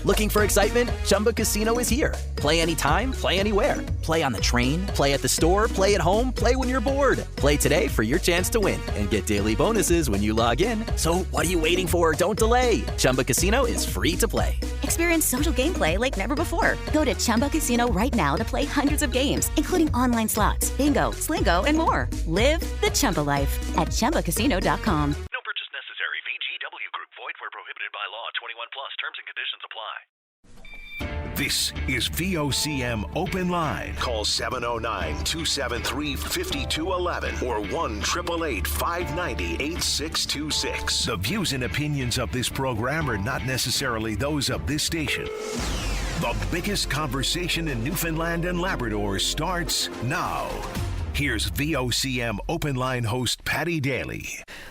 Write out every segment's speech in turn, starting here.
Looking for excitement? Chumba Casino is here. Play anytime, play anywhere. Play on the train, play at the store, play at home, play when you're bored. Play today for your chance to win and get daily bonuses when you log in. So what are you waiting for? Don't delay. Chumba Casino is free to play. Experience social gameplay like never before. Go to Chumba Casino right now to play hundreds of games, including online slots, bingo, Slingo, and more. Live the Chumba life at ChumbaCasino.com. No purchase necessary. VGW Group. Void where prohibited by law. 21 plus. Terms and conditions apply. This is VOCM Open Line. Call 709-273-5211 or 1-888-590-8626. The views and opinions of this program are not necessarily those of this station. The biggest conversation in Newfoundland and Labrador starts now. Here's VOCM Open Line host Patty Daly.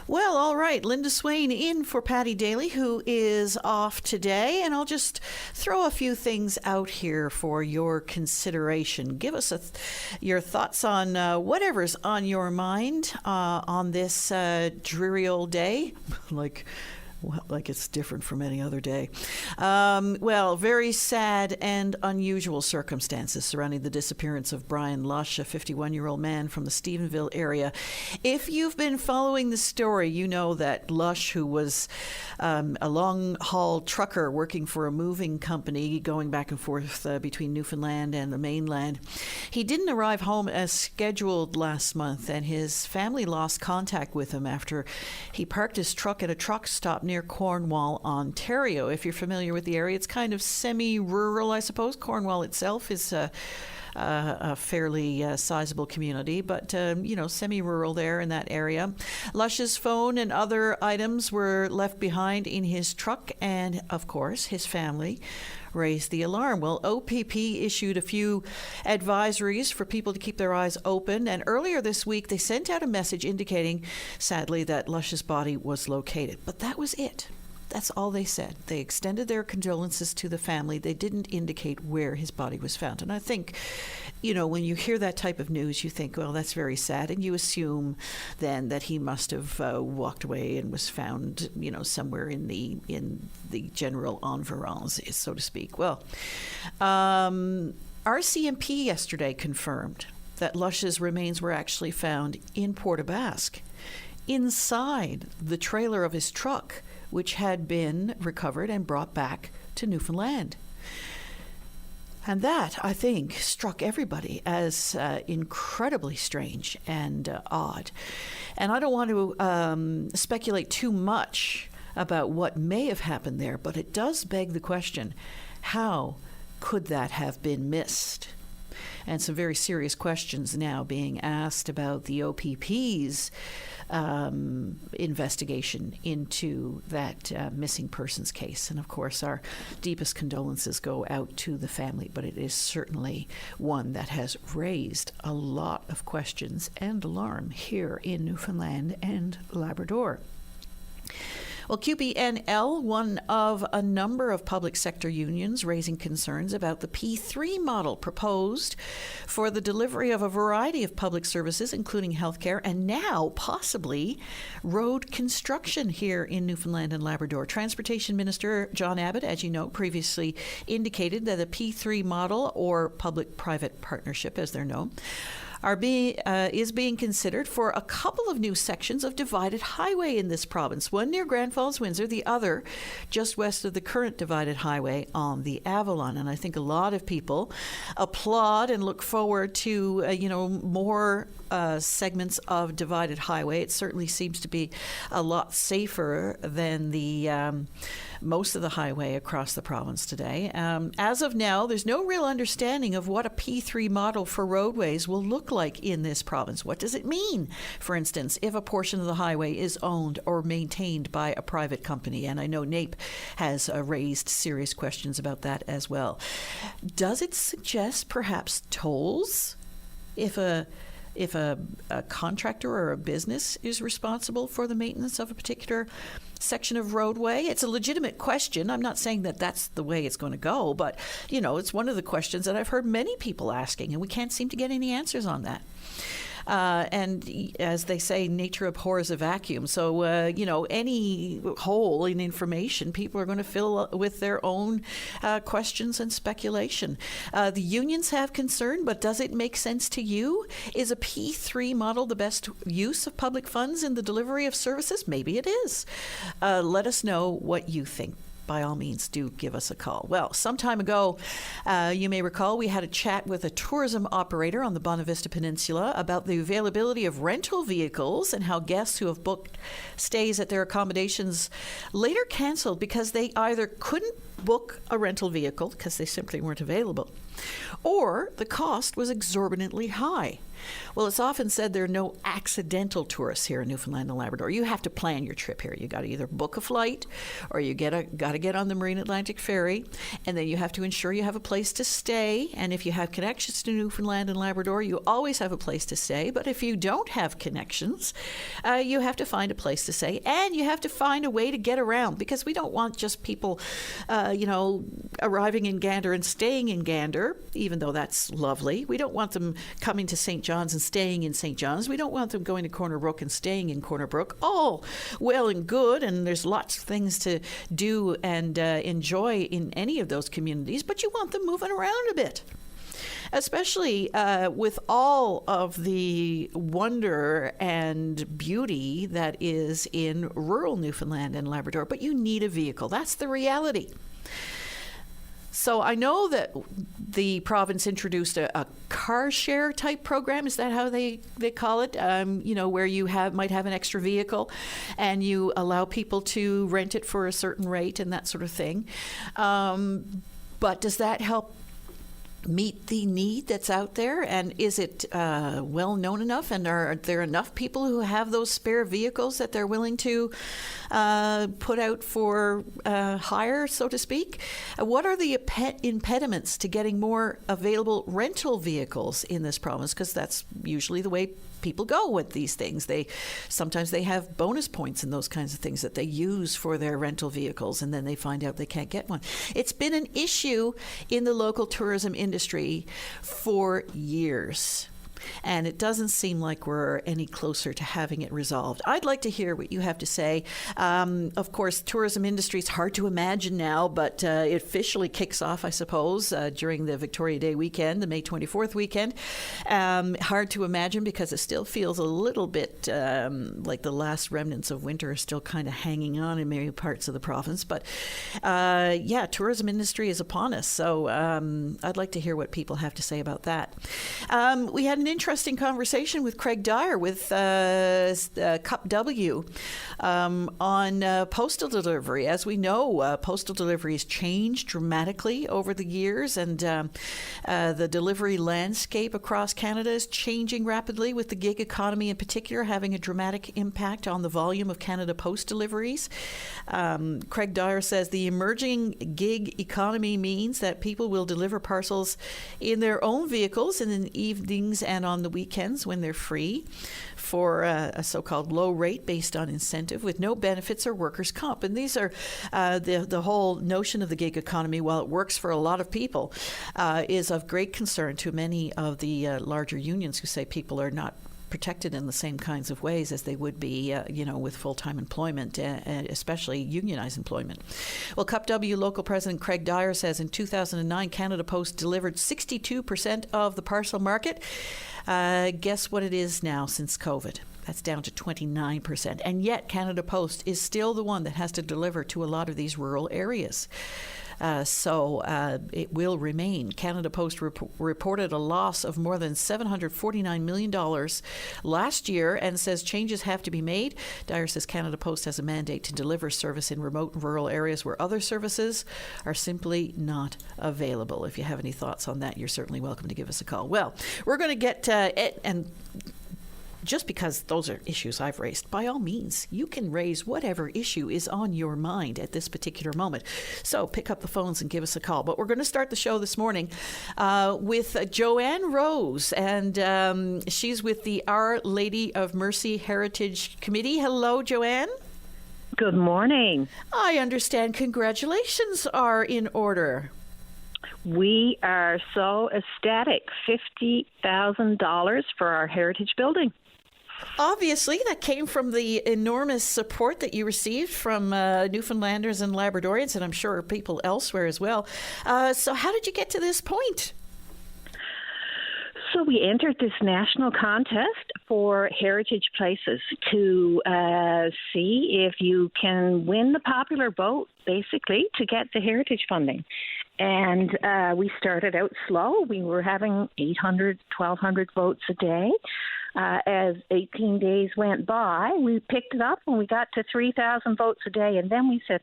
Well, all right. Linda Swain in for Patty Daly, who is off today. And I'll just throw a few things out here for your consideration. Give us your thoughts on whatever's on your mind on this dreary old day. Like it's different from any other day. Well, very sad and unusual circumstances surrounding the disappearance of Brian Lush, a 51-year-old man from the Stephenville area. If you've been following the story, you know that Lush, who was a long-haul trucker working for a moving company going back and forth between Newfoundland and the mainland, he didn't arrive home as scheduled last month, and his family lost contact with him after he parked his truck at a truck stop near Cornwall, Ontario. If you're familiar with the area, it's kind of semi-rural, I suppose. Cornwall itself is a fairly sizable community, but, semi-rural there in that area. Lush's phone and other items were left behind in his truck, and, of course, his family raised the alarm. Well, OPP issued a few advisories for people to keep their eyes open, and earlier this week they sent out a message indicating, sadly, that Lush's body was located. But that was it. That's all they said. They extended their condolences to the family. They didn't indicate where his body was found. And I think, when you hear that type of news, you think, well, that's very sad. And you assume then that he must have walked away and was found, somewhere in the general environs, so to speak. Well, RCMP yesterday confirmed that Lush's remains were actually found in Port aux Basques, inside the trailer of his truck, which had been recovered and brought back to Newfoundland. And that, I think, struck everybody as incredibly strange and odd. And I don't want to speculate too much about what may have happened there, but it does beg the question, how could that have been missed? And some very serious questions now being asked about the OPP's investigation into that missing persons case. And of course, our deepest condolences go out to the family, but it is certainly one that has raised a lot of questions and alarm here in Newfoundland and Labrador. Well, QBNL, one of a number of public sector unions raising concerns about the P3 model proposed for the delivery of a variety of public services, including healthcare, and now possibly road construction here in Newfoundland and Labrador. Transportation Minister John Abbott, as you know, previously indicated that a P3 model, or public-private partnership as they're known, is being considered for a couple of new sections of divided highway in this province, one near Grand Falls, Windsor, the other just west of the current divided highway on the Avalon. And I think a lot of people applaud and look forward to, more segments of divided highway. It certainly seems to be a lot safer than the most of the highway across the province today. As of now, there's no real understanding of what a P3 model for roadways will look like in this province. What does it mean, for instance, if a portion of the highway is owned or maintained by a private company? And I know NAPE has raised serious questions about that as well. Does it suggest perhaps tolls if a contractor or a business is responsible for the maintenance of a particular section of roadway? It's a legitimate question. I'm not saying that that's the way it's going to go, but, it's one of the questions that I've heard many people asking, and we can't seem to get any answers on that. And as they say, nature abhors a vacuum. So, any hole in information, people are going to fill with their own questions and speculation. The unions have concern, but does it make sense to you? Is a P3 model the best use of public funds in the delivery of services? Maybe it is. Let us know what you think. By all means, do give us a call. Well, some time ago, you may recall, we had a chat with a tourism operator on the Bonavista Vista Peninsula about the availability of rental vehicles and how guests who have booked stays at their accommodations later canceled because they either couldn't book a rental vehicle because they simply weren't available, or the cost was exorbitantly high. Well, it's often said there are no accidental tourists here in Newfoundland and Labrador. You have to plan your trip here. You got to either book a flight or you got to get on the Marine Atlantic Ferry, and then you have to ensure you have a place to stay. And if you have connections to Newfoundland and Labrador, you always have a place to stay. But if you don't have connections, you have to find a place to stay, and you have to find a way to get around, because we don't want just people, arriving in Gander and staying in Gander, even though that's lovely. We don't want them coming to St. John's and staying in St. John's. We don't want them going to Corner Brook and staying in Corner Brook. All well and good, and there's lots of things to do and enjoy in any of those communities, but you want them moving around a bit. Especially with all of the wonder and beauty that is in rural Newfoundland and Labrador. But you need a vehicle. That's the reality. So I know that the province introduced a car share type program. Is that how they call it? Where you might have an extra vehicle and you allow people to rent it for a certain rate and that sort of thing. But does that help meet the need that's out there? And is it well known enough? And are there enough people who have those spare vehicles that they're willing to put out for hire, so to speak? What are the impediments to getting more available rental vehicles in this province? Because that's usually the way people go with these things. Sometimes they have bonus points and those kinds of things that they use for their rental vehicles, and then they find out they can't get one. It's been an issue in the local tourism industry for years, and it doesn't seem like we're any closer to having it resolved. I'd like to hear what you have to say. Of course, tourism industry is hard to imagine now, but it officially kicks off, I suppose, during the Victoria Day weekend, the May 24th weekend. Hard to imagine because it still feels a little bit like the last remnants of winter are still kind of hanging on in many parts of the province. But tourism industry is upon us. So I'd like to hear what people have to say about that. We had an interesting conversation with Craig Dyer with Cup W on postal delivery. As we know, postal delivery has changed dramatically over the years, and the delivery landscape across Canada is changing rapidly, with the gig economy in particular having a dramatic impact on the volume of Canada Post deliveries. Craig Dyer says the emerging gig economy means that people will deliver parcels in their own vehicles in the evenings and on the weekends when they're free for a so-called low rate based on incentive with no benefits or workers' comp. And these are the whole notion of the gig economy, while it works for a lot of people, is of great concern to many of the larger unions who say people are not protected in the same kinds of ways as they would be, with full-time employment, especially unionized employment. Well, Cup W local president Craig Dyer says in 2009, Canada Post delivered 62% of the parcel market. Guess what it is now since COVID? That's down to 29%. And yet Canada Post is still the one that has to deliver to a lot of these rural areas. So it will remain. Canada Post reported a loss of more than $749 million last year and says changes have to be made. Dyer says Canada Post has a mandate to deliver service in remote and rural areas where other services are simply not available. If you have any thoughts on that, you're certainly welcome to give us a call. Well, we're going to get and just because those are issues I've raised, by all means, you can raise whatever issue is on your mind at this particular moment. So pick up the phones and give us a call. But we're going to start the show this morning with Joanne Rose, and she's with the Our Lady of Mercy Heritage Committee. Hello, Joanne. Good morning. I understand congratulations are in order. We are so ecstatic. $50,000 for our heritage building. Obviously, that came from the enormous support that you received from Newfoundlanders and Labradorians, and I'm sure people elsewhere as well. So how did you get to this point? So we entered this national contest for heritage places to see if you can win the popular vote, basically, to get the heritage funding. And we started out slow. We were having 800, 1,200 votes a day. As 18 days went by, we picked it up and we got to 3,000 votes a day. And then we said,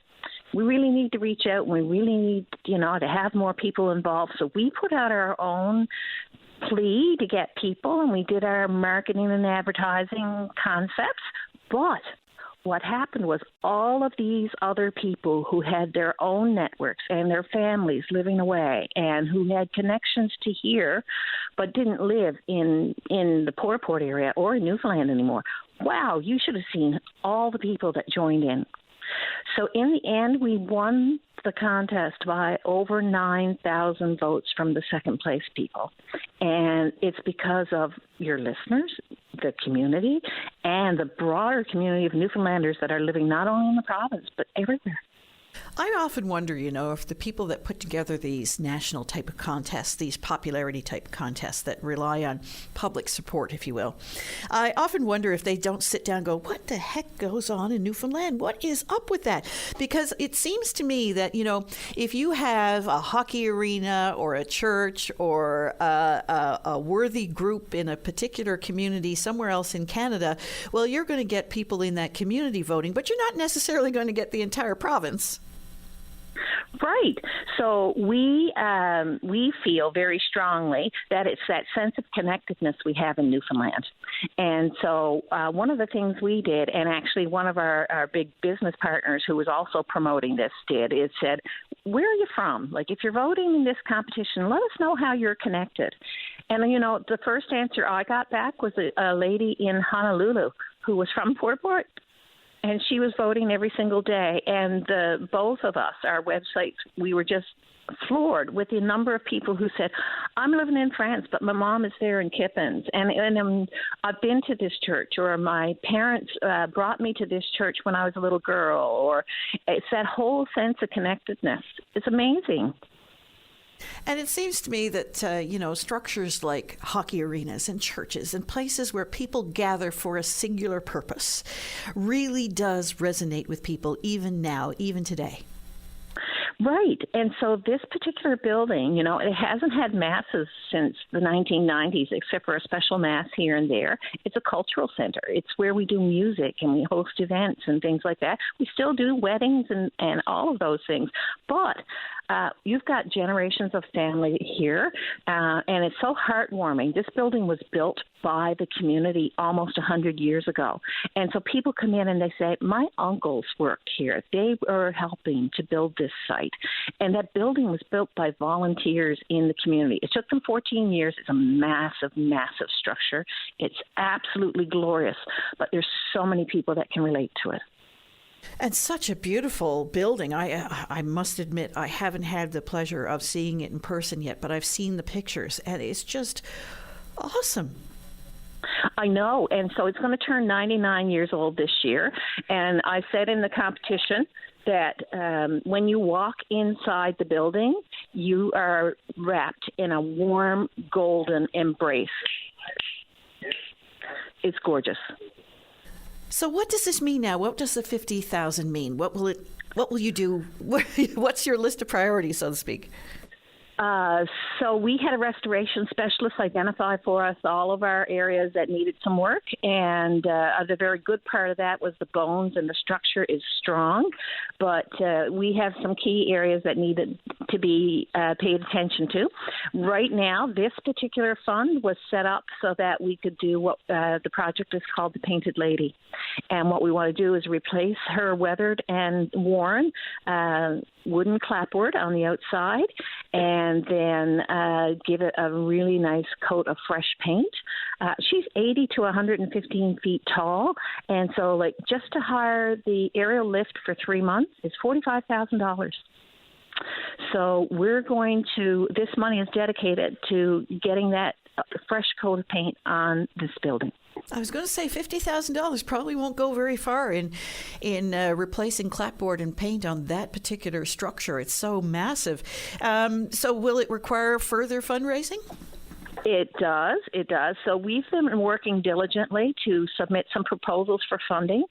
we really need to reach out and we really need, to have more people involved. So we put out our own plea to get people, and we did our marketing and advertising concepts. But what happened was all of these other people who had their own networks and their families living away and who had connections to here but didn't live in the Port area or in Newfoundland anymore. Wow, you should have seen all the people that joined in. So in the end, we won the contest by over 9,000 votes from the second place people. And it's because of your listeners, the community, and the broader community of Newfoundlanders that are living not only in the province, but everywhere. I often wonder, if the people that put together these national type of contests, these popularity type contests that rely on public support, if you will, I often wonder if they don't sit down and go, what the heck goes on in Newfoundland? What is up with that? Because it seems to me that, if you have a hockey arena or a church or a worthy group in a particular community somewhere else in Canada, well, you're going to get people in that community voting, but you're not necessarily going to get the entire province. Right. So we feel very strongly that it's that sense of connectedness we have in Newfoundland. And so one of the things we did, and actually one of our big business partners who was also promoting this is said, where are you from? Like, if you're voting in this competition, let us know how you're connected. And, the first answer I got back was a lady in Honolulu who was from Port. And she was voting every single day. And both of us, our websites, we were just floored with the number of people who said, I'm living in France, but my mom is there in Kippens. And I've been to this church, or my parents brought me to this church when I was a little girl. Or it's that whole sense of connectedness. It's amazing. And it seems to me that, structures like hockey arenas and churches and places where people gather for a singular purpose really does resonate with people even now, even today. Right. And so this particular building, it hasn't had masses since the 1990s, except for a special mass here and there. It's a cultural center. It's where we do music and we host events and things like that. We still do weddings and all of those things. But you've got generations of family here, and it's so heartwarming. This building was built by the community almost 100 years ago. And so people come in and they say, my uncles worked here. They were helping to build this site. And that building was built by volunteers in the community. It took them 14 years. It's a massive, massive structure. It's absolutely glorious. But there's so many people that can relate to it. And such a beautiful building. I must admit, I haven't had the pleasure of seeing it in person yet, but I've seen the pictures, and it's just awesome. I know, and so it's going to turn 99 years old this year, and I said in the competition that when you walk inside the building, you are wrapped in a warm, golden embrace. It's gorgeous. So what does this mean now? What does the 50,000 mean? What will you do? What's your list of priorities, so to speak? So we had a restoration specialist identify for us all of our areas that needed some work, and the very good part of that was the bones and the structure is strong, but we have some key areas that needed to be paid attention to. Right now, this particular fund was set up so that we could do what the project is called the Painted Lady, and what we want to do is replace her weathered and worn wooden clapboard on the outside, and then give it a really nice coat of fresh paint. She's 80 to 115 feet tall, and so just to hire the aerial lift for 3 months is $45,000. So this money is dedicated to getting that fresh coat of paint on this building. I was going to say $50,000 probably won't go very far in replacing clapboard and paint on that particular structure. It's so massive. So will it require further fundraising? It does. So we've been working diligently to submit some proposals for funding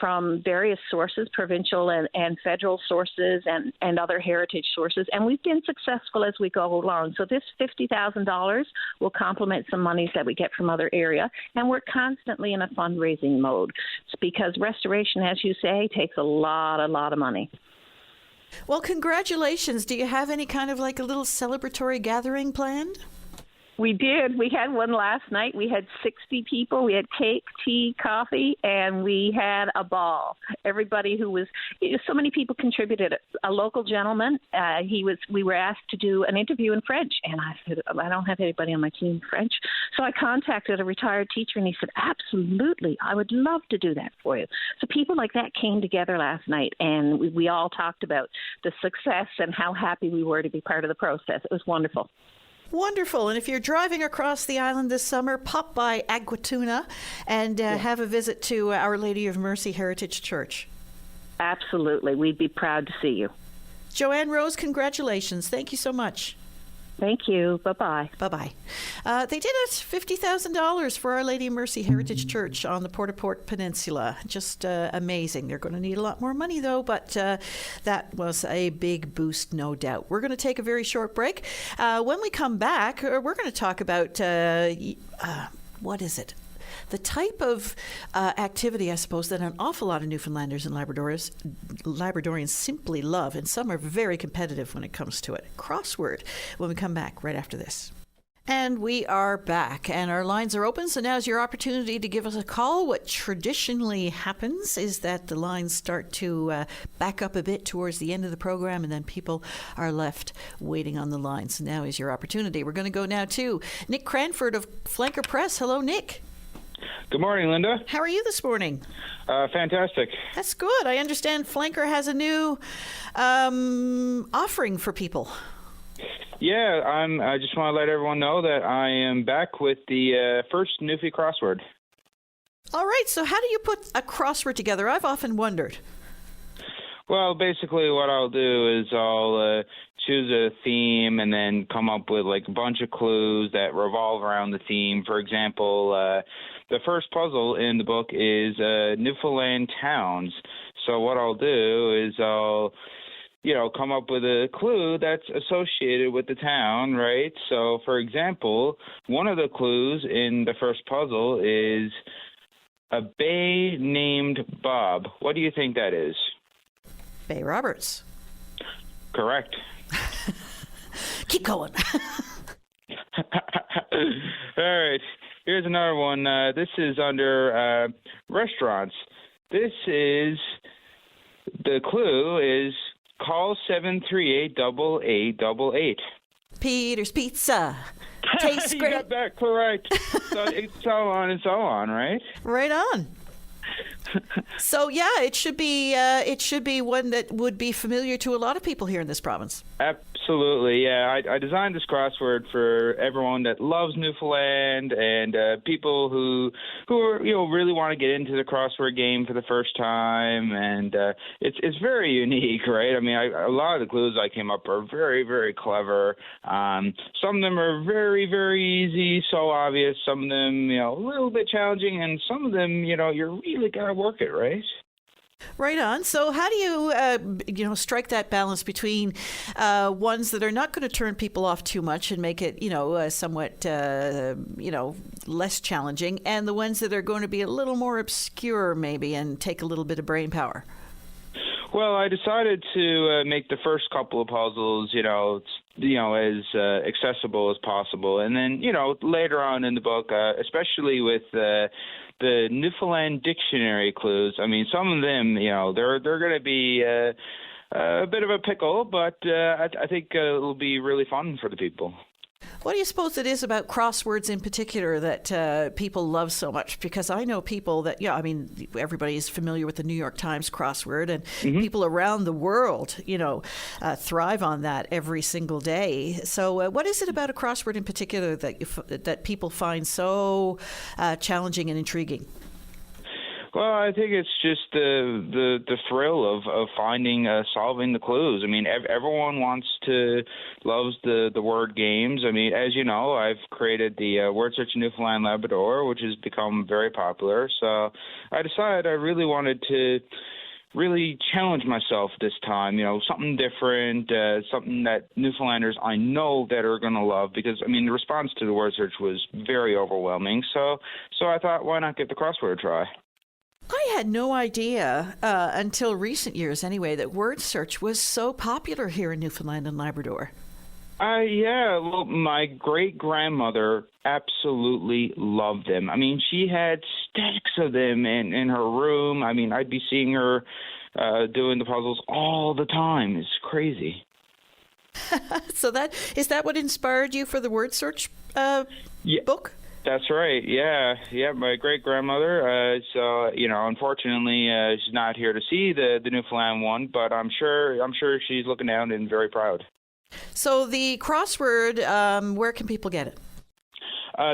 from various sources, provincial and federal sources and other heritage sources. And we've been successful as we go along. So this $50,000 will complement some monies that we get from other area. And we're constantly in a fundraising mode because restoration, as you say, takes a lot of money. Well, congratulations. Do you have any kind of like a little celebratory gathering planned? We did. We had one last night. We had 60 people. We had cake, tea, coffee, and we had a ball. Everybody so many people contributed. A local gentleman, we were asked to do an interview in French, and I said, I don't have anybody on my team French. So I contacted a retired teacher, and he said, absolutely, I would love to do that for you. So people like that came together last night, and we all talked about the success and how happy we were to be part of the process. It was wonderful. Wonderful. And if you're driving across the island this summer, pop by Aguatuna and have a visit to Our Lady of Mercy Heritage Church. Absolutely. We'd be proud to see you. Joanne Rose, congratulations. Thank you so much. Thank you. Bye-bye. Bye-bye. They did it, $50,000 for Our Lady of Mercy Heritage Church on the Port-au-Port Peninsula. Just amazing. They're going to need a lot more money, though, but that was a big boost, no doubt. We're going to take a very short break. When we come back, we're going to talk about, what is it? The type of activity, I suppose, that an awful lot of Newfoundlanders and Labradorians simply love, and some are very competitive when it comes to it. Crossword, when we come back right after this. And we are back, and our lines are open, so now's your opportunity to give us a call. What traditionally happens is that the lines start to back up a bit towards the end of the program, and then people are left waiting on the line. So now is your opportunity. We're going to go now to Nick Cranford of Flanker Press. Hello, Nick. Good morning, Linda. How are you this morning? Fantastic. That's good. I understand Flanker has a new offering for people. Yeah, I just want to let everyone know that I am back with the first Newfie crossword. All right. So how do you put a crossword together? I've often wondered. Well, basically what I'll do is I'll choose a theme and then come up with like a bunch of clues that revolve around the theme. For example, the first puzzle in the book is Newfoundland towns. So what I'll do is I'll come up with a clue that's associated with the town, right? So, for example, one of the clues in the first puzzle is a bay named Bob. What do you think that is? Bay Roberts. Correct. Keep going. All right. Here's another one. This is under restaurants. The clue is call 738-8888. Peter's Pizza. Tastes you great. got that correct. So on and so on, right? Right on. So yeah, it should be one that would be familiar to a lot of people here in this province. Absolutely, yeah. I designed this crossword for everyone that loves Newfoundland and people who are, really want to get into the crossword game for the first time, and it's very unique, right? I mean, a lot of the clues I came up are very, very clever. Some of them are very, very easy, so obvious. Some of them, a little bit challenging, and some of them, you really gotta work it, right? Right on. So how do you, strike that balance between ones that are not going to turn people off too much and make it, somewhat, less challenging, and the ones that are going to be a little more obscure maybe and take a little bit of brain power? Well, I decided to make the first couple of puzzles, as accessible as possible. And then, later on in the book, especially with the Newfoundland dictionary clues, I mean, some of them, they're going to be a bit of a pickle, but I think it'll be really fun for the people. What do you suppose it is about crosswords in particular that people love so much? Because I know people that, everybody is familiar with the New York Times crossword, and people around the world, thrive on that every single day. So what is it about a crossword in particular that people find so challenging and intriguing? Well, I think it's just the thrill of finding, solving the clues. I mean, everyone loves the word games. I mean, as you know, I've created the Word Search in Newfoundland Labrador, which has become very popular. So I decided I really wanted to really challenge myself this time, something different, something that Newfoundlanders I know that are going to love, because, the response to the word search was very overwhelming. So I thought, why not give the crossword a try? I had no idea until recent years, anyway, that word search was so popular here in Newfoundland and Labrador. Yeah, well, my great-grandmother absolutely loved them. She had stacks of them in her room. I'd be seeing her doing the puzzles all the time. It's crazy. So is that what inspired you for the word search book? That's right. Yeah. My great grandmother. Unfortunately, she's not here to see the Newfoundland one, but I'm sure she's looking down and very proud. So the crossword, where can people get it?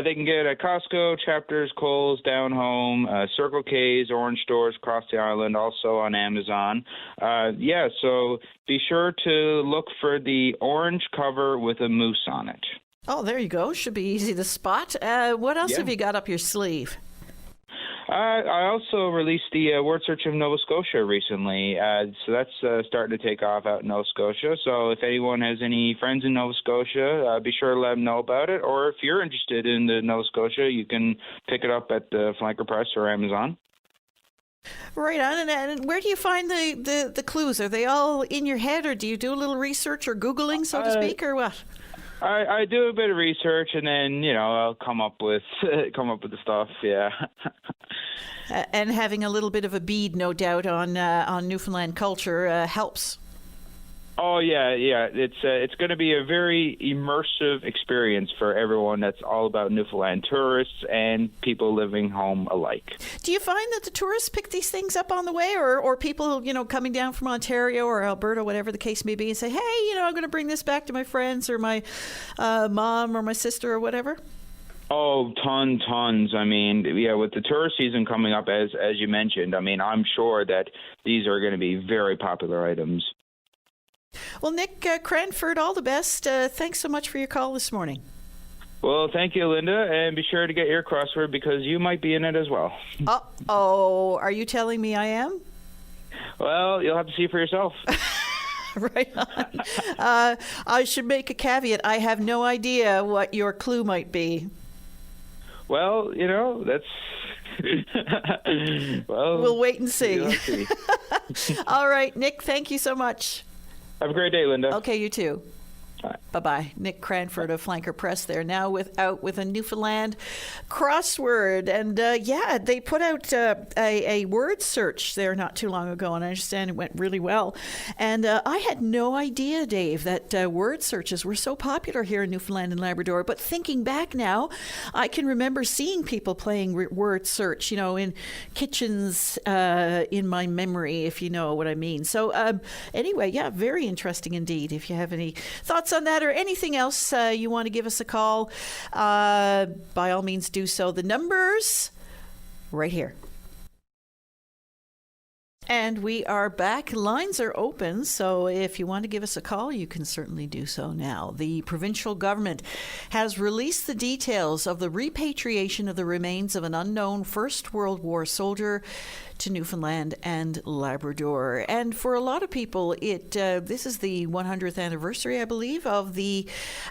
They can get it at Costco, Chapters, Kohl's, Down Home, Circle K's, Orange stores across the island, also on Amazon. So be sure to look for the orange cover with a moose on it. Oh, there you go. Should be easy to spot. What else have you got up your sleeve? I also released the word search of Nova Scotia recently, so that's starting to take off out in Nova Scotia. So if anyone has any friends in Nova Scotia, be sure to let them know about it. Or if you're interested in the Nova Scotia, you can pick it up at the Flanker Press or Amazon. Right on. And where do you find the clues? Are they all in your head, or do you do a little research or Googling, so to speak, or what? I do a bit of research, and then I'll come up with the stuff. Yeah. And having a little bit of a bead, no doubt, on Newfoundland culture helps. Oh yeah. It's going to be a very immersive experience for everyone. That's all about Newfoundland tourists and people living home alike. Do you find that the tourists pick these things up on the way, or people coming down from Ontario or Alberta, whatever the case may be, and say, hey, I'm going to bring this back to my friends or my mom or my sister or whatever? Oh, tons. With the tourist season coming up, as you mentioned, I'm sure that these are going to be very popular items. Well, Nick Cranford, all the best. Thanks so much for your call this morning. Well, thank you, Linda, and be sure to get your crossword because you might be in it as well. Uh-oh. Are you telling me I am? Well, you'll have to see for yourself. Right on. I should make a caveat. I have no idea what your clue might be. Well, that's... We'll wait and see. See. All right, Nick, thank you so much. Have a great day, Linda. Okay, you too. Bye-bye. Nick Cranford of Flanker Press there, now with a Newfoundland crossword. And, they put out a word search there not too long ago, and I understand it went really well. And I had no idea, Dave, that word searches were so popular here in Newfoundland and Labrador. But thinking back now, I can remember seeing people playing word search, in kitchens in my memory, if you know what I mean. So anyway, very interesting indeed. If you have any thoughts on that or anything else you want to give us a call, by all means do so. The number's right here. And we are back. Lines are open, so if you want to give us a call, you can certainly do so now. The provincial government has released the details of the repatriation of the remains of an unknown First World War soldier to Newfoundland and Labrador. And for a lot of people, this is the 100th anniversary, I believe, of the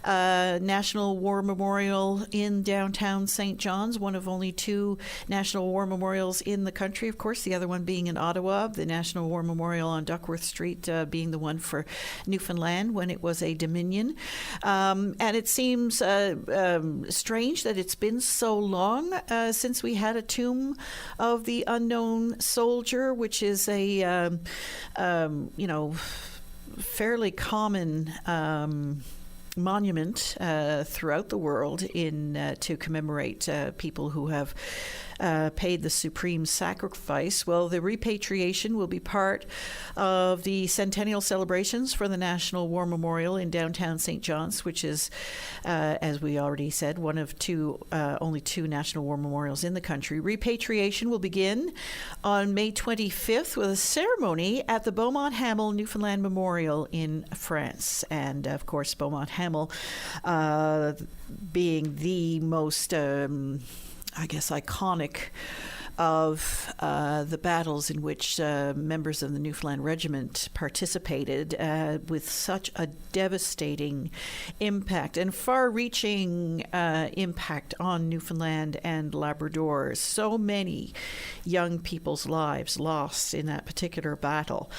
National War Memorial in downtown St. John's, one of only two National War Memorials in the country, of course, the other one being in Ottawa, the National War Memorial on Duckworth Street being the one for Newfoundland when it was a Dominion. And it seems strange that it's been so long since we had a tomb of the unknown soldier, which is a fairly common monument throughout the world to commemorate people who have paid the supreme sacrifice. Well, the repatriation will be part of the centennial celebrations for the National War Memorial in downtown St. John's, which is, as we already said, one of only two National War Memorials in the country. Repatriation will begin on May 25th with a ceremony at the Beaumont Hamel Newfoundland Memorial in France. And, of course, Beaumont Hamel being the most iconic of the battles in which members of the Newfoundland Regiment participated with such a devastating impact and far-reaching impact on Newfoundland and Labrador. So many young people's lives lost in that particular battle.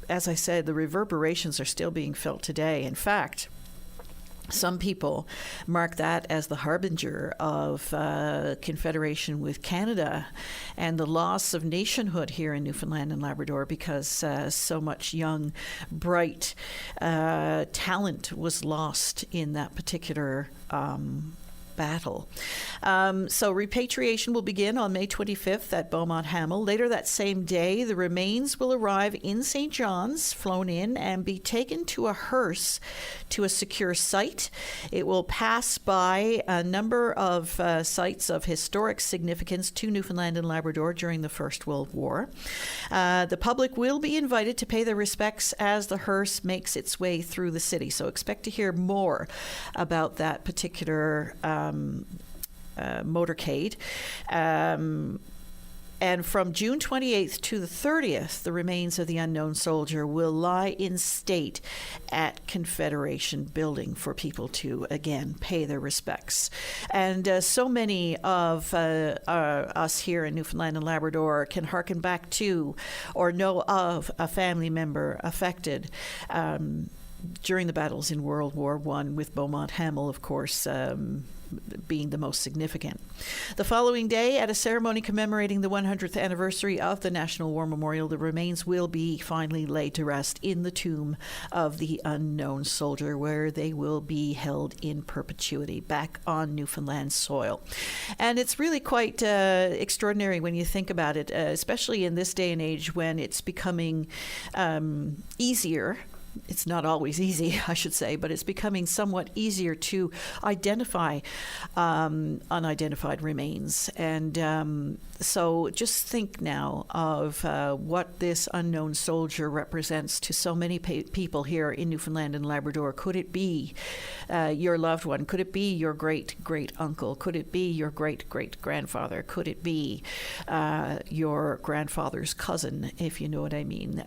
As I said, the reverberations are still being felt today. In fact, some people mark that as the harbinger of confederation with Canada and the loss of nationhood here in Newfoundland and Labrador, because so much young, bright talent was lost in that particular battle. So repatriation will begin on May 25th at Beaumont Hamel. Later that same day, the remains will arrive in St. John's, flown in, and be taken to a hearse to a secure site. It will pass by a number of sites of historic significance to Newfoundland and Labrador during the First World War. The public will be invited to pay their respects as the hearse makes its way through the city. So expect to hear more about that particular motorcade. And from June 28th to the 30th, the remains of the unknown soldier will lie in state at Confederation Building for people to, again, pay their respects. And so many of us here in Newfoundland and Labrador can hearken back to or know of a family member affected during the battles in World War I, with Beaumont Hamel, of course, being the most significant. The following day, at a ceremony commemorating the 100th anniversary of the National War Memorial, the remains will be finally laid to rest in the tomb of the unknown soldier, where they will be held in perpetuity back on Newfoundland soil. And it's really quite extraordinary when you think about it, especially in this day and age when it's becoming easier. It's not always easy, I should say, but it's becoming somewhat easier to identify unidentified remains. And so just think now of what this unknown soldier represents to so many people here in Newfoundland and Labrador. Could it be your loved one? Could it be your great-great-uncle? Could it be your great-great-grandfather? Could it be your grandfather's cousin, if you know what I mean?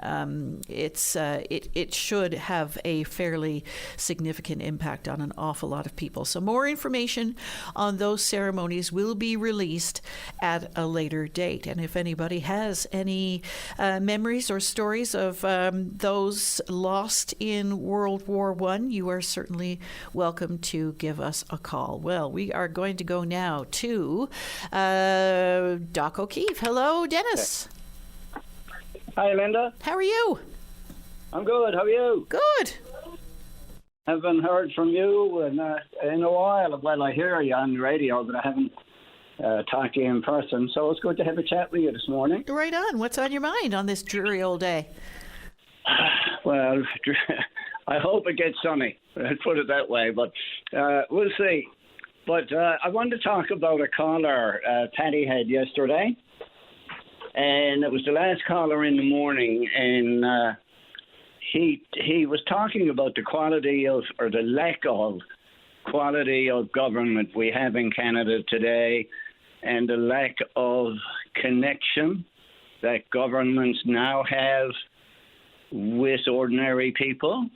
It should have a fairly significant impact on an awful lot of people. So more information on those ceremonies will be released at a later date. And if anybody has any memories or stories of those lost in World War I, you are certainly welcome to give us a call. Well, we are going to go now to Doc O'Keefe. Hello, Dennis. Hi, Linda. How are you? I'm good. How are you? Good. Haven't heard from you in a while. Well, I hear you on the radio, but I haven't talked to you in person. So it's good to have a chat with you this morning. Right on. What's on your mind on this dreary old day? Well, I hope it gets sunny. Let's put it that way. But we'll see. But I wanted to talk about a caller Patty had yesterday. And it was the last caller in the morning. And he was talking about the quality of, or the lack of quality of government we have in Canada today, and the lack of connection that governments now have with ordinary people,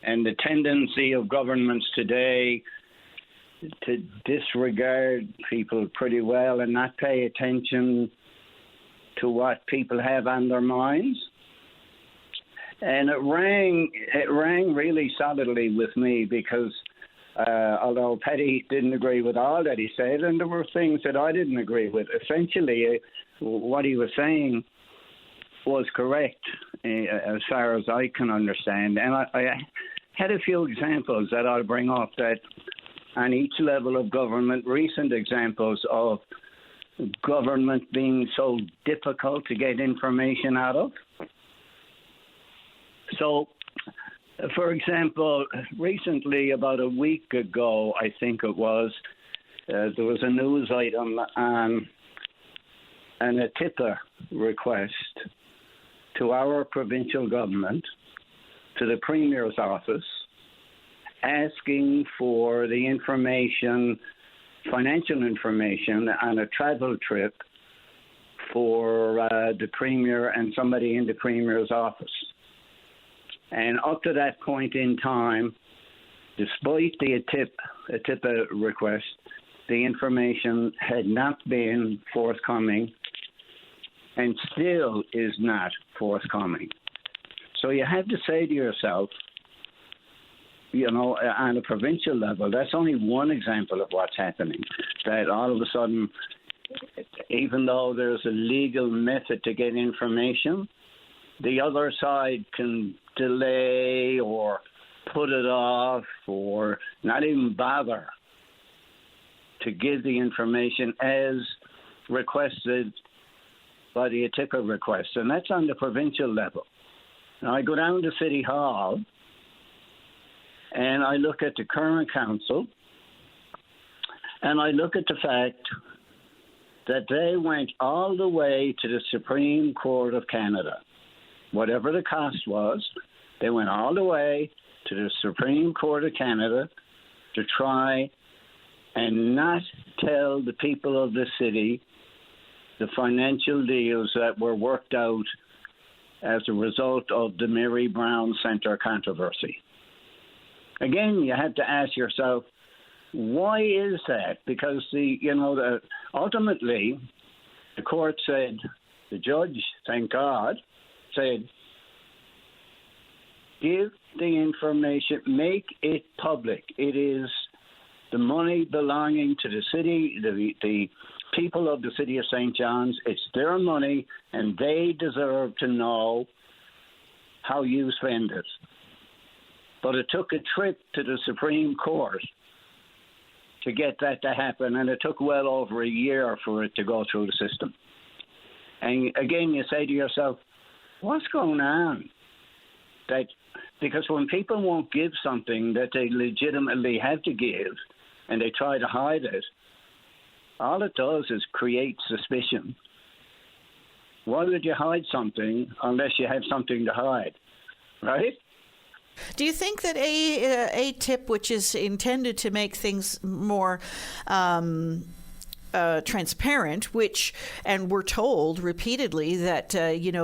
and the tendency of governments today to disregard people pretty well and not pay attention to what people have on their minds. And it rang really solidly with me because although Paddy didn't agree with all that he said, and there were things that I didn't agree with, essentially what he was saying was correct as far as I can understand. And I had a few examples that I'll bring up that on each level of government, recent examples of government being so difficult to get information out of. So, for example, recently, about a week ago, I think it was, there was a news item on a TIPA request to our provincial government, to the Premier's office, asking for the information, financial information on a travel trip for the Premier and somebody in the Premier's office. And up to that point in time, despite the TIPA request, the information had not been forthcoming and still is not forthcoming. So you have to say to yourself, you know, on a provincial level, that's only one example of what's happening, that all of a sudden, even though there's a legal method to get information, the other side can delay or put it off or not even bother to give the information as requested by the TIPA request. And that's on the provincial level. Now, I go down to City Hall and I look at the current council and I look at the fact that they went all the way to the Supreme Court of Canada. Whatever the cost was, they went all the way to the Supreme Court of Canada to try and not tell the people of the city the financial deals that were worked out as a result of the Mary Brown Centre controversy. Again, you have to ask yourself, why is that? Because ultimately, the court said, the judge, thank God, said, give the information, make it public. It is the money belonging to the city, the people of the city of St. John's. It's their money, and they deserve to know how you spend it. But it took a trip to the Supreme Court to get that to happen, and it took well over a year for it to go through the system. And again, you say to yourself, what's going on? Because when people won't give something that they legitimately have to give and they try to hide it, all it does is create suspicion. Why would you hide something unless you have something to hide, right? Do you think that a tip, which is intended to make things more transparent, and we're told repeatedly that,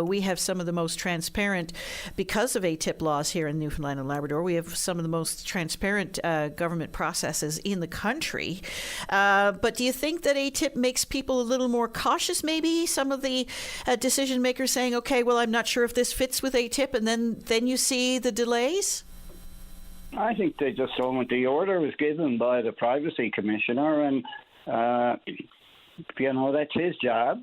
we have some of the most transparent, because of ATIP laws here in Newfoundland and Labrador, we have some of the most transparent government processes in the country. But do you think that ATIP makes people a little more cautious, maybe? Some of the decision makers saying, okay, well, I'm not sure if this fits with ATIP, and then you see the delays? I think they just don't. The order was given by the Privacy Commissioner, and that's his job.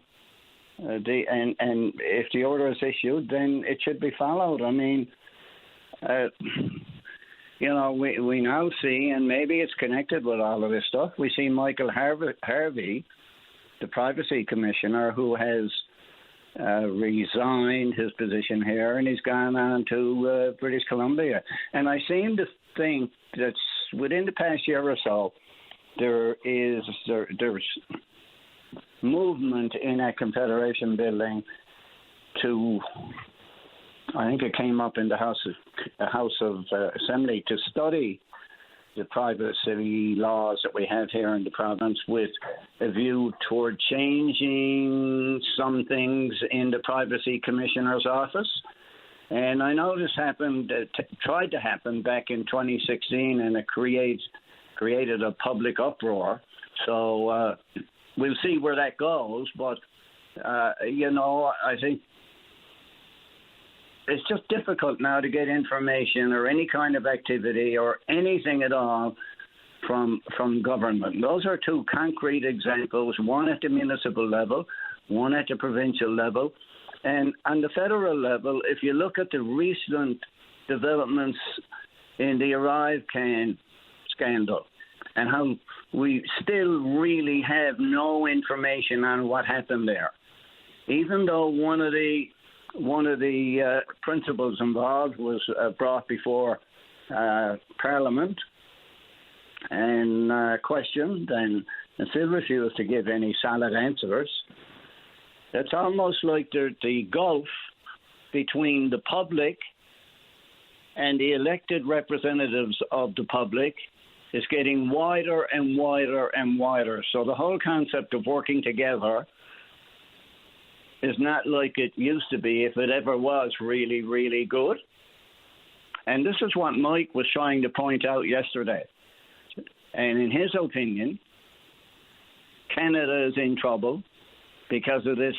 And if the order is issued, then it should be followed. I mean, we now see, and maybe it's connected with all of this stuff, we see Michael Harvey, the Privacy Commissioner, who has resigned his position here, and he's gone on to British Columbia. And I seem to think that within the past year or so, there's movement in that Confederation building to, I think it came up in the House of Assembly, to study the privacy laws that we have here in the province with a view toward changing some things in the Privacy Commissioner's office. And I know this tried to happen back in 2016, and it created a public uproar. So we'll see where that goes. But, I think it's just difficult now to get information or any kind of activity or anything at all from government. Those are two concrete examples, one at the municipal level, one at the provincial level. And on the federal level, if you look at the recent developments in the Arrive Can scandal and how we still really have no information on what happened there, even though one of the principals involved was brought before Parliament and questioned and still refused to give any solid answers. It's almost like the gulf between the public and the elected representatives of the public is getting wider and wider and wider. So the whole concept of working together is not like it used to be, if it ever was really, really good. And this is what Mike was trying to point out yesterday. And in his opinion, Canada is in trouble because of this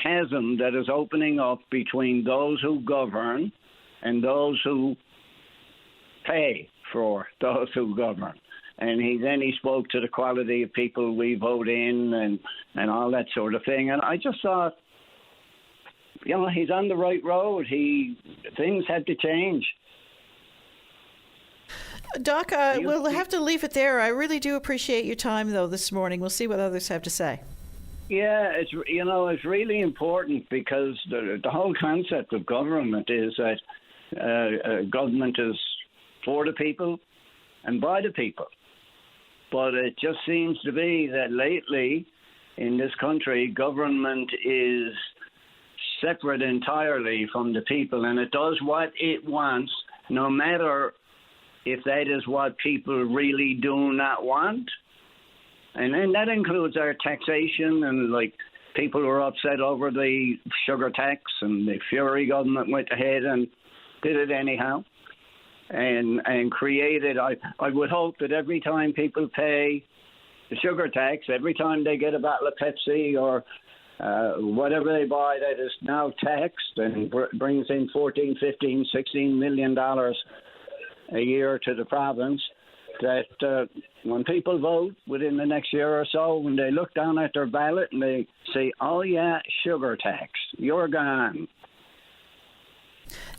chasm that is opening up between those who govern and those who pay for those who govern. And he spoke to the quality of people we vote in and all that sort of thing. And I just thought, he's on the right road. Things had to change. Doc, we'll have to leave it there. I really do appreciate your time, though, this morning. We'll see what others have to say. Yeah, it's really important because the whole concept of government is that government is for the people and by the people. But it just seems to be that lately in this country, government is separate entirely from the people, and it does what it wants, no matter if that is what people really do not want. And then that includes our taxation, and like people were upset over the sugar tax, and the Fury government went ahead and did it anyhow and created, I would hope that every time people pay the sugar tax, every time they get a bottle of Pepsi or whatever they buy that is now taxed and brings in $14, $15, $16 million a year to the province, that when people vote within the next year or so, when they look down at their ballot and they say, oh yeah, sugar tax, you're gone.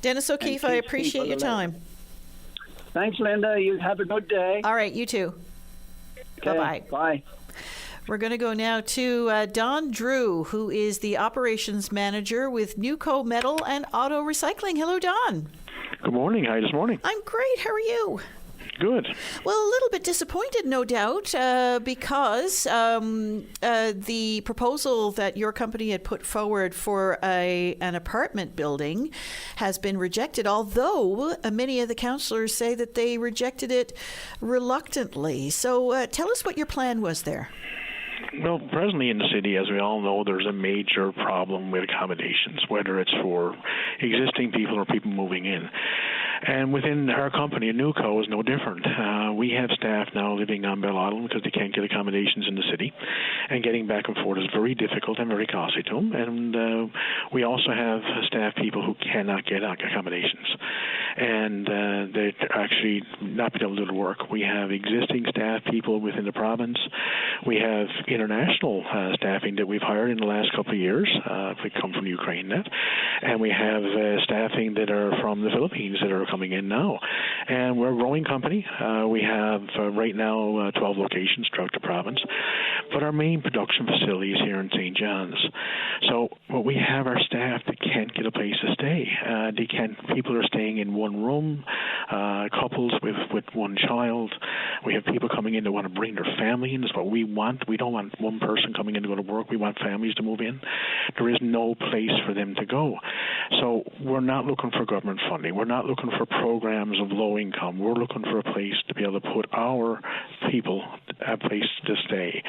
Dennis O'Keefe, I appreciate your time. Thanks, Linda. You have a good day. All right, you too. Okay, bye-bye. Bye. We're going to go now to Don Drew, who is the operations manager with Newco Metal and Auto Recycling. Hello, Don. Good morning. How are you this morning? I'm great. How are you? Good. Well, a little bit disappointed, no doubt, because the proposal that your company had put forward for an apartment building has been rejected, although many of the councillors say that they rejected it reluctantly. So tell us what your plan was there. Well, presently in the city, as we all know, there's a major problem with accommodations, whether it's for existing people or people moving in. And within our company, Newco is no different. We have staff now living on Bell Island because they can't get accommodations in the city. And getting back and forth is very difficult and very costly to them. And we also have staff people who cannot get accommodations. And they're actually not been able to do the work. We have existing staff people within the province. We have international staffing that we've hired in the last couple of years. We come from Ukraine, and we have staffing that are from the Philippines that are coming in now. And we're a growing company. We have right now 12 locations throughout the province, but our main production facility is here in St. John's. So we have our staff that can't get a place to stay. People are staying in one room, couples with one child. We have people coming in that want to bring their family in. That's what we want. We don't want one person coming in to go to work. We want families to move in. There is no place for them to go. So we're not looking for government funding. We're not looking for programs of low income. We're looking for a place to be able to put our people a place to stay.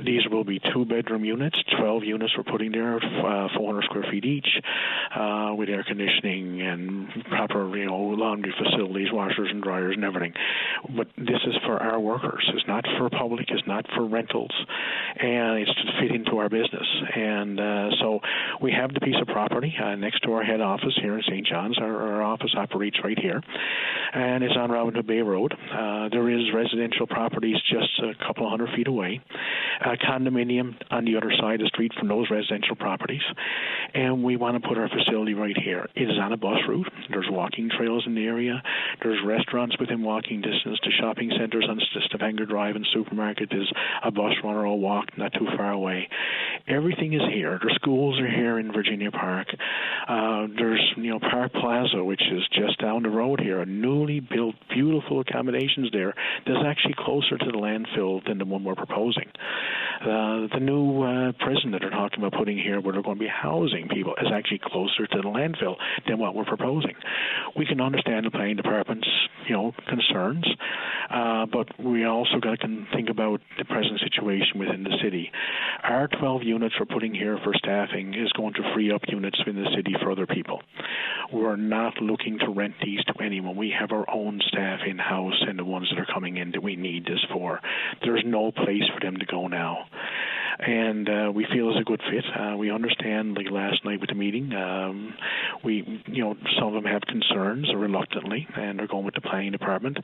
These will be 2-bedroom units, 12 units we're putting there, 400 square feet each, with air conditioning and proper, laundry facilities, washers and dryers and everything. But this is for our workers. It's not for public. It's not for rentals. And it's to fit into our business. And so we have the piece of property next to our head office here in St. John's. Our office operates right here. And it's on Robin Hood Bay Road. There is residential properties just a couple of 100 feet away. A condominium on the other side of the street from those residential properties. And we want to put our facility right here. It is on a bus route. There's walking trails in the area. There's restaurants within walking distance to shopping centers on Stavanger Drive and supermarket. There's a bus run or a walk not too far away. Everything is here. The schools are here in Virginia Park. There's Park Plaza, which is just down the road here. A newly built, beautiful accommodations there that's actually closer to the landfill than the one we're proposing. The new prison that they're talking about putting here, where they're going to be housing people, is actually closer to the landfill than what we're proposing. We can understand the planning department's concerns, but we also got to think about the present situation within the city. Our 12 units we're putting here for staffing is going to free up units within the city for other people. We're not looking to rent these to anyone. We have our own staff in-house and the ones that are coming in that we need this for. There's no place for them to go now. And we feel it's a good fit. We understand, like last night with the meeting, some of them have concerns reluctantly, and they're going with the planning department.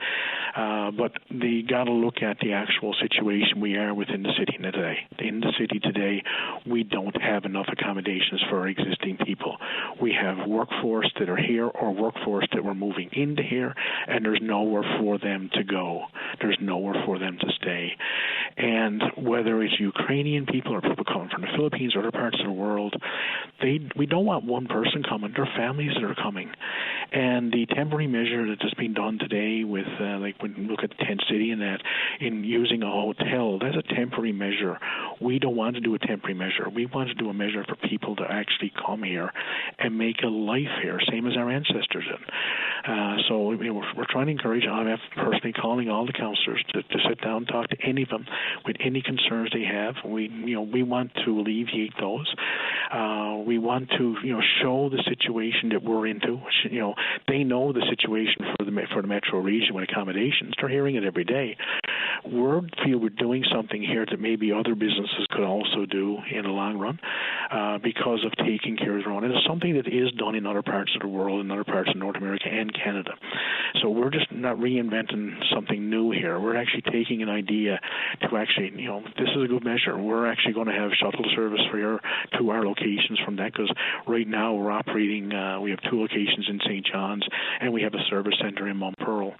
But they got to look at the actual situation we are within the city today. In the city today, we don't have enough accommodations for our existing people. We have workforce that are here or workforce that we're moving into here, and there's nowhere for them to go. There's nowhere for them to stay. And whether it's Ukrainian people or people coming from the Philippines or other parts of the world, we don't want one person coming. There are families that are coming. And the temporary measure that has been done today with, when you look at Tent City and that, in using a hotel, that's a temporary measure. We don't want to do a temporary measure. We want to do a measure for people to actually come here and make a life here, same as our ancestors did. So we're trying to encourage, I'm personally calling all the councillors to sit down and talk to any of them with any concerns they have. We want to alleviate those. We want to show the situation that we're into. They know the situation for the metro region with accommodations. They're hearing it every day. We feel we're doing something here that maybe other businesses could also do in the long run because of taking care of their own. And it's something that is done in other parts of the world, in other parts of North America and Canada. So we're just not reinventing something new here. We're actually taking an idea to actually, this is a good measure. We're actually going to have shuttle service to our locations from that, because right now we're operating, we have 2 locations in St. John's, and we have a service center in Mount Pearl.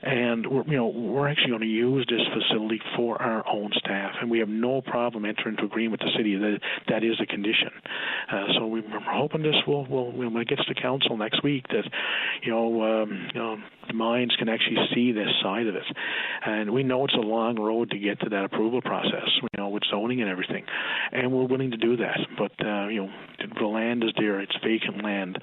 And we're actually going to use this facility for our own staff, and we have no problem entering into agreement with the city that is a condition. So we're hoping this will when it gets to council next week, that the minds can actually see this side of it. And we know it's a long road to get to that approval process, with zoning and everything, and we're willing to do that. But the land is there; it's vacant land,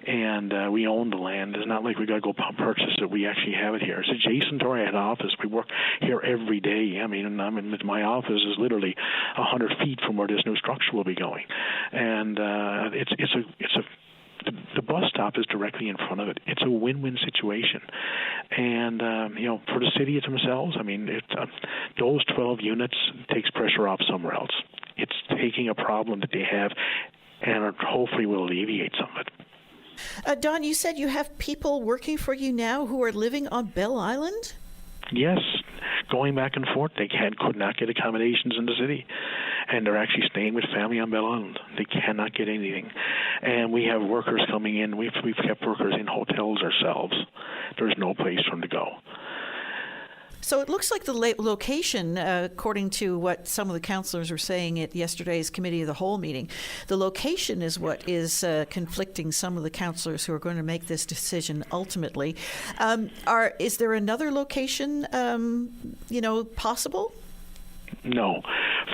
and we own the land. It's not like we got to go purchase it. We actually have it here. It's adjacent to our head office. We work here every day. My office is literally 100 feet from where this new structure will be going, and the bus stop is directly in front of it. It's a win-win situation. And, for the city themselves, those 12 units takes pressure off somewhere else. It's taking a problem that they have and hopefully will alleviate some of it. Don, you said you have people working for you now who are living on Bell Island? Yes, going back and forth. They could not get accommodations in the city, and they're actually staying with family on Bell Island. They cannot get anything. And we have workers coming in. We've kept workers in hotels ourselves. There's no place for them to go. So it looks like the location, according to what some of the councillors were saying at yesterday's Committee of the Whole meeting, the location is what is conflicting some of the councillors who are going to make this decision ultimately. Is there another location, possible? No.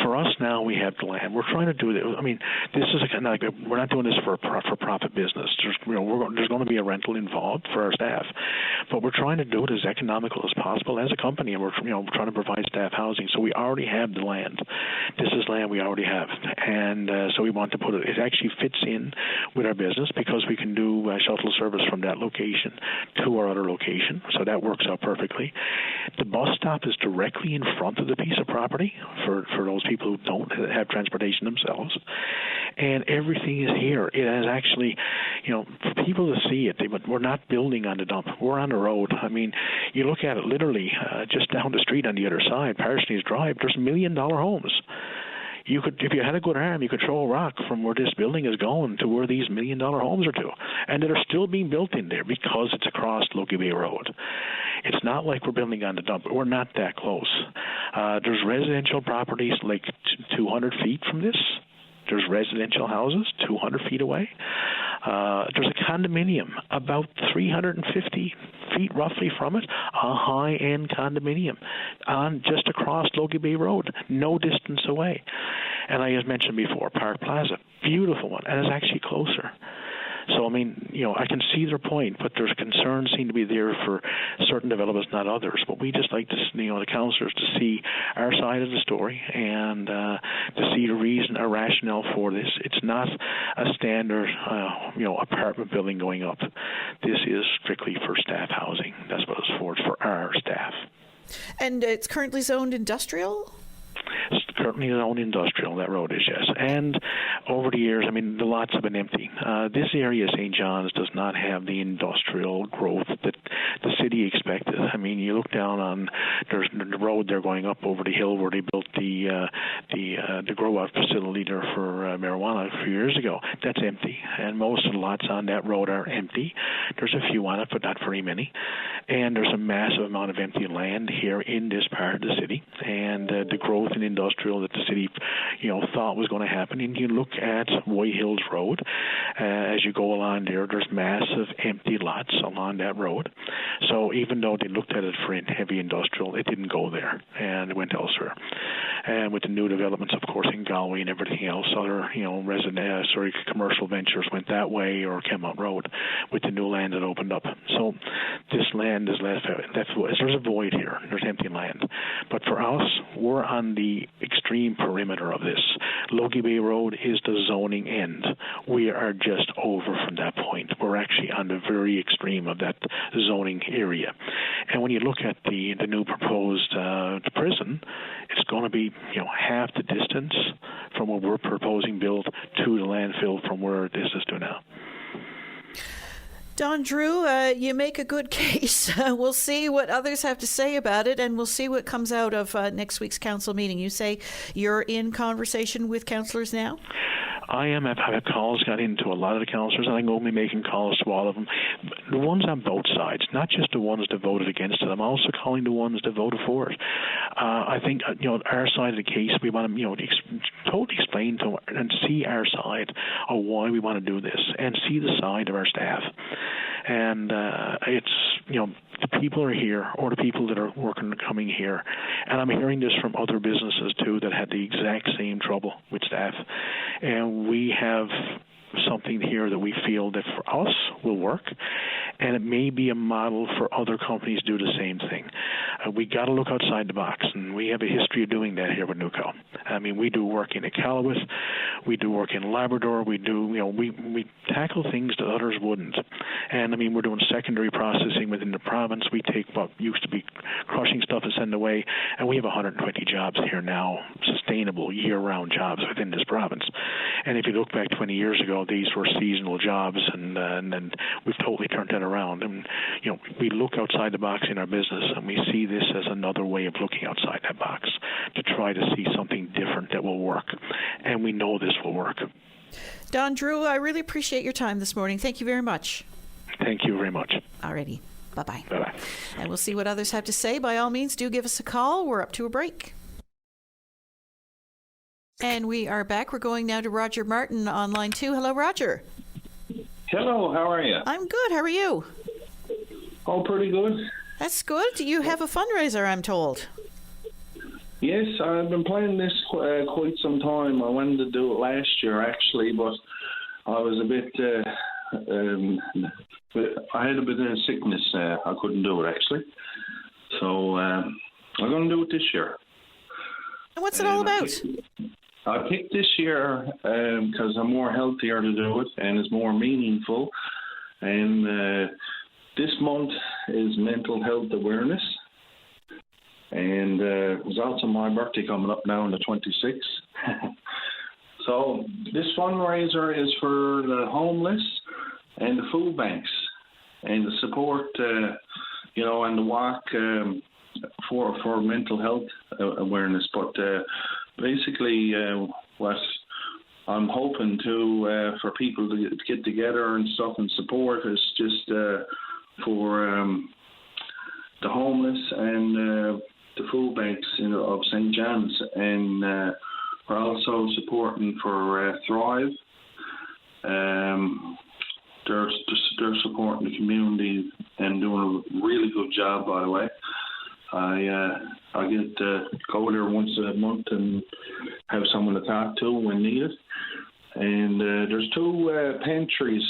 For us now, we have the land. We're trying to do it. I mean, this is a kind of like we're not doing this for profit business. There's going to be a rental involved for our staff, but we're trying to do it as economical as possible as a company, and we're trying to provide staff housing. So we already have the land. This is land we already have, and so we want to put it. It actually fits in with our business because we can do shuttle service from that location to our other location. So that works out perfectly. The bus stop is directly in front of the piece of property for those people who don't have transportation themselves, and everything is here. It has actually, for people to see it, we're not building on the dump. We're on the road. I mean, you look at it literally just down the street on the other side, Parsonage Drive, there's $1 million homes. You could, if you had a good arm, you could throw a rock from where this building is going to where these $1 million homes are to, and that are still being built in there because it's across Logie Bay Road. It's not like we're building on the dump. We're not that close. There's residential properties like 200 feet from this. There's residential houses 200 feet away. There's a condominium about 350 feet roughly from it, a high-end condominium on just across Logie Bay Road, no distance away. And I, as mentioned before, Park Plaza, beautiful one, and it's actually closer. So, I mean, I can see their point, but there's concerns seem to be there for certain developers, not others. But we just like to, the councillors to see our side of the story and to see the reason, a rationale for this. It's not a standard, apartment building going up. This is strictly for staff housing. That's what it's for. It's for our staff. And it's currently zoned industrial? It's currently zoned industrial, that road is, yes. And over the years, I mean, the lots have been empty. This area, St. John's, does not have the industrial growth that the city expected. I mean, you look down on there's the road there going up over the hill where they built the grow-out facility there for marijuana a few years ago. That's empty, and most of the lots on that road are empty. There's a few on it, but not very many. And there's a massive amount of empty land here in this part of the city, and the growth in industrial that the city, thought was going to happen. And you look at White Hills Road, as you go along there, there's massive empty lots along that road. So even though they looked at it for heavy industrial, it didn't go there, and it went elsewhere. And with the new developments, of course, in Galway and everything else, other, commercial ventures went that way or came up road with the new land that opened up. So this land is left. There's a void here. There's empty land. But for us, we're on the extreme perimeter of this. Logie Bay Road is the zoning end. We are just over from that point. We're actually on the very extreme of that zoning area. And when you look at the new proposed prison, it's going to be half the distance from what we're proposing built to the landfill from where this is to now. Don Drew, you make a good case. We'll see what others have to say about it, and we'll see what comes out of next week's council meeting. You say you're in conversation with councillors now? I am. I've had calls, got into a lot of the councillors, and I'm going to be making calls to all of them. The ones on both sides, not just the ones that voted against it. I'm also calling the ones that voted for it. I think, our side of the case, we want to, totally explain to and see our side of why we want to do this and see the side of our staff. And it's, the people are here, or the people that are coming here. And I'm hearing this from other businesses, too, that had the exact same trouble with staff. And we have something here that we feel that for us will work, and it may be a model for other companies to do the same thing. We got to look outside the box, and we have a history of doing that here with Newco. I mean, we do work in Iqaluit, we do work in Labrador, we do, we tackle things that others wouldn't. And I mean, we're doing secondary processing within the province. We take what used to be crushing stuff and send away, and we have 120 jobs here now, sustainable year-round jobs within this province. And if you look back 20 years ago, these were seasonal jobs, and then we've totally turned that around. And we look outside the box in our business, and we see this as another way of looking outside that box to try to see something different that will work. And we know this will work. Don Drew, I really appreciate your time this morning. Thank you very much. Thank you very much. Alrighty. Bye-bye. Bye-bye. And we'll see what others have to say. By all means, do give us a call. We're up to a break. And we are back. We're going now to Roger Martin on line 2. Hello, Roger. Hello, how are you? I'm good. How are you? Oh, pretty good. That's good. You have a fundraiser, I'm told. Yes, I've been planning this quite some time. I wanted to do it last year, actually, but I was a bit... I had a bit of sickness. I couldn't do it, actually. So I'm going to do it this year. And what's it all about? I picked this year because I'm more healthier to do it, and it's more meaningful. And this month is Mental Health Awareness. And there's also my birthday coming up now on the 26th. So this fundraiser is for the homeless and the food banks and the support, and the walk for mental health awareness. But basically what I'm hoping to for people to get together and stuff and support is just for the homeless and the food banks of St. John's, and we're also supporting for Thrive. They're supporting the community and doing a really good job, by the way. I get to go there once a month and have someone to talk to when needed. And there's two pantries.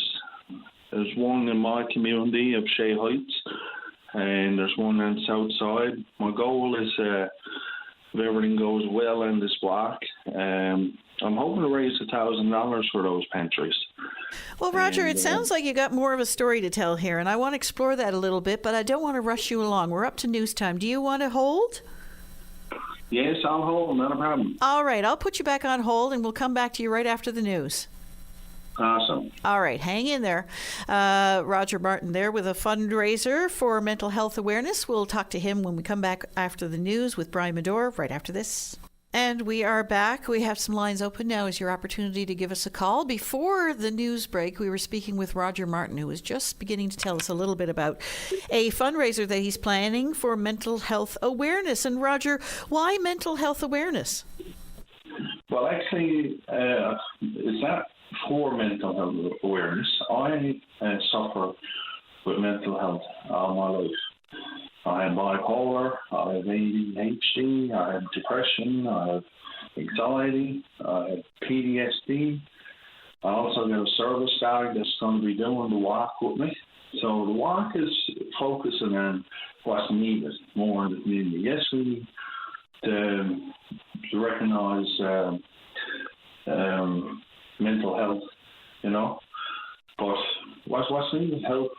There's one in my community of Shea Heights, and there's one on the south side. My goal is, if everything goes well in this block, I'm hoping to raise $1,000 for those pantries. Well, Roger, it sounds like you got more of a story to tell here, and I want to explore that a little bit, but I don't want to rush you along. We're up to news time. Do you want to hold? Yes, I'll hold. Not a problem. All right, I'll put you back on hold, and we'll come back to you right after the news. Awesome. All right, hang in there. Roger Martin there with a fundraiser for mental health awareness. We'll talk to him when we come back after the news with Brian Medore right after this. And we are back. We have some lines open now. Is your opportunity to give us a call. Before the news break, we were speaking with Roger Martin, who was just beginning to tell us a little bit about a fundraiser that he's planning for mental health awareness. And Roger, why mental health awareness? Well, actually, it's not for mental health awareness. I suffer with mental health all my life. I have bipolar, I have ADHD, I have depression, I have anxiety, I have PTSD. I also got a service dog that's going to be doing the walk with me. So the walk is focusing on what's needed more in the community. Yes, we need to recognize mental health, but what's needed help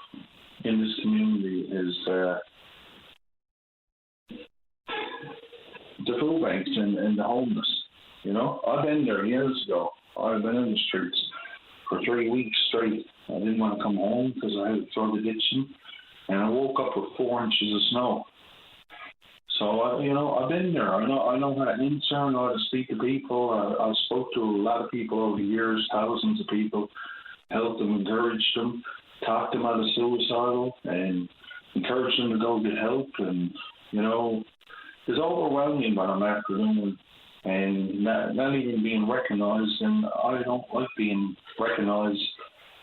in this community is the food banks and the homeless. I've been there years ago. I've been in the streets for 3 weeks straight. I didn't want to come home because I had drug addiction, and I woke up with 4 inches of snow. So I've been there. I know how to answer. I know how to speak to people. I spoke to a lot of people over the years, thousands of people, helped them, encouraged them, talked them out of suicidal, and encouraged them to go get help. And it's overwhelming what I'm after doing, and not even being recognized. And I don't like being recognized.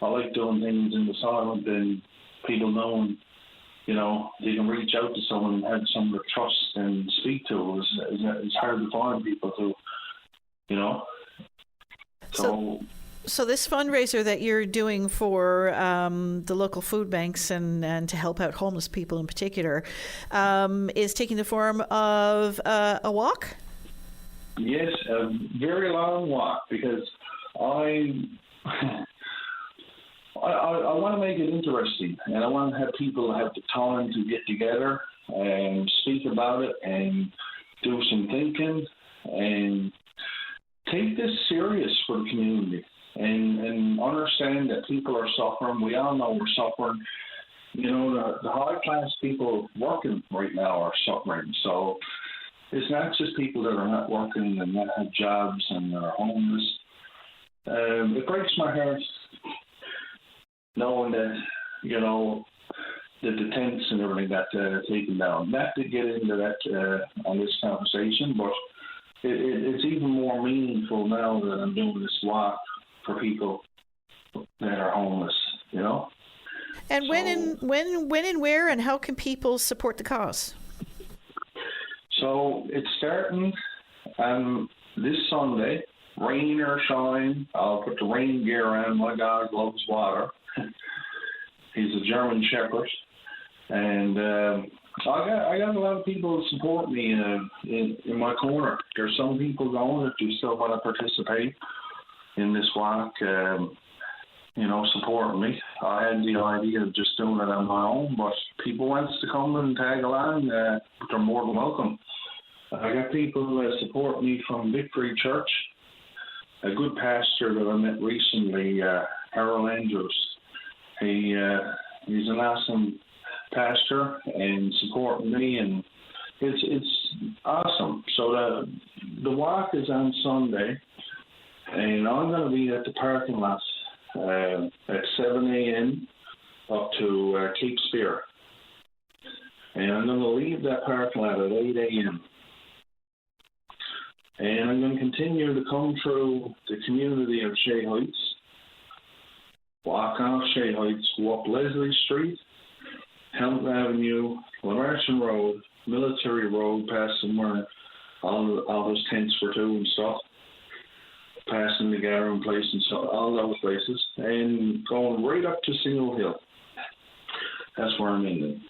I like doing things in the silent and people knowing, they can reach out to someone and have someone to trust and speak to. It's hard to find people to, So this fundraiser that you're doing for the local food banks and to help out homeless people in particular is taking the form of a walk? Yes, a very long walk, because I want to make it interesting, and I want to have people have the time to get together and speak about it and do some thinking and take this serious for the community. And understand that people are suffering. We all know we're suffering. The high-class people working right now are suffering. So it's not just people that are not working and not have jobs and are homeless. It breaks my heart knowing that, the tents and everything got taken down. Not to get into that on this conversation, but it's even more meaningful now that I'm doing this walk for people that are homeless, And when and where and how can people support the cause? So So it's starting this Sunday, rain or shine. I'll put the rain gear on. My dog loves water. He's a German Shepherd. And I got a lot of people that support me in my corner. There's some people going if you still want to participate in this walk, supporting me. I had the idea of just doing it on my own, but people wants to come and tag along, they're more than welcome. I got people support me from Victory Church, a good pastor that I met recently, Harold Andrews. He's an awesome pastor and supporting me, and it's awesome. So the walk is on Sunday, and I'm going to be at the parking lot at 7 a.m. up to Cape Spear. And I'm going to leave that parking lot at 8 a.m. And I'm going to continue to come through the community of Shea Heights, walk off Shea Heights, go up Leslie Street, Hamilton Avenue, Lamartion Road, Military Road, past somewhere all those tents were too and stuff, passing the gathering place and so all those places, and going right up to Single Hill. That's where I'm ending.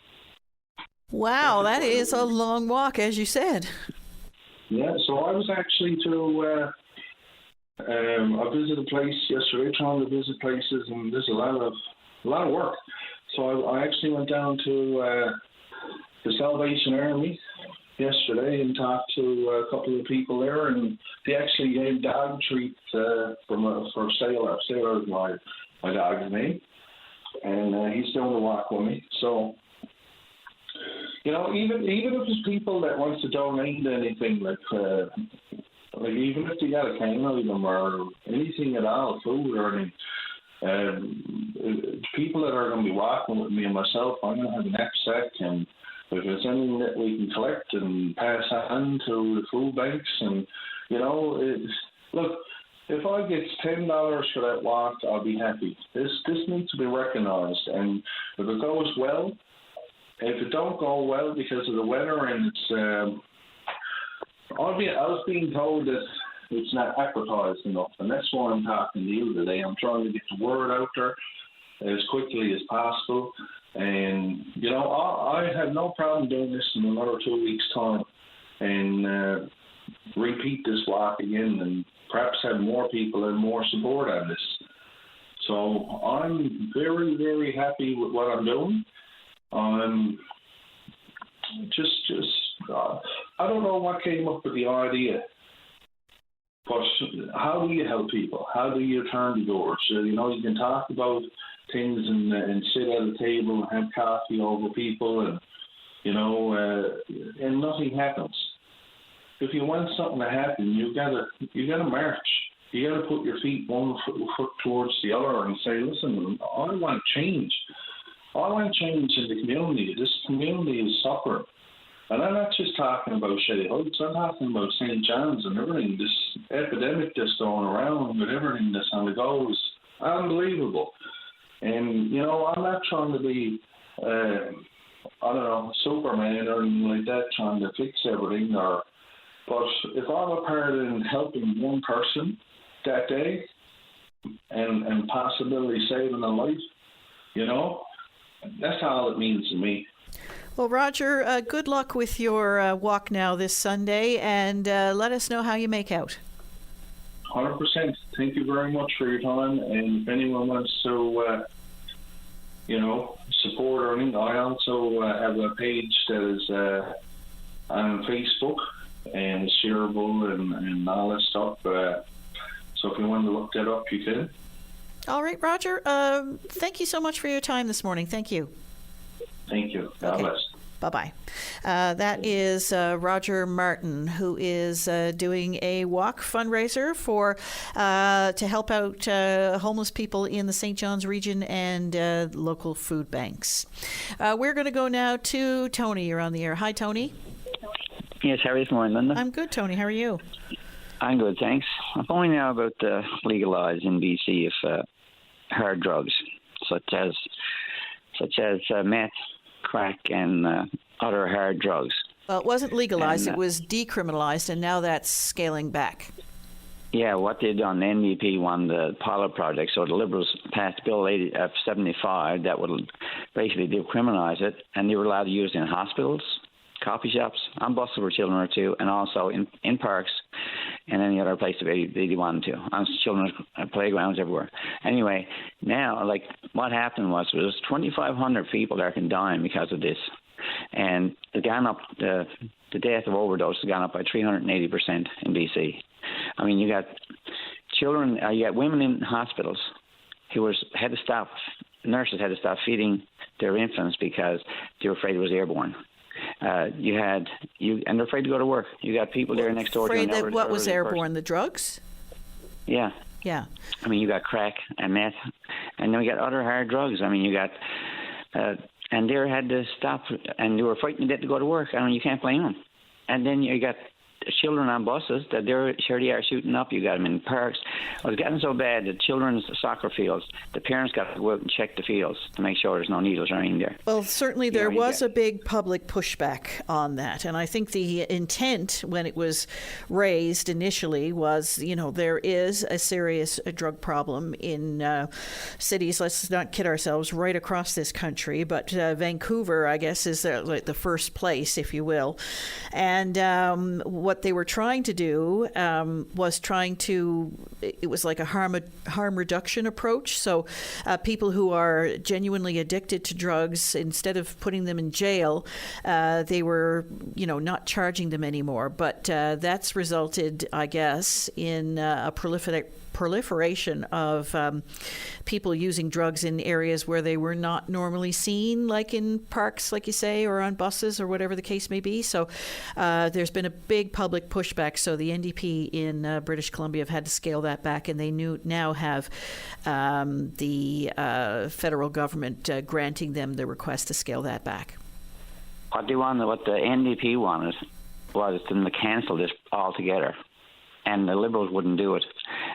Wow, that is a long walk, as you said. Yeah, so I was actually I visited a place yesterday, trying to visit places, and there's a lot of work. So I actually went down to the Salvation Army yesterday and talked to a couple of people there, and they actually gave dog treats for Sailor. Sailor is my dog's name, and he's doing the walk with me. So, even if there's people that wants to donate anything, like even if they got a can of them or anything at all, food or anything, people that are going to be walking with me and myself, I'm going to have a knapsack, and if there's anything that we can collect and pass on to the food banks, and look, if I get $10 for that walk, I'll be happy. This needs to be recognised, and if it goes well, if it don't go well because of the weather, and it's I was being told that it's not advertised enough, and that's why I'm talking to you today. I'm trying to get the word out there as quickly as possible. And, I have no problem doing this in another 2 weeks' time and repeat this walk again and perhaps have more people and more support on this. So I'm very, very happy with what I'm doing. I don't know what came up with the idea, but how do you help people? How do you turn the doors? You can talk about things and sit at a table and have coffee over people, and and nothing happens. If you want something to happen, you gotta march. You gotta put your feet one foot towards the other and say, listen, I want change. I want change in the community. This community is suffering. And I'm not just talking about Shea Heights, I'm talking about St. John's and everything. This epidemic that's going around with everything that's on the go is unbelievable. And, I'm not trying to be, Superman or anything like that, trying to fix everything. But if I'm a part in helping one person that day and possibly saving a life, that's all it means to me. Well, Roger, good luck with your walk now this Sunday, and let us know how you make out. 100%. Thank you very much for your time. And if anyone wants to, support or anything, I also have a page that is on Facebook and shareable and all that stuff. So if you want to look that up, you can. All right, Roger. Thank you so much for your time this morning. Thank you. Thank you. God bless. Bye-bye. That is Roger Martin, who is doing a walk fundraiser to help out homeless people in the St. John's region and local food banks. We're going to go now to Tony. You're on the air. Hi, Tony. Yes, how are you this morning, Linda? I'm good, Tony. How are you? I'm good, thanks. I'm phoning now about legalising in BC of hard drugs, such as meth, crack, and other hard drugs. Well, it wasn't legalized, it was decriminalized, and now that's scaling back. Yeah, what they done, the NDP won the pilot project, so the Liberals passed Bill 75 that would basically decriminalise it, and they were allowed to use it in hospitals, coffee shops, on buses where children are too, and also in parks and any other place they wanted to, on children's playgrounds everywhere. Anyway, now, like, what happened was there was 2,500 people that are dying because of this, and it gone up, the death of overdose has gone up by 380% in BC. I mean, you got children, you got women in hospitals who had to stop, nurses had to stop feeding their infants because they were afraid it was airborne. And they're afraid to go to work. You got people there next door. Afraid that what was airborne, the drugs? Yeah. Yeah. I mean, you got crack and meth, and then you got other hard drugs. I mean, you got, and they had to stop, and they were frightened to go to work. I mean, you can't blame them. And then you got children on buses that they are shooting up. You got them in parks. It was getting so bad that children's soccer fields, the parents got to go out and check the fields to make sure there's no needles or anything there. Well, certainly there was a big public pushback on that, and I think the intent when it was raised initially was, there is a serious drug problem in cities, let's not kid ourselves, right across this country, but Vancouver, I guess, is like the first place, if you will. And what they were trying to do it was like a harm reduction approach. So people who are genuinely addicted to drugs, instead of putting them in jail, they were, not charging them anymore. But that's resulted, I guess, in a proliferation of people using drugs in areas where they were not normally seen, like in parks, like you say, or on buses or whatever the case may be. So there's been a big public pushback. So the NDP in British Columbia have had to scale that back, and they now have the federal government granting them the request to scale that back. What the NDP wanted was them to cancel this altogether, and the Liberals wouldn't do it.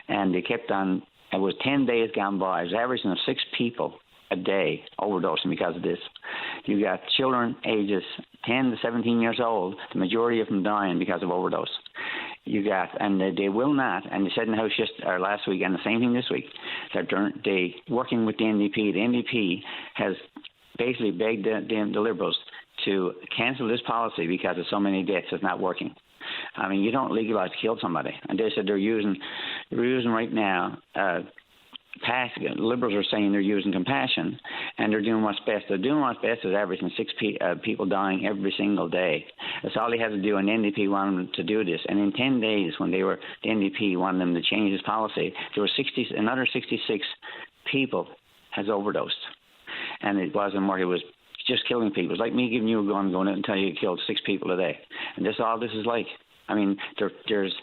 And they kept on. It was 10 days gone by. It was averaging of 6 people a day overdosing because of this. You got children ages 10 to 17 years old, the majority of them dying because of overdose. And they will not, and they said in the House last week, and the same thing this week, that they working with the NDP. The NDP has basically begged the Liberals to cancel this policy because of so many deaths. It's not working. I mean, you don't legalize to kill somebody. And they said they're using right now, Liberals are saying they're using compassion, and they're doing what's best. They're doing what's best is averaging 6 people dying every single day. That's all they had to do, and the NDP wanted them to do this. And in 10 days, when the NDP wanted them to change this policy, there were another 66 people has overdosed. And it wasn't more, it was just killing people. It's like me giving you a gun, going out and telling you killed 6 people a day. And this is like. I mean, there's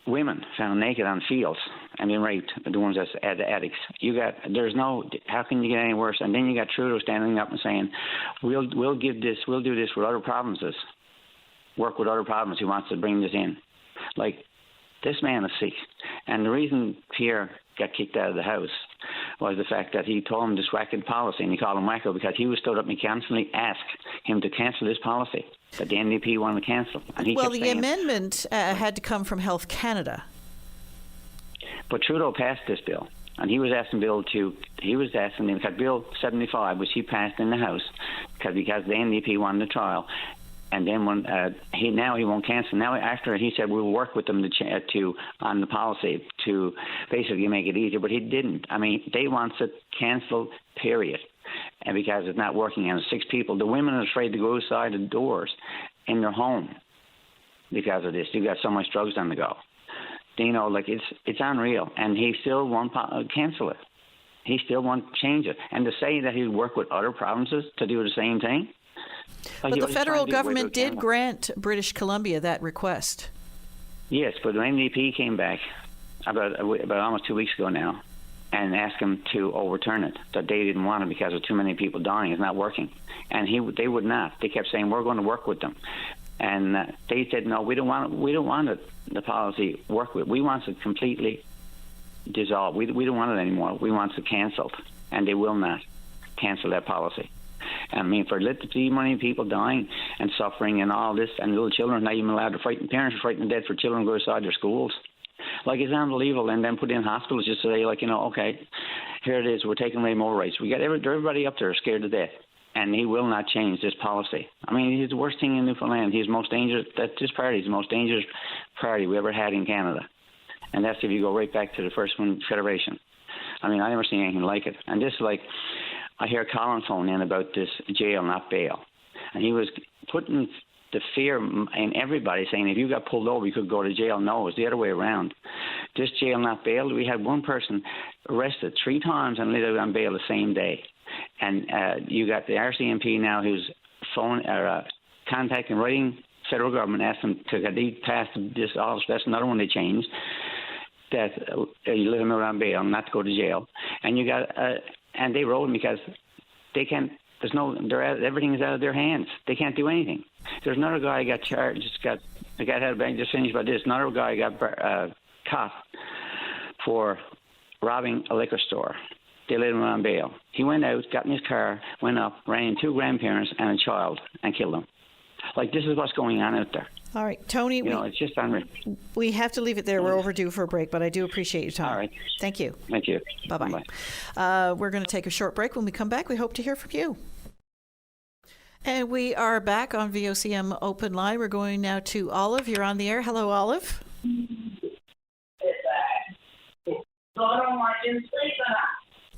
women found naked on fields and been raped, the ones that's at the addicts. How can you get any worse? And then you got Trudeau standing up and saying, we'll do this with other provinces, work with other provinces who wants to bring this in. Like, this man is sick. And the reason Pierre got kicked out of the House was the fact that he told him this wackad policy, and he called him wacko because he was stood up and constantly asked him to cancel this policy that the NDP wanted to cancel. And he kept saying, amendment had to come from Health Canada. But Trudeau passed this bill, and he was asking him because Bill 75, which he passed in the House, because the NDP won the trial. And then when he won't cancel. Now after he said we'll work with them on the policy to basically make it easier, but he didn't. I mean, they want to cancel, period, and because it's not working. And 6 people, the women are afraid to go outside the doors in their home because of this. You got so much drugs on the go. It's unreal, and he still won't cancel it. He still won't change it, and to say that he'd work with other provinces to do the same thing. But the federal government did grant British Columbia that request. Yes, but the NDP came back about almost 2 weeks ago now and asked him to overturn it, that they didn't want it because of too many people dying. It's not working. And they would not. They kept saying, we're going to work with them. And they said, no, we don't want it, the policy work with. We want it completely dissolved. We don't want it anymore. We want it canceled. And they will not cancel that policy. I mean, for see many people dying and suffering and all this, and little children not even allowed to frighten parents, frightened to death for children to go outside their schools. Like, it's unbelievable. And then put in hospitals just to say, like, okay, here it is, we're taking away more rights. We got everybody up there scared to death. And he will not change this policy. I mean, he's the worst thing in Newfoundland. He's most dangerous. This party is the most dangerous party we ever had in Canada. And that's if you go right back to the first one, Federation. I mean, I never seen anything like it. And this, like, I hear Colin phone in about this jail, not bail. And he was putting the fear in everybody, saying if you got pulled over, you could go to jail. No, it's the other way around. This jail, not bail. We had one person arrested 3 times and let out on bail the same day. And you got the RCMP now who's contacting, writing federal government, asking to get these passed this office. That's another one they changed, that you let them out on bail, not to go to jail. And you got, and they wrote them because they can't. Everything is out of their hands. They can't do anything. There's another guy got charged. The guy had a bank. Just finished about this. Another guy got caught for robbing a liquor store. They let him on bail. He went out, got in his car, went up, ran in 2 grandparents and a child, and killed them. Like, this is what's going on out there. All right, Tony. It's just unreal. We have to leave it there. We're overdue for a break, but I do appreciate your time. All right. Thank you. Thank you. Bye-bye. We're going to take a short break. When we come back, we hope to hear from you. And we are back on VOCM Open Line. We're going now to Olive. You're on the air. Hello, Olive.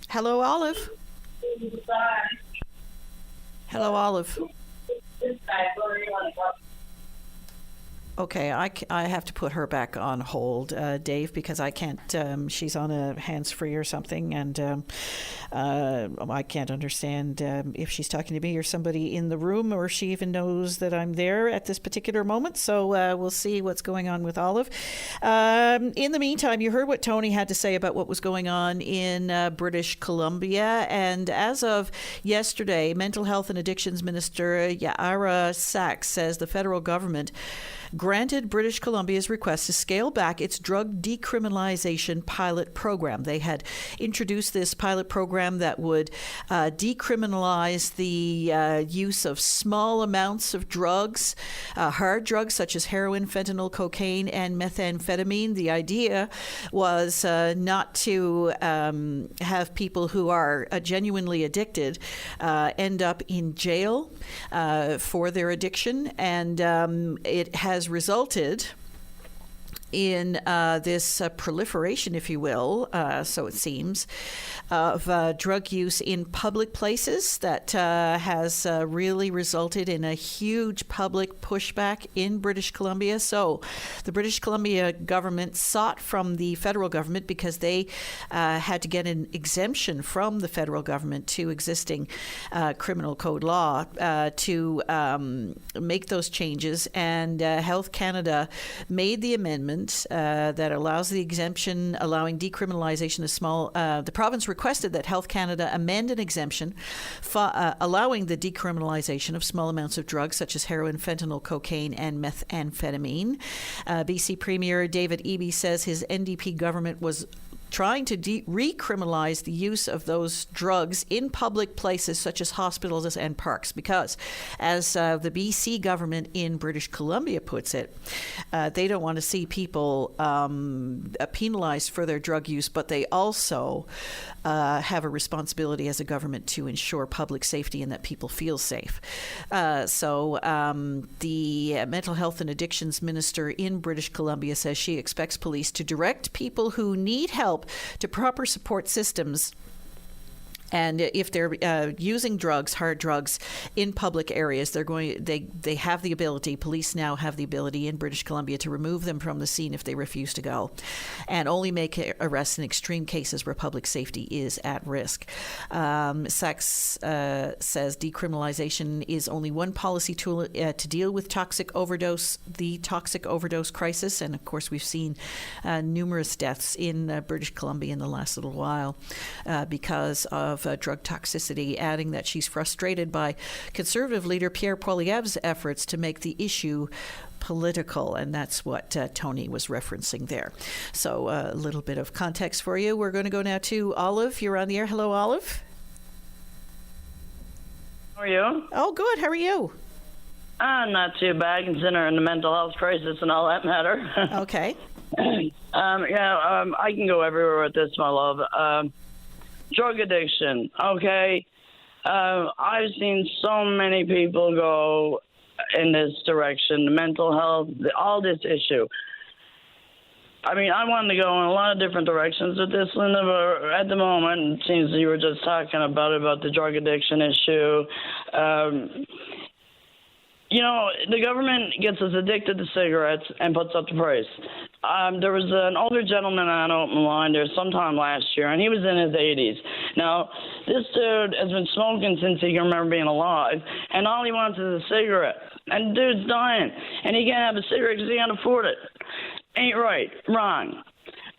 Hello, Olive. Hello, Olive. Okay, I have to put her back on hold, Dave, because I can't. She's on a hands-free or something, and I can't understand if she's talking to me or somebody in the room, or she even knows that I'm there at this particular moment. So we'll see what's going on with Olive. In the meantime, you heard what Tony had to say about what was going on in British Columbia, and as of yesterday, Mental Health and Addictions Minister Yara Sachs says the federal government granted British Columbia's request to scale back its drug decriminalization pilot program. They had introduced this pilot program that would decriminalize the use of small amounts of drugs, hard drugs such as heroin, fentanyl, cocaine, and methamphetamine. The idea was not to have people who are genuinely addicted end up in jail for their addiction, and it has resulted in this proliferation, if you will, so it seems, of drug use in public places that has really resulted in a huge public pushback in British Columbia. So the British Columbia government sought from the federal government, because they had to get an exemption from the federal government to existing criminal code law to make those changes. And Health Canada made the amendment that allows the exemption, allowing decriminalization of small. The province requested that Health Canada amend an exemption allowing the decriminalization of small amounts of drugs such as heroin, fentanyl, cocaine, and methamphetamine. BC Premier David Eby says his NDP government was trying to recriminalize the use of those drugs in public places such as hospitals and parks, because as the BC government in British Columbia puts it, they don't want to see people penalized for their drug use, but they also have a responsibility as a government to ensure public safety and that people feel safe. So the Mental Health and Addictions Minister in British Columbia says she expects police to direct people who need help to proper support systems. And if they're using drugs, hard drugs, in public areas, they have the ability, police now have the ability in British Columbia to remove them from the scene if they refuse to go, and only make arrests in extreme cases where public safety is at risk. Sachs says decriminalization is only one policy tool to deal with the toxic overdose crisis. And of course, we've seen numerous deaths in British Columbia in the last little while because of drug toxicity, adding that she's frustrated by Conservative leader Pierre Poilievre's efforts to make the issue political, and that's what Tony was referencing there. So a little bit of context for you. We're going to go now to Olive. You're on the air. Hello, Olive. How are you? Oh, good. How are you? Not too bad, considering the mental health crisis and all that matter. Okay. I can go everywhere with this, my love. Drug addiction. Okay. I've seen so many people go in this direction, the mental health, all this issue. I mean, I wanted to go in a lot of different directions with this, Linda, but at the moment, it seems you were just talking about the drug addiction issue. The government gets us addicted to cigarettes and puts up the price. There was an older gentleman on Openline there sometime last year, and he was in his 80s. Now, this dude has been smoking since he can remember being alive, and all he wants is a cigarette. And the dude's dying, and he can't have a cigarette because he can't afford it. Ain't right. Wrong.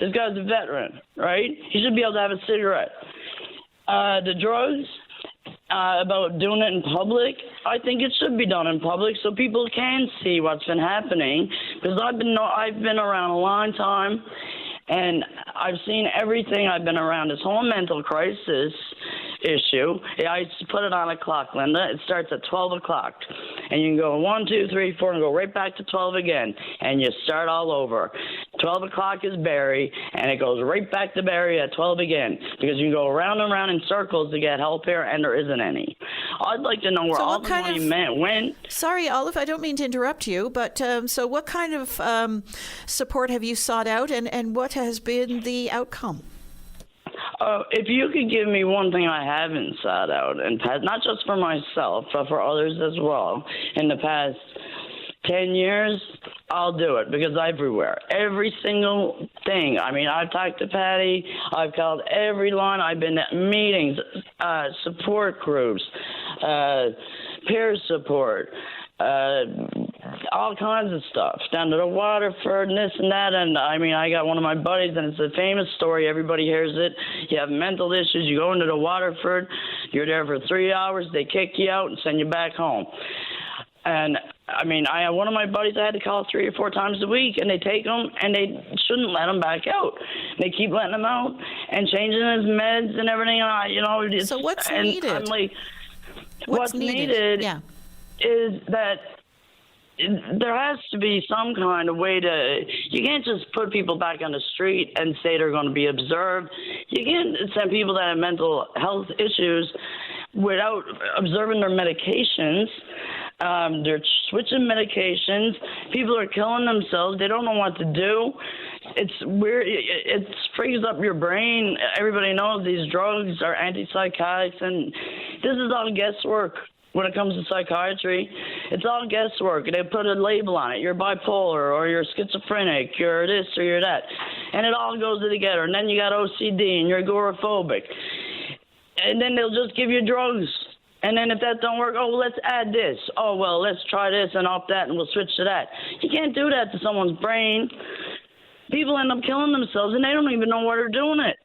This guy's a veteran, right? He should be able to have a cigarette. The drugs, about doing it in public, I think it should be done in public so people can see what's been happening. Because I've been around a long time, and I've seen everything. I've been around this whole mental crisis issue. I used to put it on a clock, Linda. It starts at 12 o'clock. And you can go 1, 2, 3, 4, and go right back to 12 again. And you start all over. 12 o'clock is Barry, and it goes right back to Barry at 12 again. Because you can go around and around in circles to get help here, and there isn't any. I'd like to know where all the money went. Sorry, Olive, I don't mean to interrupt you, but so what kind of support have you sought out, and what has been the outcome? If you could give me one thing I haven't sought out, and not just for myself, but for others as well, in the past 10 years, I'll do it, because everywhere, every single thing. I mean, I've talked to Patty, I've called every line, I've been at meetings, support groups, peer support, all kinds of stuff, down to the Waterford and this and that. And I mean, I got one of my buddies, and it's a famous story. Everybody hears it. You have mental issues. You go into the Waterford. You're there for 3 hours. They kick you out and send you back home. And I mean, I have one of my buddies I had to call 3 or 4 times a week, and they take him, and they shouldn't let him back out. They keep letting him out and changing his meds and everything. So what's needed? I'm like, what's needed? Yeah. Is that there has to be some kind of way to, you can't just put people back on the street and say they're going to be observed. You can't send people that have mental health issues without observing their medications. They're switching medications. People are killing themselves. They don't know what to do. It's weird. It frees up your brain. Everybody knows these drugs are antipsychotics, and this is all guesswork. When it comes to psychiatry, it's all guesswork. They put a label on it. You're bipolar, or you're schizophrenic, you're this or you're that. And it all goes together. And then you got OCD, and you're agoraphobic. And then they'll just give you drugs. And then if that don't work, let's add this. Let's try this and off that, and we'll switch to that. You can't do that to someone's brain. People end up killing themselves, and they don't even know why they're doing it.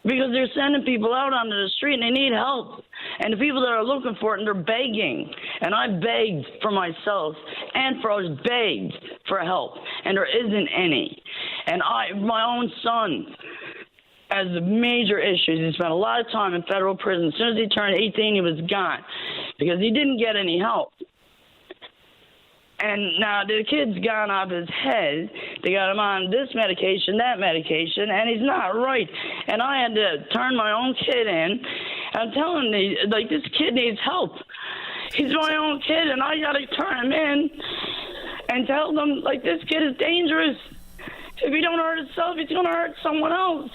Because they're sending people out onto the street, and they need help. And the people that are looking for it, and they're begging. And I begged for myself and for others, begged for help. And there isn't any. And my own son has major issues. He spent a lot of time in federal prison. As soon as he turned 18, he was gone because he didn't get any help. And now the kid's gone off his head. They got him on this medication, that medication, and he's not right. And I had to turn my own kid in. I'm telling you, this kid needs help. He's my own kid, and I got to turn him in and tell them, this kid is dangerous. If he don't hurt himself, he's going to hurt someone else.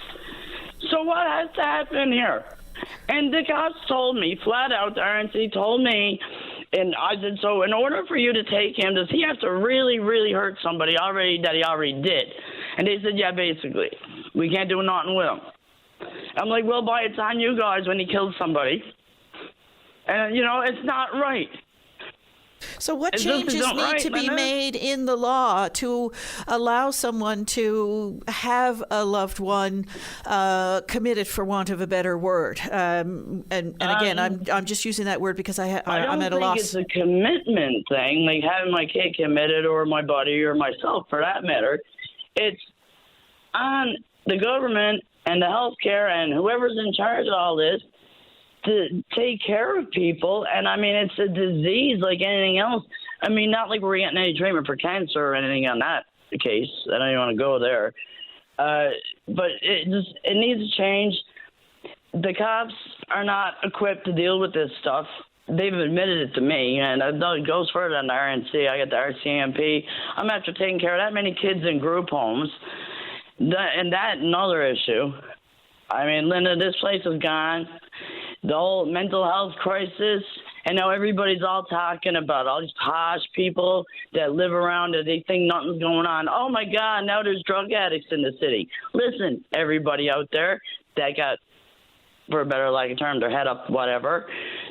So what has to happen here? And the cops told me, flat out, the RNC told me, and I said, so in order for you to take him, does he have to really, really hurt somebody that he already did? And they said, yeah, basically. We can't do nothing with him. I'm like, well, boy, it's on you guys when he kills somebody. And, it's not right. So what changes need to be made in the law to allow someone to have a loved one committed, for want of a better word? And again, I'm just using that word because I'm at a loss. I don't think it's a commitment thing, like having my kid committed or my buddy or myself, for that matter. It's on the government and the healthcare and whoever's in charge of all this to take care of people. And I mean, it's a disease like anything else. I mean, not like we're getting any treatment for cancer or anything on that case. I don't even want to go there. But it needs to change. The cops are not equipped to deal with this stuff. They've admitted it to me, and it goes further than the RNC. I got the RCMP. I'm after taking care of that many kids in group homes. And that another issue. I mean, Linda, this place is gone. The whole mental health crisis. And now everybody's all talking about all these posh people that live around it. They think nothing's going on. Oh, my God, now there's drug addicts in the city. Listen, everybody out there that got, for a better lack of term, their head up, whatever,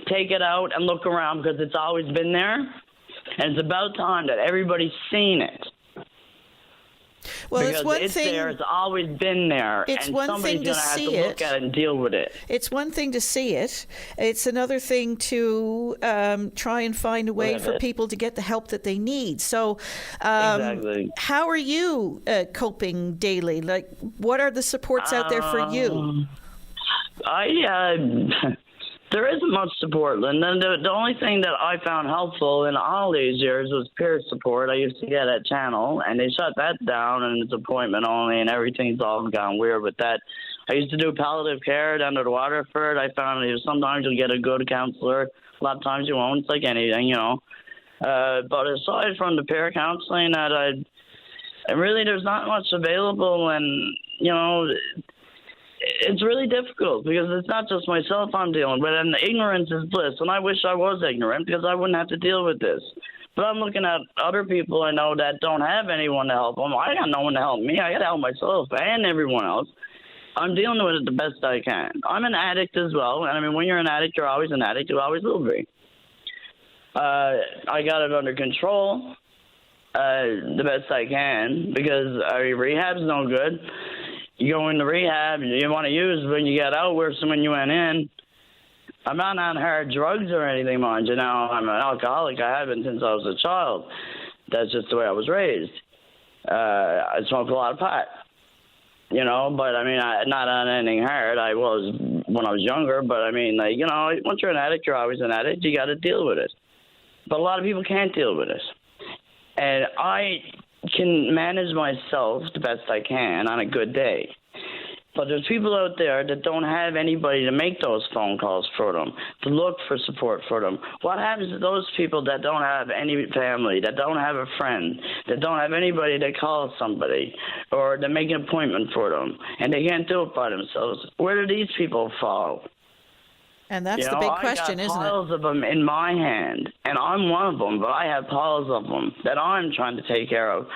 take it out and look around because it's always been there. And it's about time that everybody's seen it. Well, because it's one thing. There. It's always been there. It's and one thing to see it. Somebody's going to have to look at it and deal with it. It's one thing to see it. It's another thing to try and find a way for people to get the help that they need. So, exactly. How are you coping daily? Like, what are the supports out there for you? There isn't much support, Linda. The only thing that I found helpful in all these years was peer support. I used to get at Channel, and they shut that down, and it's appointment only, and everything's all gone weird with that. I used to do palliative care down at Waterford. I found sometimes you'll get a good counselor. A lot of times you won't. It's like anything, you know. But aside from the peer counseling, really there's not much available, and, you know, it's really difficult because it's not just myself I'm dealing with, and ignorance is bliss. And I wish I was ignorant because I wouldn't have to deal with this. But I'm looking at other people I know that don't have anyone to help them. I got no one to help me. I got to help myself and everyone else. I'm dealing with it the best I can. I'm an addict as well. And I mean, when you're an addict, you're always an addict. You always will be. I got it under control the best I can because rehab's no good. You go into rehab, you want to use when you get out worse than when you went in. I'm not on hard drugs or anything, mind you. Now, I'm an alcoholic. I have been since I was a child. That's just the way I was raised. I smoked a lot of pot, you know, but I mean, not on anything hard. I was when I was younger, but I mean, like, you know, once you're an addict, you're always an addict. You got to deal with it. But a lot of people can't deal with it. And I can manage myself the best I can on a good day. But there's people out there that don't have anybody to make those phone calls for them, to look for support for them. What happens to those people that don't have any family, that don't have a friend, that don't have anybody to call somebody or to make an appointment for them, and they can't do it by themselves? Where do these people fall? And that's the big question, isn't it? I got piles of them in my hand, and I'm one of them, but I have piles of them that I'm trying to take care of.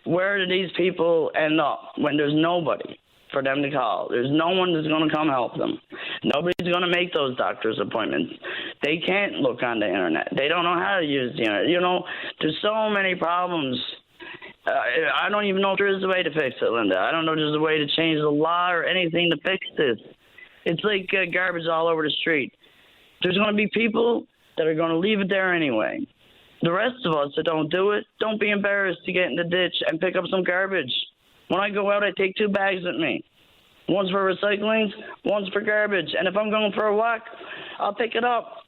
Where do these people end up when there's nobody for them to call? There's no one that's going to come help them. Nobody's going to make those doctor's appointments. They can't look on the internet. They don't know how to use the internet. You know, there's so many problems. I don't even know if there is a way to fix it, Linda. I don't know if there's a way to change the law or anything to fix this. It's like garbage all over the street. There's going to be people that are going to leave it there anyway. The rest of us that don't do it, don't be embarrassed to get in the ditch and pick up some garbage. When I go out, I take 2 bags with me. One's for recycling, one's for garbage. And if I'm going for a walk, I'll pick it up.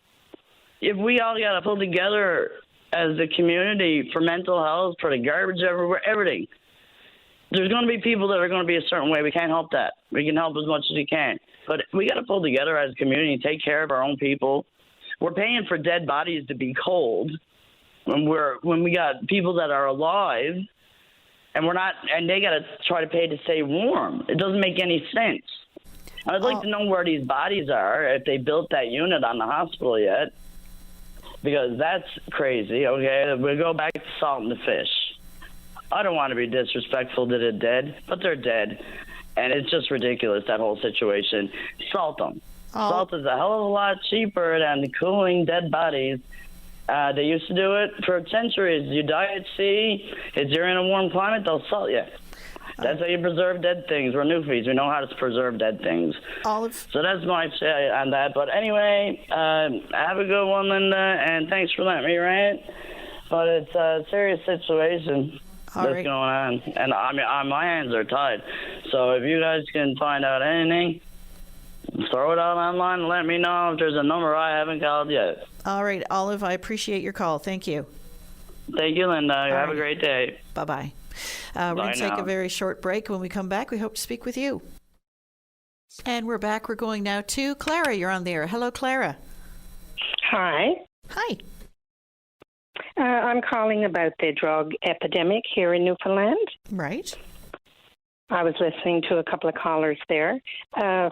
If we all got to pull together as a community for mental health, for the garbage everywhere, everything, there's going to be people that are going to be a certain way. We can't help that. We can help as much as we can. But we got to pull together as a community and take care of our own people. We're paying for dead bodies to be cold when we got people that are alive, and we're not, and they got to try to pay to stay warm. It doesn't make any sense. I'd like to know where these bodies are, if they built that unit on the hospital yet, because that's crazy. Okay, we go back to salt and the fish. I don't want to be disrespectful to the dead, but they're dead. And it's just ridiculous, that whole situation. Salt them. Oh. Salt is a hell of a lot cheaper than cooling dead bodies. They used to do it for centuries. You die at sea. If you're in a warm climate, they'll salt you. That's how you preserve dead things. We're newfies. We know how to preserve dead things. Olive. So that's my say on that. But anyway, have a good one, Linda, and thanks for letting me rant. But it's a serious situation. That's going on, and I mean, my hands are tied. So if you guys can find out anything, throw it out online and let me know if there's a number I haven't called yet. All right, Olive, I appreciate your call. Thank you. Thank you, Linda. Have a great day. Bye-bye. We're going to take a very short break. When we come back, we hope to speak with you. And we're back. We're going now to Clara. You're on the air. Hello, Clara. Hi. Hi. I'm calling about the drug epidemic here in Newfoundland. Right. I was listening to a couple of callers there.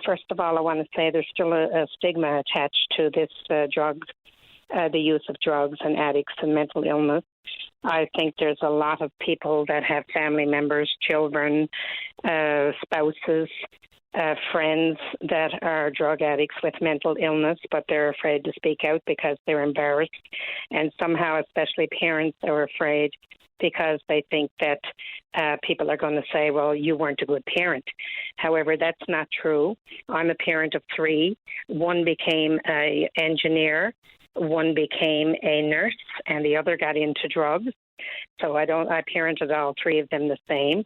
First of all, I want to say there's still a stigma attached to this the use of drugs and addicts and mental illness. I think there's a lot of people that have family members, children, spouses, friends that are drug addicts with mental illness, but they're afraid to speak out because they're embarrassed. And somehow, especially parents, are afraid because they think that people are going to say, well, you weren't a good parent. However, that's not true. I'm a parent of 3. One became an engineer, one became a nurse, and the other got into drugs. So I parented all 3 of them the same.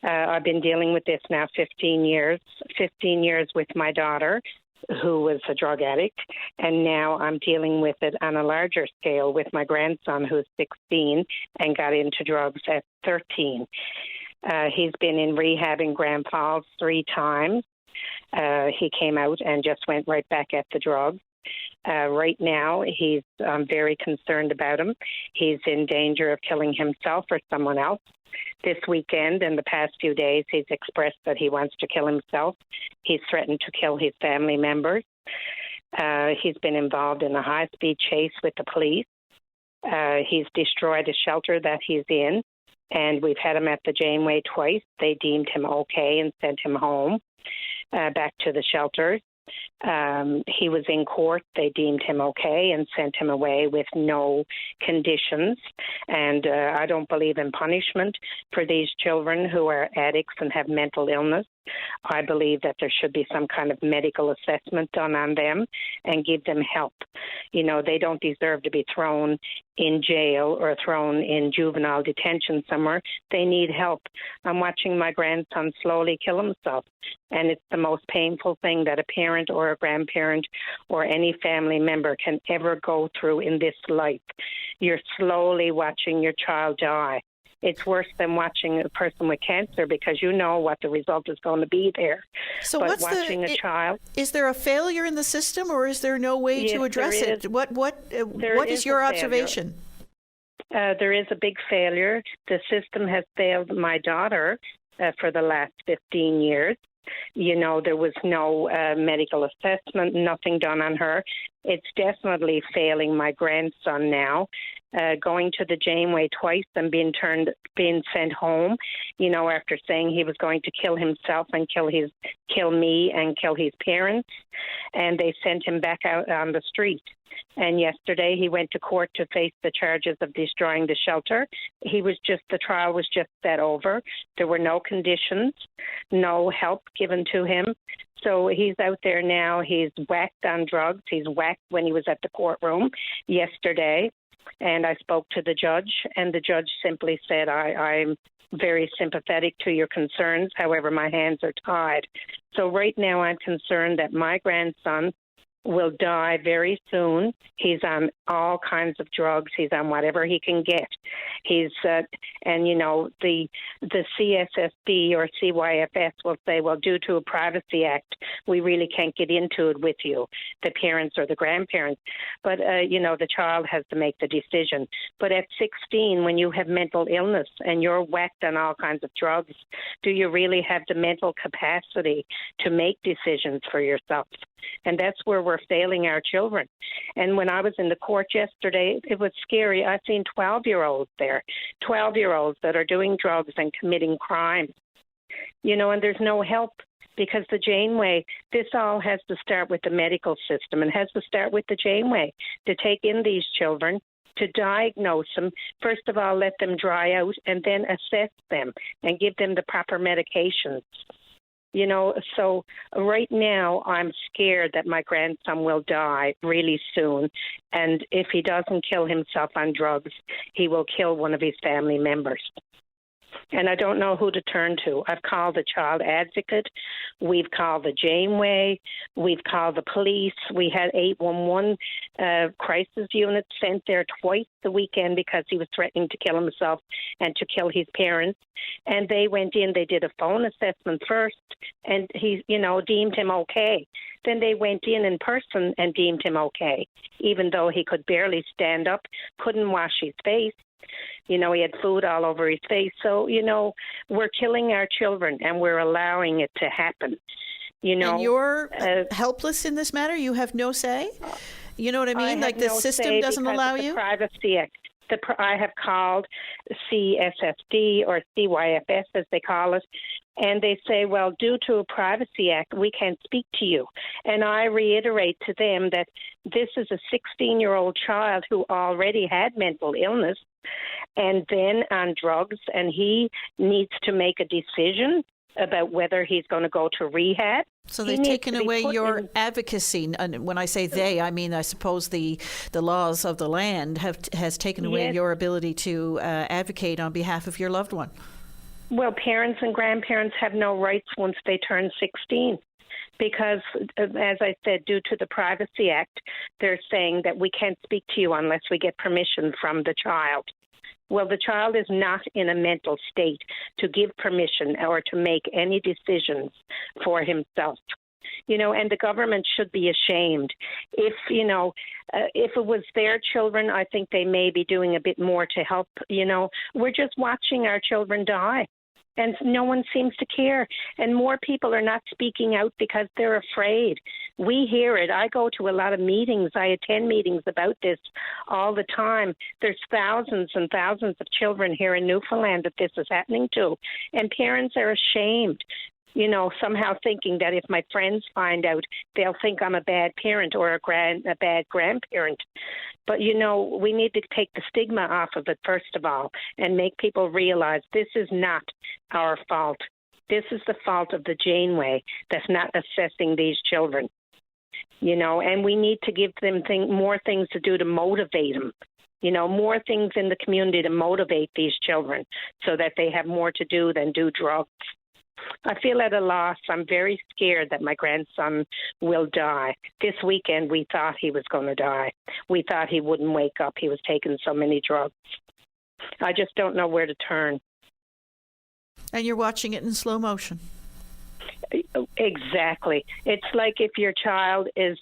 I've been dealing with this now 15 years with my daughter, who was a drug addict, and now I'm dealing with it on a larger scale with my grandson, who's 16 and got into drugs at 13. He's been in rehab in Grand Falls 3 times. He came out and just went right back at the drugs. Right now, I'm very concerned about him. He's in danger of killing himself or someone else. This weekend and the past few days, he's expressed that he wants to kill himself. He's threatened to kill his family members. He's been involved in a high-speed chase with the police. He's destroyed a shelter that he's in, and we've had him at the Janeway twice. They deemed him okay and sent him home back to the shelters. He was in court. They deemed him okay and sent him away with no conditions. And I don't believe in punishment for these children who are addicts and have mental illness. I believe that there should be some kind of medical assessment done on them and give them help. You know, they don't deserve to be thrown in jail or thrown in juvenile detention somewhere. They need help. I'm watching my grandson slowly kill himself, and it's the most painful thing that a parent or a grandparent or any family member can ever go through in this life. You're slowly watching your child die. It's worse than watching a person with cancer because you know what the result is going to be there. So but what's watching a child, is there a failure in the system, or is there no way to address it? What is your observation? There is a big failure. The system has failed my daughter for the last 15 years. You know, there was no medical assessment, nothing done on her. It's definitely failing my grandson now. Going to the Janeway twice and being sent home, you know, after saying he was going to kill himself and kill me and kill his parents, and they sent him back out on the street. And yesterday he went to court to face the charges of destroying the shelter. The trial was just set over. There were no conditions, no help given to him. So he's out there now. He's whacked on drugs. He's whacked when he was at the courtroom yesterday. And I spoke to the judge, and the judge simply said, I'm very sympathetic to your concerns. However, my hands are tied. So right now I'm concerned that my grandson will die very soon. He's on all kinds of drugs. He's on whatever he can get. He's and you know, the CSSB or CYFS will say, well, due to a Privacy Act, we really can't get into it with you, the parents or the grandparents. But you know, the child has to make the decision. But at 16, when you have mental illness and you're whacked on all kinds of drugs, do you really have the mental capacity to make decisions for yourself? And that's where we're failing our children. And when I was in the court yesterday, it was scary. I've seen 12-year-olds there, 12-year-olds that are doing drugs and committing crimes. You know, and there's no help because the Janeway, this all has to start with the medical system and has to start with the Janeway to take in these children, to diagnose them. First of all, let them dry out and then assess them and give them the proper medications. You know, so right now I'm scared that my grandson will die really soon. And if he doesn't kill himself on drugs, he will kill one of his family members. And I don't know who to turn to. I've called the child advocate. We've called the Janeway. We've called the police. We had 811 crisis unit sent there twice the weekend because he was threatening to kill himself and to kill his parents. And they went in, they did a phone assessment first, and he, deemed him okay. Then they went in person and deemed him okay, even though he could barely stand up, couldn't wash his face. He had food all over his face. So, we're killing our children and we're allowing it to happen. And you're helpless in this matter? You have no say? You know what I mean? Like the system doesn't allow you? Privacy Act. I have called CSSD or CYFS, as they call it, and they say, well, due to a Privacy Act, we can't speak to you. And I reiterate to them that this is a 16-year-old child who already had mental illness and then on drugs, and he needs to make a decision about whether he's going to go to rehab. So they've taken away your advocacy. And when I say they, I mean, I suppose the laws of the land has taken away your ability to advocate on behalf of your loved one. Well, parents and grandparents have no rights once they turn 16. Because, as I said, due to the Privacy Act, they're saying that we can't speak to you unless we get permission from the child. Well, the child is not in a mental state to give permission or to make any decisions for himself. And the government should be ashamed. If it was their children, I think they may be doing a bit more to help. We're just watching our children die. And no one seems to care. And more people are not speaking out because they're afraid. We hear it. I go to a lot of meetings. I attend meetings about this all the time. There's thousands and thousands of children here in Newfoundland that this is happening to. And parents are ashamed, somehow thinking that if my friends find out, they'll think I'm a bad parent or a bad grandparent. But, we need to take the stigma off of it, first of all, and make people realize this is not our fault. This is the fault of the Janeway that's not assessing these children, and we need to give them more things to do to motivate them. More things in the community to motivate these children so that they have more to do than do drugs. I feel at a loss. I'm very scared that my grandson will die. This weekend, we thought he was going to die. We thought he wouldn't wake up. He was taking so many drugs. I just don't know where to turn. And you're watching it in slow motion. Exactly. It's like if your child is,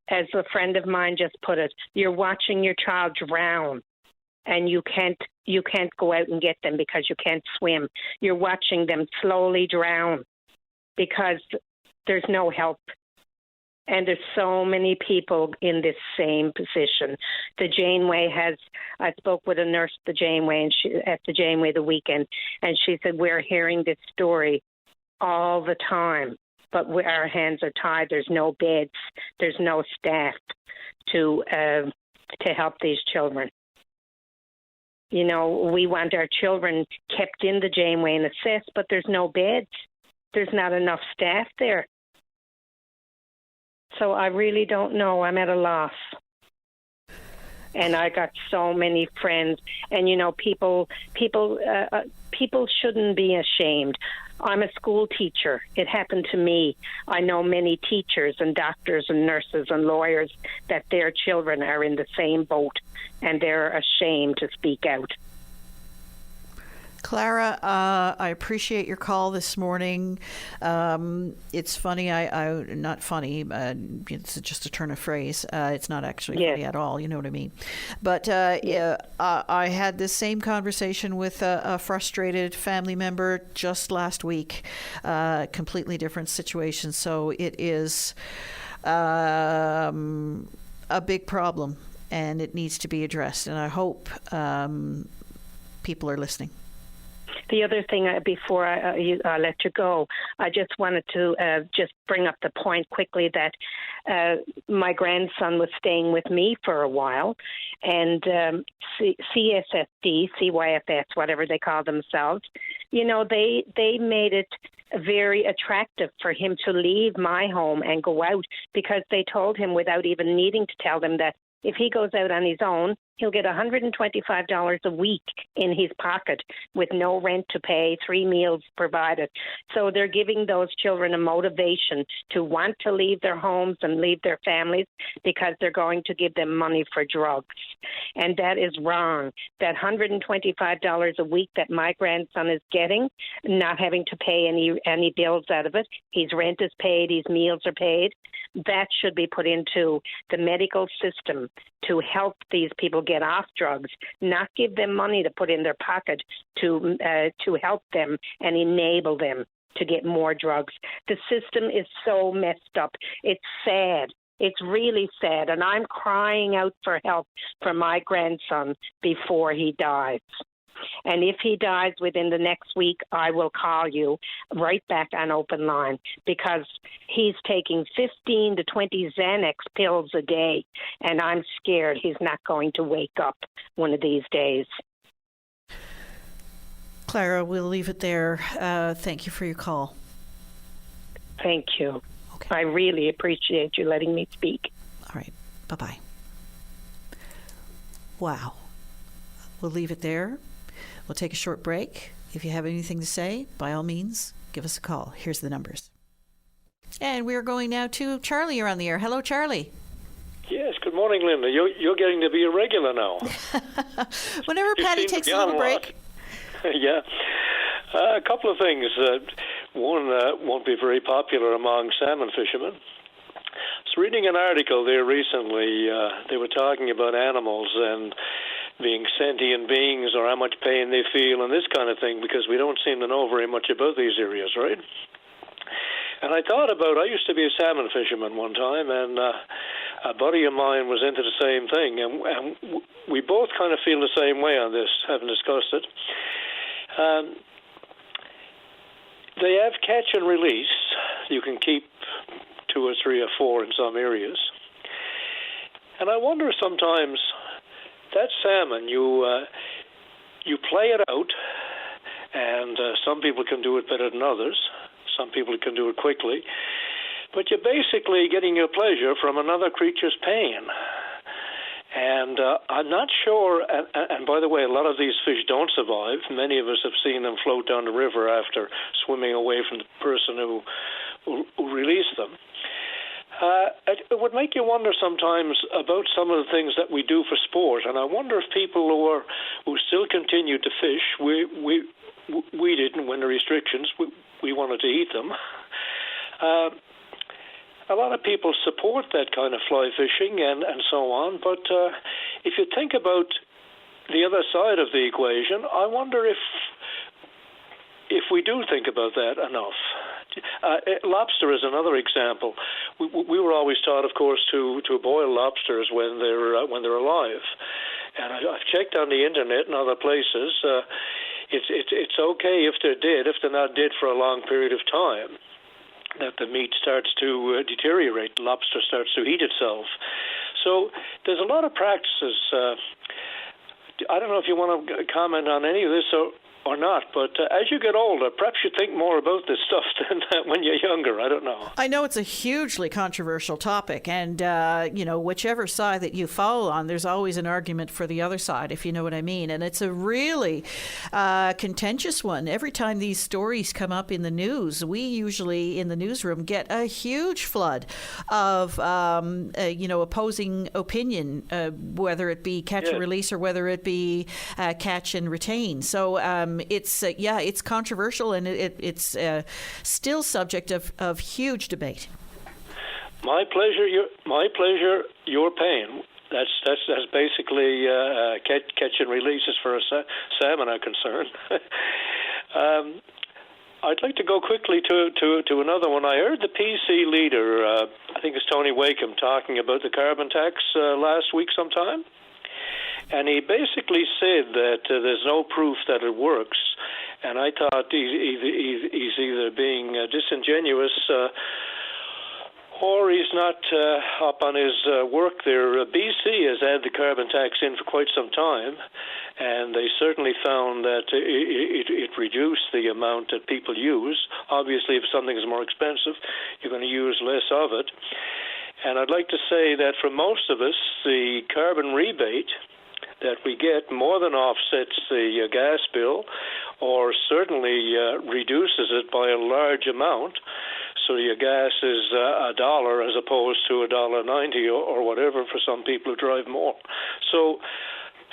as a friend of mine just put it, you're watching your child drown. And you can't go out and get them because you can't swim. You're watching them slowly drown because there's no help. And there's so many people in this same position. The Janeway I spoke with a nurse at the Janeway the weekend, and she said, we're hearing this story all the time, but our hands are tied. There's no beds. There's no staff to help these children. We want our children kept in the Janeway and assessed, but there's no beds. There's not enough staff there. So I really don't know. I'm at a loss. And I got so many friends. And, people shouldn't be ashamed. I'm a school teacher. It happened to me. I know many teachers and doctors and nurses and lawyers that their children are in the same boat, and they're ashamed to speak out. Clara, I appreciate your call this morning. It's funny, not funny, it's just a turn of phrase. It's not actually funny at all, you know what I mean? But I had this same conversation with a frustrated family member just last week, completely different situation. So it is a big problem, and it needs to be addressed. And I hope people are listening. The other thing, before I let you go, I just wanted to just bring up the point quickly that my grandson was staying with me for a while, and CSSD, CYFS, whatever they call themselves, they made it very attractive for him to leave my home and go out, because they told him without even needing to tell them that if he goes out on his own, he'll get $125 a week in his pocket with no rent to pay, 3 meals provided. So they're giving those children a motivation to want to leave their homes and leave their families because they're going to give them money for drugs. And that is wrong. That $125 a week that my grandson is getting, not having to pay any bills out of it, his rent is paid, his meals are paid, that should be put into the medical system to help these people get off drugs, not give them money to put in their pocket to help them and enable them to get more drugs. The system is so messed up. It's sad. It's really sad, and I'm crying out for help for my grandson before he dies. And if he dies within the next week, I will call you right back on Open Line, because he's taking 15 to 20 Xanax pills a day, and I'm scared he's not going to wake up one of these days. Clara, we'll leave it there. Thank you for your call. Thank you. Okay. I really appreciate you letting me speak. All right. Bye-bye. Wow. We'll leave it there. We'll take a short break. If you have anything to say, by all means, give us a call. Here's the numbers. And we're going now to Charlie. You're on the air. Hello, Charlie. Yes, good morning, Linda. You're getting to be a regular now. Whenever Patty takes a little break. Yeah. A couple of things. One won't be very popular among salmon fishermen. I was reading an article there recently. They were talking about animals and being sentient beings, or how much pain they feel and this kind of thing, because we don't seem to know very much about these areas, right? And I thought about, I used to be a salmon fisherman one time, and a buddy of mine was into the same thing, and we both kind of feel the same way on this, having discussed it. They have catch and release. You can keep 2 or 3 or 4 in some areas. And I wonder sometimes, that salmon, you play it out, and some people can do it better than others. Some people can do it quickly. But you're basically getting your pleasure from another creature's pain. And I'm not sure, and by the way, a lot of these fish don't survive. Many of us have seen them float down the river after swimming away from the person who released them. It would make you wonder sometimes about some of the things that we do for sport, and I wonder if people who still continue to fish, we didn't when the restrictions, we wanted to eat them. A lot of people support that kind of fly fishing and so on, but if you think about the other side of the equation, I wonder if we do think about that enough. Lobster is another example. We were always taught, of course, to boil lobsters when they're alive, and I've checked on the internet and other places. It's okay if they're dead, if they're not dead for a long period of time, that the meat starts to deteriorate, the lobster starts to heat itself. So there's a lot of practices. I don't know if you want to comment on any of this or not, but as you get older, perhaps you think more about this stuff than when you're younger. I don't know. I know it's a hugely controversial topic, and whichever side that you fall on, there's always an argument for the other side, if you know what I mean. And it's a really contentious one. Every time these stories come up in the news, we usually in the newsroom get a huge flood of opposing opinion, whether it be catch and release or whether it be catch and retain. So it's controversial, and it's still subject of huge debate. My pleasure, your pain. That's basically catch and release as far as salmon are concerned. I'd like to go quickly to another one. I heard the PC leader, I think it's Tony Wakeham, talking about the carbon tax last week sometime. And he basically said that there's no proof that it works. And I thought he's either being disingenuous or he's not up on his work there. BC has had the carbon tax in for quite some time, and they certainly found that it reduced the amount that people use. Obviously, if something is more expensive, you're going to use less of it. And I'd like to say that for most of us, the carbon rebate that we get more than offsets the gas bill, or certainly reduces it by a large amount. So your gas is $1 as opposed to $1.90 or whatever for some people who drive more. So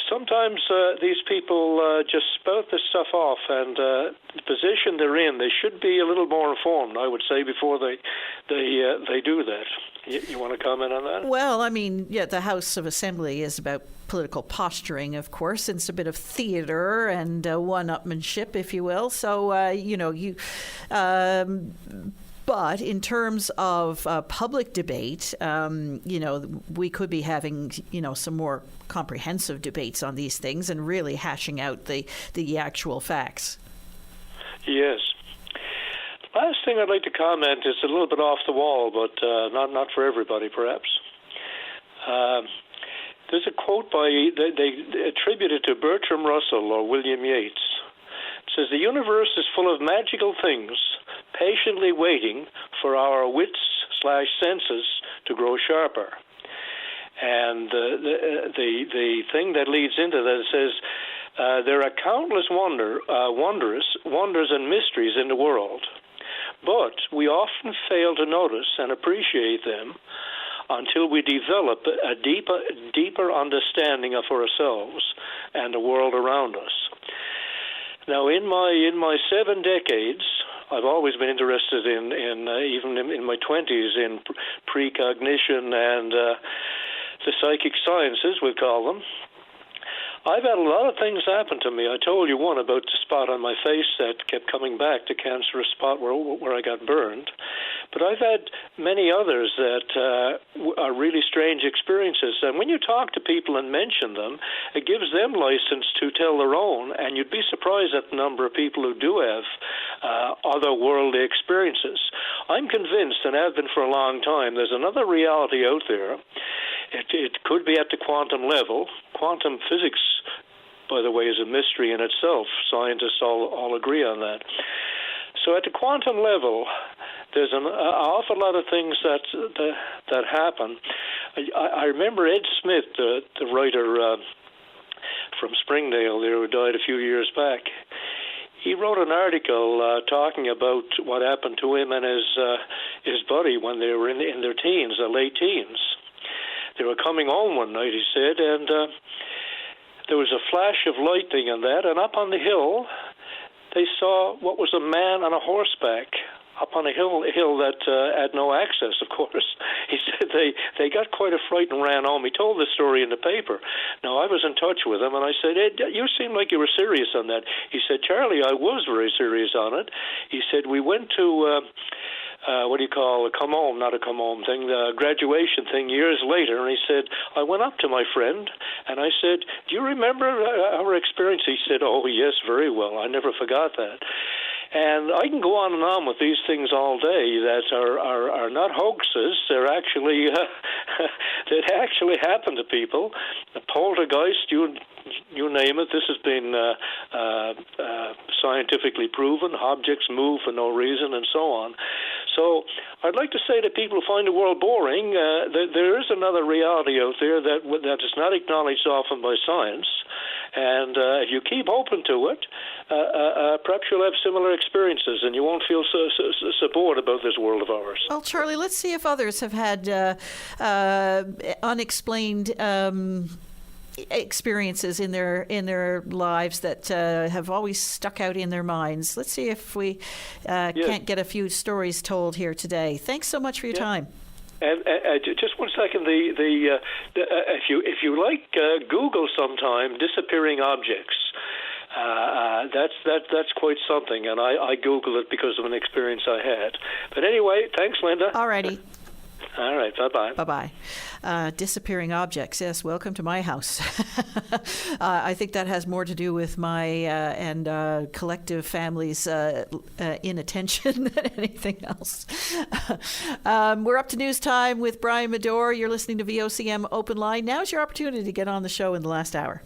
sometimes these people just spout this stuff off, and the position they're in, they should be a little more informed, I would say, before they do that. You want to comment on that? Well, I mean, yeah, the House of Assembly is about political posturing, of course, and it's a bit of theater and one-upmanship, if you will. So, but in terms of public debate, we could be having, some more comprehensive debates on these things and really hashing out the actual facts. Yes. Last thing I'd like to comment is a little bit off the wall, but not for everybody, perhaps. There's a quote they attribute it to Bertram Russell or William Yeats. It says, "The universe is full of magical things, patiently waiting for our wits/senses to grow sharper." And the thing that leads into that says, there are countless wonders and mysteries in the world, but we often fail to notice and appreciate them until we develop a deeper understanding of ourselves and the world around us. Now, in my 7 decades, I've always been interested in even in my 20s, in precognition and the psychic sciences, we call them. I've had a lot of things happen to me. I told you one about the spot on my face that kept coming back, the cancerous spot where I got burned. But I've had many others that are really strange experiences. And when you talk to people and mention them, it gives them license to tell their own. And you'd be surprised at the number of people who do have otherworldly experiences. I'm convinced, and have been for a long time, there's another reality out there. It could be at the quantum level. Quantum physics, by the way, is a mystery in itself. Scientists all agree on that. So at the quantum level, there's an awful lot of things that happen. I remember Ed Smith, the writer from Springdale there, who died a few years back. He wrote an article talking about what happened to him and his buddy when they were in their teens, late teens. They were coming home one night, he said, and there was a flash of lightning and that, and up on the hill, they saw what was a man on a horseback up on a hill that had no access, of course. He said they got quite a fright and ran home. He told this story in the paper. Now, I was in touch with him, and I said, Ed, you seem like you were serious on that. He said, Charlie, I was very serious on it. He said, we went to... what do you call a come home, not a come home thing, the graduation thing years later. And he said, I went up to my friend and I said, do you remember our experience? He said, oh, yes, very well. I never forgot that. And I can go on and on with these things all day that are not hoaxes. They're actually that actually happen to people. The poltergeist, you name it. This has been scientifically proven. Objects move for no reason, and so on. So I'd like to say to people who find the world boring, there is another reality out there that is not acknowledged often by science. And if you keep open to it, perhaps you'll have similar experiences and you won't feel so bored about this world of ours. Well, Charlie, let's see if others have had unexplained experiences in their lives that have always stuck out in their minds. Let's see if we can't get a few stories told here today. Thanks so much for your time. And just 1 second, if you like, Google sometime disappearing objects. That's quite something, and I Googled it because of an experience I had. But anyway, thanks, Linda. All righty. All right, bye-bye. Bye-bye. Disappearing objects. Yes, welcome to my house. I think that has more to do with my and collective family's inattention than anything else. We're up to news time with Brian Medore. You're listening to VOCM Open Line. Now's your opportunity to get on the show in the last hour.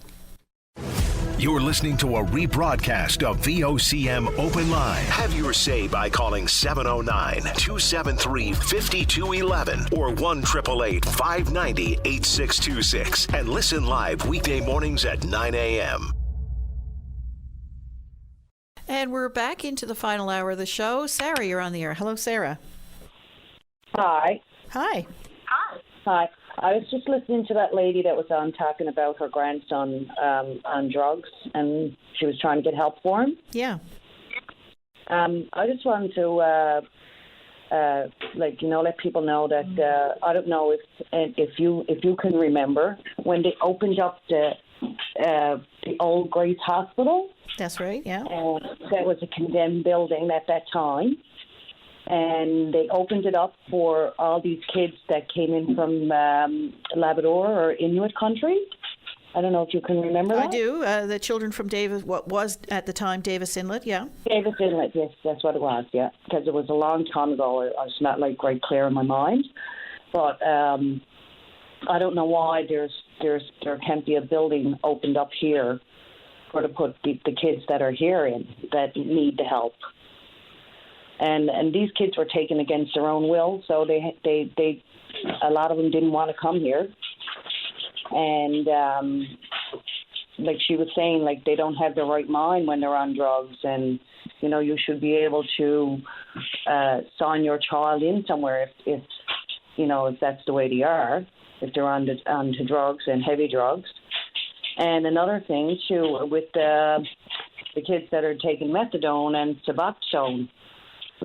You're listening to a rebroadcast of VOCM Open Line. Have your say by calling 709-273-5211 or 1-888-590-8626 and listen live weekday mornings at 9 a.m. And we're back into the final hour of the show. Sarah, you're on the air. Hello, Sarah. Hi. Hi. Hi. I was just listening to that lady that was on talking about her grandson on drugs, and she was trying to get help for him. Yeah. I just wanted to, let people know that I don't know if you can remember when they opened up the old Grace Hospital. That's right. Yeah. That was a condemned building at that time. And they opened it up for all these kids that came in from Labrador or Inuit country. I don't know if you can remember that. I do. The children from what was at the time Davis Inlet, yeah. Davis Inlet, yes, that's what it was, yeah. Because it was a long time ago. It's not quite clear in my mind. But I don't know why there can't be a building opened up here for to put the kids that are here in that need the help. And these kids were taken against their own will, so they a lot of them didn't want to come here. And like she was saying, like they don't have the right mind when they're on drugs, and you should be able to sign your child in somewhere if that's the way they are, if they're on to drugs and heavy drugs. And another thing too with the kids that are taking methadone and Suboxone.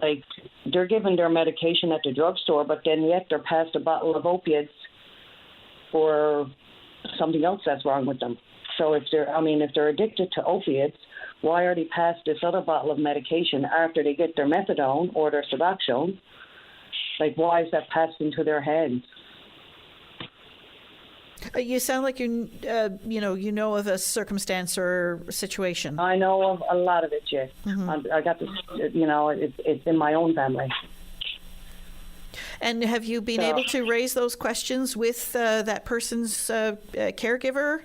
Like, they're given their medication at the drugstore, but then yet they're passed a bottle of opiates for something else that's wrong with them. So if they're addicted to opiates, why are they passed this other bottle of medication after they get their methadone or their Suboxone? Like, why is that passed into their hands? You sound like you know of a circumstance or situation. I know of a lot of it, yes. Mm-hmm. I got this, it's in my own family. And have you been able to raise those questions with that person's caregiver?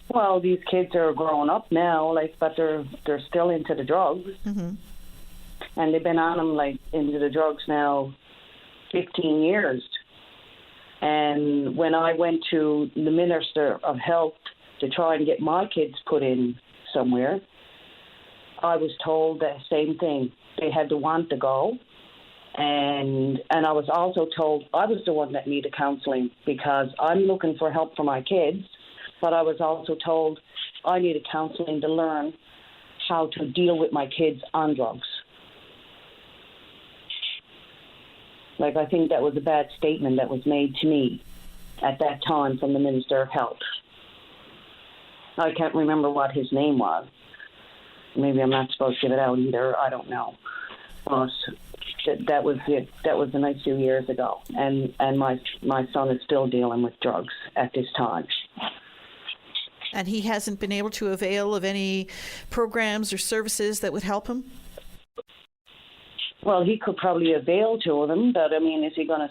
Well, these kids are grown up now, but they're still into the drugs. Mm-hmm. And they've been on them, into the drugs now 15 years. And when I went to the Minister of Health to try and get my kids put in somewhere, I was told the same thing. They had to want to go. And I was also told I was the one that needed counselling because I'm looking for help for my kids. But I was also told I needed counselling to learn how to deal with my kids on drugs. I think that was a bad statement that was made to me at that time from the Minister of Health. I can't remember what his name was. Maybe I'm not supposed to give it out either. I don't know. But that was it. That was a nice few years ago. And my son is still dealing with drugs at this time. And he hasn't been able to avail of any programs or services that would help him? Well, he could probably avail to them, but is he going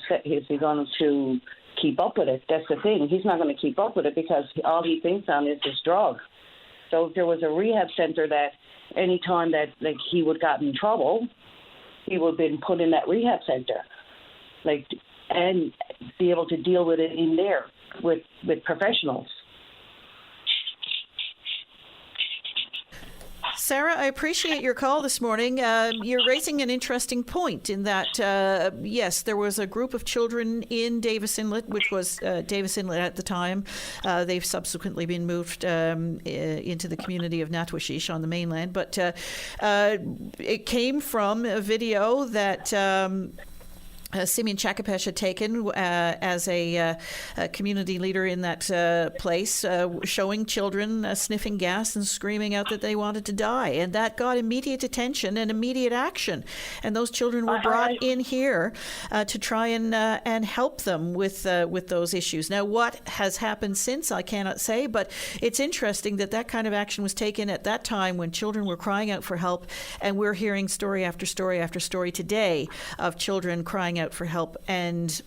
to keep up with it? That's the thing. He's not going to keep up with it because all he thinks on is this drug. So if there was a rehab center that any time that he would got in trouble, he would have been put in that rehab center, and be able to deal with it in there with professionals. Sarah, I appreciate your call this morning. You're raising an interesting point in that, yes, there was a group of children in Davis Inlet, which was Davis Inlet at the time. They've subsequently been moved into the community of Natwashish on the mainland. But it came from a video that Simeon Chakapesh had taken as a community leader in that place, showing children sniffing gas and screaming out that they wanted to die. And that got immediate attention and immediate action. And those children were brought in here to try and help them with those issues. Now, what has happened since, I cannot say, but it's interesting that kind of action was taken at that time when children were crying out for help. And we're hearing story after story after story today of children crying out out for help and,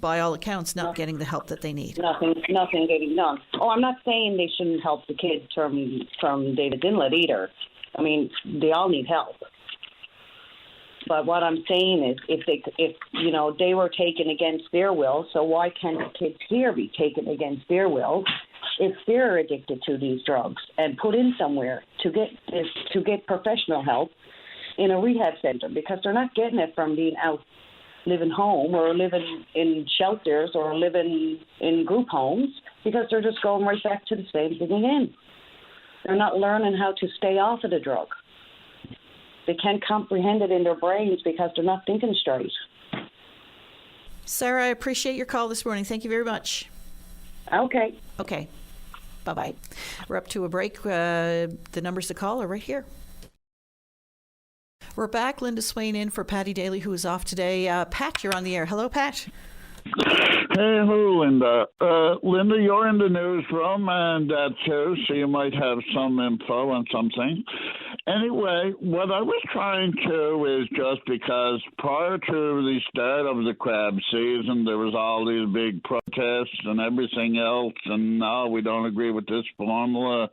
by all accounts, not getting the help that they need. Nothing getting done. Oh, I'm not saying they shouldn't help the kids from David's Inlet either. I mean, they all need help. But what I'm saying is, if they were taken against their will, so why can't the kids here be taken against their will if they're addicted to these drugs and put in somewhere to get professional help in a rehab center, because they're not getting it from being out living home or living in shelters or living in group homes, because they're just going right back to the same thing again. They're not learning how to stay off of the drug. They can't comprehend it in their brains because they're not thinking straight. Sarah, I appreciate your call this morning. Thank you very much. Okay. Bye-bye. We're up to a break. The numbers to call are right here. We're back. Linda Swain in for Patty Daly, who is off today. Pat, you're on the air. Hello, Pat. Hey, hello, Linda. Linda, you're in the newsroom and that too, so you might have some info on something. Anyway, what I was trying to is just because prior to the start of the crab season, there was all these big protests and everything else, and now we don't agree with this formula,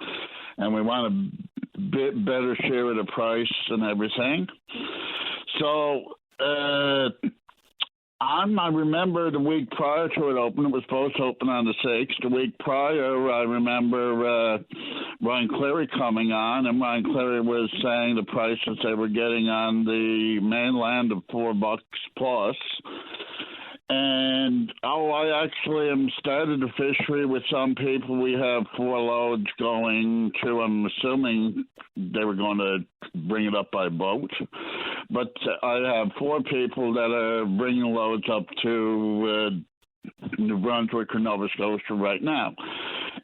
and we want a bit better share of the price and everything. So, I remember the week prior to it opening, it was supposed to open on the 6th. The week prior, I remember Ryan Cleary coming on, and Ryan Cleary was saying the prices they were getting on the mainland of $4 plus. And, I actually am started a fishery with some people. We have 4 loads going to, I'm assuming they were going to bring it up by boat. But I have 4 people that are bringing loads up to New Brunswick or Nova Scotia right now.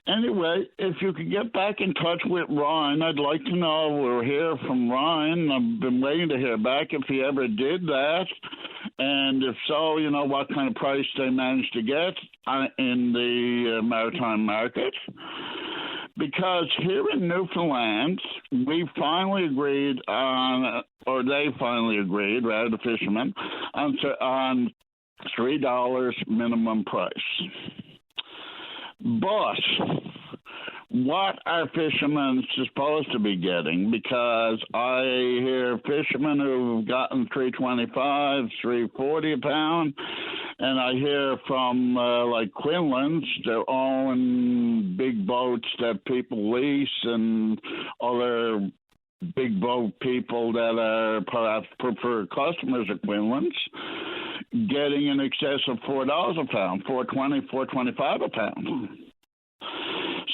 Anyway, if you could get back in touch with Ryan, I'd like to know or hear from Ryan. I've been waiting to hear back if he ever did that. And if so, what kind of price they managed to get in the maritime market. Because here in Newfoundland, we finally agreed on, or they finally agreed, rather the fishermen, on $3 minimum price. But what are fishermen supposed to be getting? Because I hear fishermen who've gotten $3.25, $3.40 a pound, and I hear from like Quinlan's, their own big boats that people lease and other big boat people that are perhaps preferred customers of Quinlan's, getting in excess of $4 a pound, $4.20, $4.25 a pound.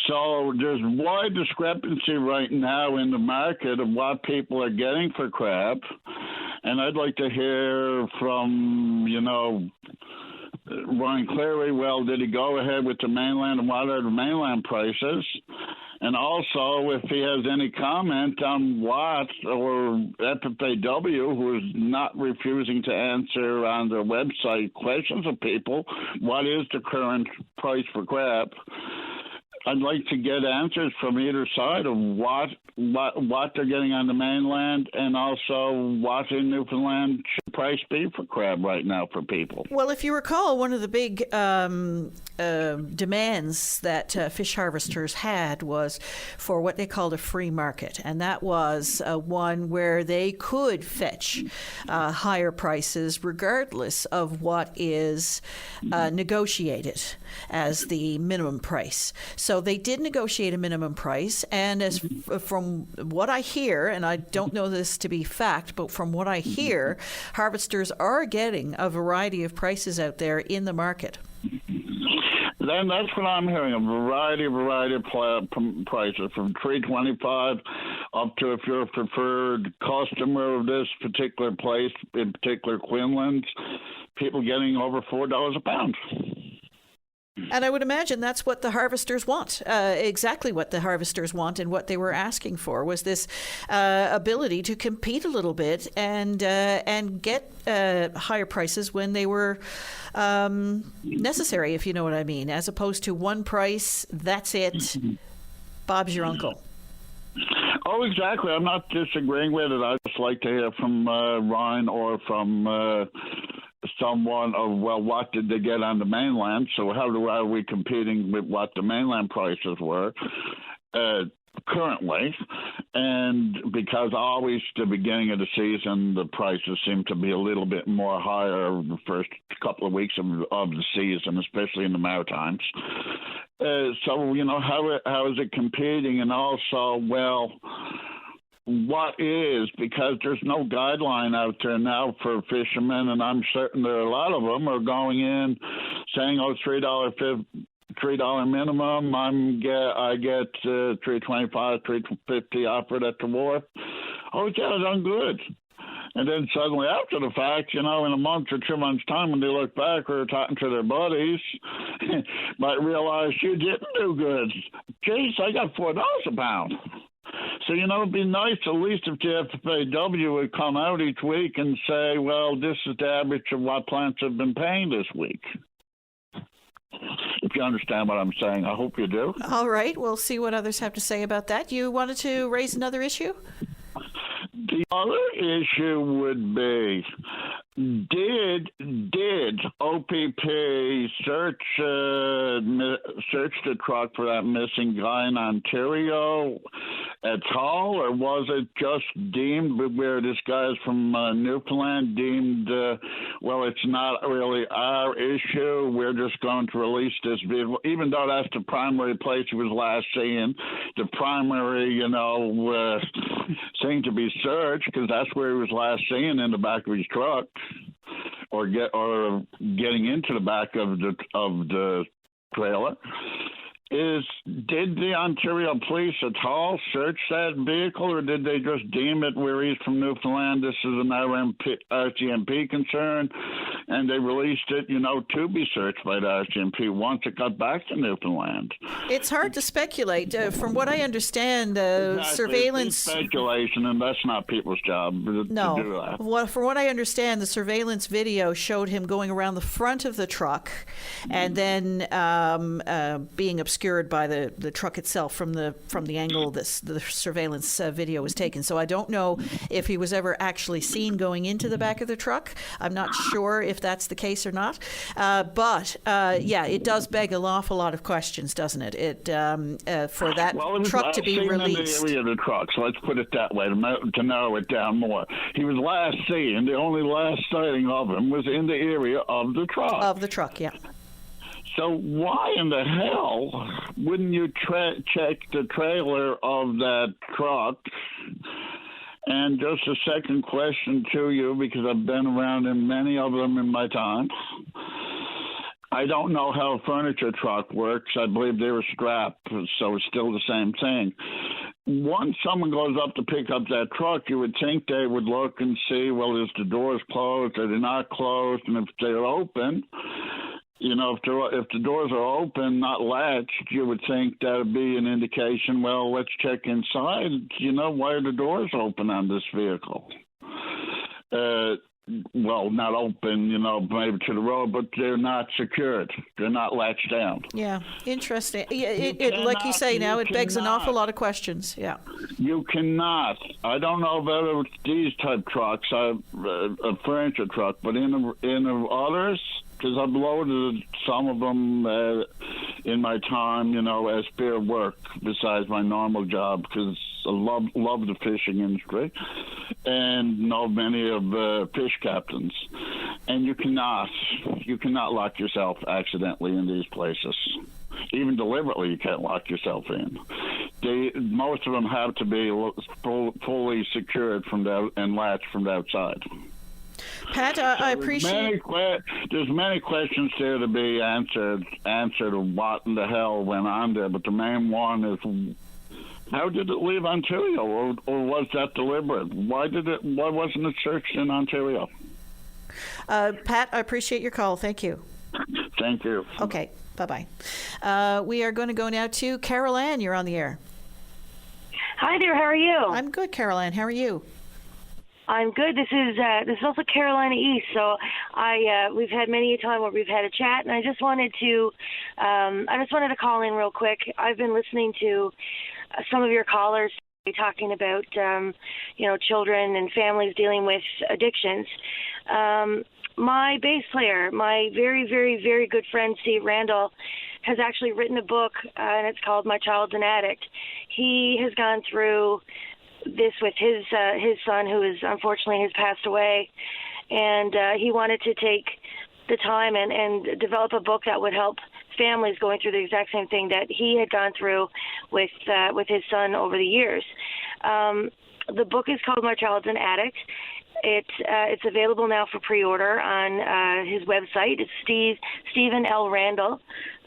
So there's wide discrepancy right now in the market of what people are getting for crab. And I'd like to hear from, Ryan Cleary, well, did he go ahead with the mainland and what are the mainland prices? And also, if he has any comment on what, or FFAW, who is not refusing to answer on their website questions of people, what is the current price for crab? I'd like to get answers from either side of what they're getting on the mainland, and also what in Newfoundland should price be for crab right now for people. Well, if you recall, one of the big demands that fish harvesters had was for what they called a free market, and that was one where they could fetch higher prices regardless of what is negotiated as the minimum price. So they did negotiate a minimum price, and as from what I hear, and I don't know this to be fact, but from what I hear, harvesters are getting a variety of prices out there in the market. Then that's what I'm hearing, a variety of prices, from $3.25 up to, if you're a preferred customer of this particular place, in particular Quinlan's, people getting over $4 a pound. And I would imagine that's what the harvesters want, exactly what the harvesters want, and what they were asking for was this ability to compete a little bit and get higher prices when they were necessary, if you know what I mean, as opposed to one price, that's it, Bob's your uncle. Oh, exactly. I'm not disagreeing with it. I'd just like to hear from Ryan or from somewhat of, well, what did they get on the mainland? So how are we competing with what the mainland prices were currently? And because always the beginning of the season, the prices seem to be a little bit more higher the first couple of weeks of the season, especially in the Maritimes. So, you know, how is it competing? And also, well, what is, because there's no guideline out there now for fishermen, and I'm certain there are a lot of them are going in saying, oh, $3 minimum. I get $3.25, $3.50 offered at the wharf. Oh, yeah, done good. And then suddenly after the fact, you know, in a month or 2 months' time, when they look back or talking to their buddies, might realize you didn't do good. Geez, I got $4 a pound. So, you know, it'd be nice at least if the FFAW would come out each week and say, well, this is the average of what plants have been paying this week. If you understand what I'm saying, I hope you do. All right, we'll see what others have to say about that. You wanted to raise another issue? The other issue would be, did OPP search the truck for that missing guy in Ontario at all, or was it just deemed, where this guy is from Newfoundland, deemed, well, it's not really our issue, we're just going to release this vehicle, even though that's the primary place he was last seen, the primary, you know, thing to be searched, because that's where he was last seen, in the back of his truck, or getting into the back of the trailer. Did the Ontario police at all search that vehicle, or did they just deem it where he's from Newfoundland, this is an RCMP concern, and they released it, you know, to be searched by the RCMP once it got back to Newfoundland? It's hard to speculate. From what I understand, Exactly. surveillance... It's speculation, and that's not people's job to do that. Well, from what I understand, the surveillance video showed him going around the front of the truck and then being obscured by the truck itself from the angle the surveillance video was taken. So I don't know if he was ever actually seen going into the back of the truck. I'm not sure if that's the case or not. But yeah, it does beg an awful lot of questions, doesn't it? For that truck to be released. In the area of the truck, so let's put it that way to narrow it down more. He was last seen, the only last sighting of him was in the area of the truck. Of the truck, yeah. So why in the hell wouldn't you check the trailer of that truck? And just a second question to you, because I've been around in many of them in my time. I don't know how a furniture truck works. I believe they were strapped, so it's still the same thing. Once someone goes up to pick up that truck, you would think they would look and see, well, is the doors closed? Are they not closed? And if they're open, you know, if the doors are open, not latched, you would think that would be an indication, well, let's check inside. You know, why are the doors open on this vehicle? Well, not open, you know, maybe to the road, but they're not secured. They're not latched down. Yeah, interesting. It like you say now, it begs an awful lot of questions. Yeah. You cannot. I don't know about these type trucks, a furniture truck, but in others, because I've loaded some of them in my time, you know, as spare work besides my normal job, because I love the fishing industry and know many of fish captains. And you cannot lock yourself accidentally in these places. Even deliberately, you can't lock yourself in. Most of them have to be fully secured and latched from the outside. Pat, I appreciate... There's many questions there to be answered of what in the hell went on there, but the main one is, how did it leave Ontario, or was that deliberate? Why wasn't it searched in Ontario? Pat, I appreciate your call. Thank you. Thank you. Okay, bye-bye. We are going to go now to Carol Ann. You're on the air. Hi there, how are you? I'm good, Carol Ann. How are you? I'm good. This is also Carolina East, so we've had many a time where we've had a chat, and I just wanted to call in real quick. I've been listening to some of your callers talking about children and families dealing with addictions. my bass player, my very, very, very good friend Steve Randall, has actually written a book, and it's called My Child's an Addict. He has gone through this with his son, who is unfortunately has passed away, and he wanted to take the time and develop a book that would help families going through the exact same thing that he had gone through with his son over the years. The book is called My Child's an Addict. It's available now for pre-order on his website. It's Stephen L. Randall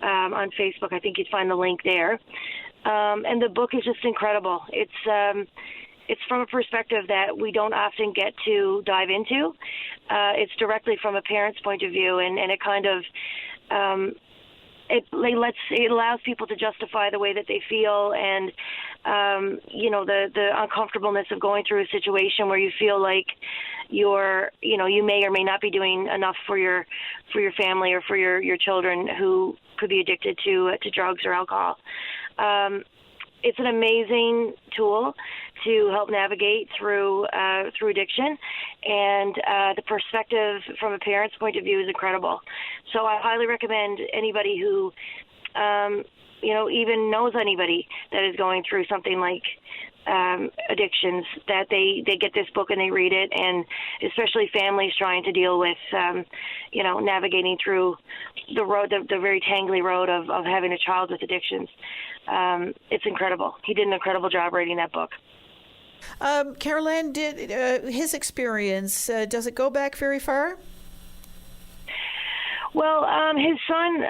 on Facebook. I think you'd find the link there. And the book is just incredible. It's from a perspective that we don't often get to dive into. It's directly from a parent's point of view, and it kind of it allows people to justify the way that they feel, and the uncomfortableness of going through a situation where you feel like you may or may not be doing enough for your family or for your children who could be addicted to drugs or alcohol. It's an amazing tool to help navigate through addiction, and the perspective from a parent's point of view is incredible. So I highly recommend anybody who, even knows anybody that is going through something like addictions, that they get this book and they read it, and especially families trying to deal with, navigating through the road, the very tangly road of having a child with addictions. It's incredible. He did an incredible job writing that book. Carol Ann, did his experience, does it go back very far? Well, his son,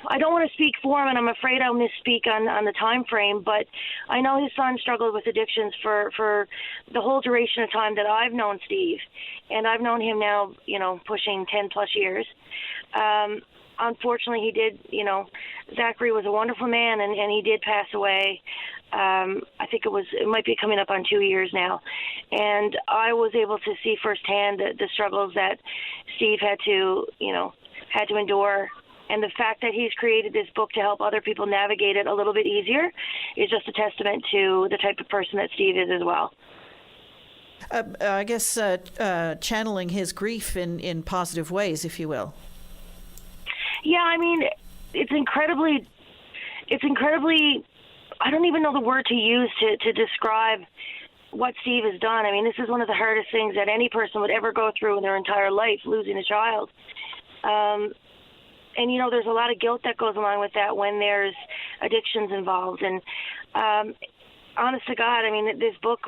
I don't want to speak for him, and I'm afraid I'll misspeak on the time frame, but I know his son struggled with addictions for the whole duration of time that I've known Steve, and I've known him now, pushing 10 plus years. Unfortunately, he did, Zachary was a wonderful man, and he did pass away. I think it might be coming up on 2 years now. And I was able to see firsthand the struggles that Steve had to endure. And the fact that he's created this book to help other people navigate it a little bit easier is just a testament to the type of person that Steve is as well. I guess channeling his grief in positive ways, if you will. Yeah, I mean, it's incredibly, I don't even know the word to use to describe what Steve has done. I mean, this is one of the hardest things that any person would ever go through in their entire life, losing a child. And, there's a lot of guilt that goes along with that when there's addictions involved. And honest to God, I mean, this book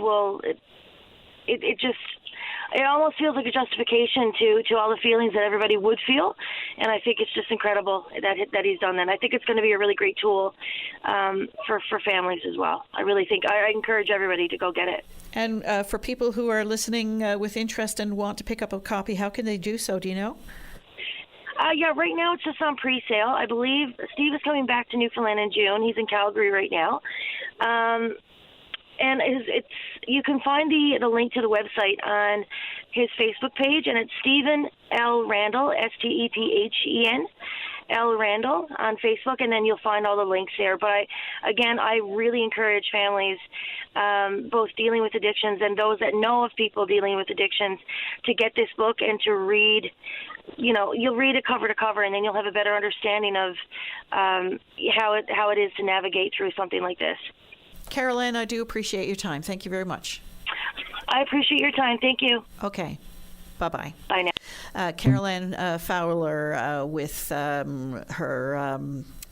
it almost feels like a justification to all the feelings that everybody would feel, and I think it's just incredible that he's done that. I think it's going to be a really great tool for families as well. I really think I encourage everybody to go get it. And for people who are listening with interest and want to pick up a copy, how can they do so? Do you know? Yeah, right now it's just on pre-sale. I believe Steve is coming back to Newfoundland in June. He's in Calgary right now. And you can find the link to the website on his Facebook page, and it's Stephen L. Randall, Stephen L. Randall on Facebook, and then you'll find all the links there. But I really encourage families, both dealing with addictions and those that know of people dealing with addictions, to get this book and to read. You'll read it cover to cover, and then you'll have a better understanding of how it is to navigate through something like this. Carol Ann, I do appreciate your time. Thank you very much. I appreciate your time. Thank you. Okay. Bye-bye. Bye now. Carol Ann Fowler with her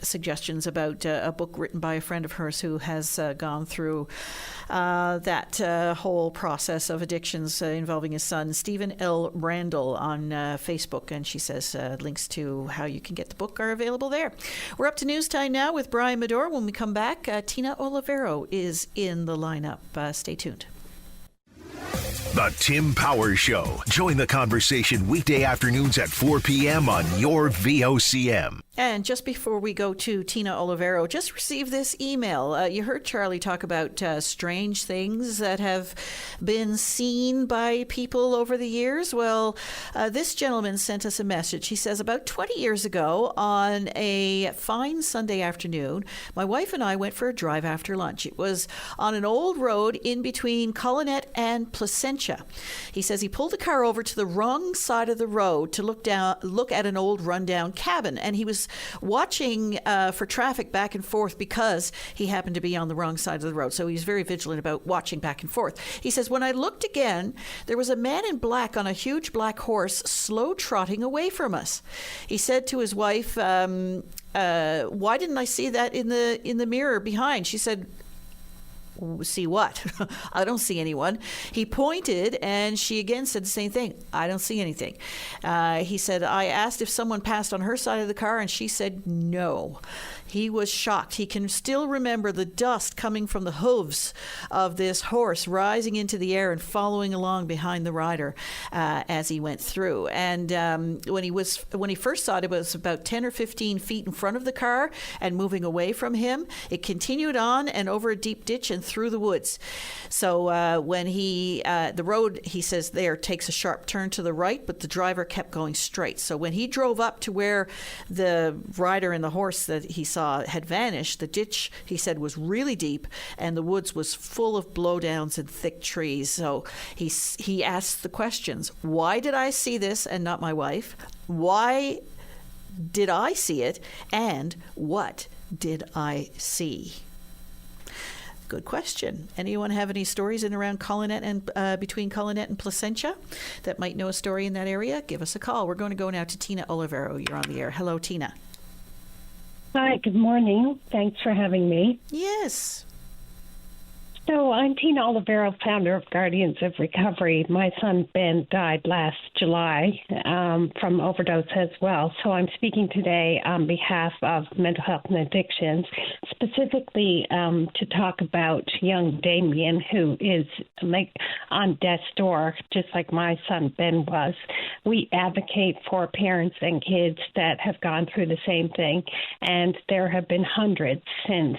suggestions about a book written by a friend of hers who has gone through that whole process of addictions involving his son, Stephen L. Randall, on Facebook. And she says links to how you can get the book are available there. We're up to news time now with Brian Medor. When we come back, Tina Olivero is in the lineup. Stay tuned. The Tim Powers Show. Join the conversation weekday afternoons at 4 p.m. on your VOCM. And just before we go to Tina Olivero, just received this email. You heard Charlie talk about strange things that have been seen by people over the years. Well, this gentleman sent us a message. He says, about 20 years ago, on a fine Sunday afternoon, my wife and I went for a drive after lunch. It was on an old road in between Colonet and Placentia. He says he pulled the car over to the wrong side of the road to look at an old rundown cabin, and he was watching for traffic back and forth because he happened to be on the wrong side of the road. So he was very vigilant about watching back and forth. He says, when I looked again, there was a man in black on a huge black horse slow trotting away from us. He said to his wife, why didn't I see that in the mirror behind? She said, see what? I don't see anyone. He pointed, and she again said the same thing. I don't see anything. He said, I asked if someone passed on her side of the car, and she said no. He was shocked. He can still remember the dust coming from the hooves of this horse rising into the air and following along behind the rider as he went through. And when he first saw it, it was about 10 or 15 feet in front of the car and moving away from him. It continued on and over a deep ditch and through the woods. So when the road, he says, there takes a sharp turn to the right, but the driver kept going straight. So when he drove up to where the rider and the horse that he saw had vanished, the ditch, he said, was really deep, and the woods was full of blowdowns and thick trees. So he asked the questions: why did I see this and not my wife? Why did I see it? And what did I see? Good question. Anyone have any stories in around Colonet and between Colonet and Placentia that might know a story in that area? Give us a call. We're going to go now to Tina Olivero. You're on the air. Hello, Tina. Hi, good morning. Thanks for having me. Yes. So I'm Tina Olivero, founder of Guardians of Recovery. My son Ben died last July from overdose as well. So I'm speaking today on behalf of Mental Health and Addictions, specifically to talk about young Damien, who is on death's door, just like my son Ben was. We advocate for parents and kids that have gone through the same thing, and there have been hundreds since.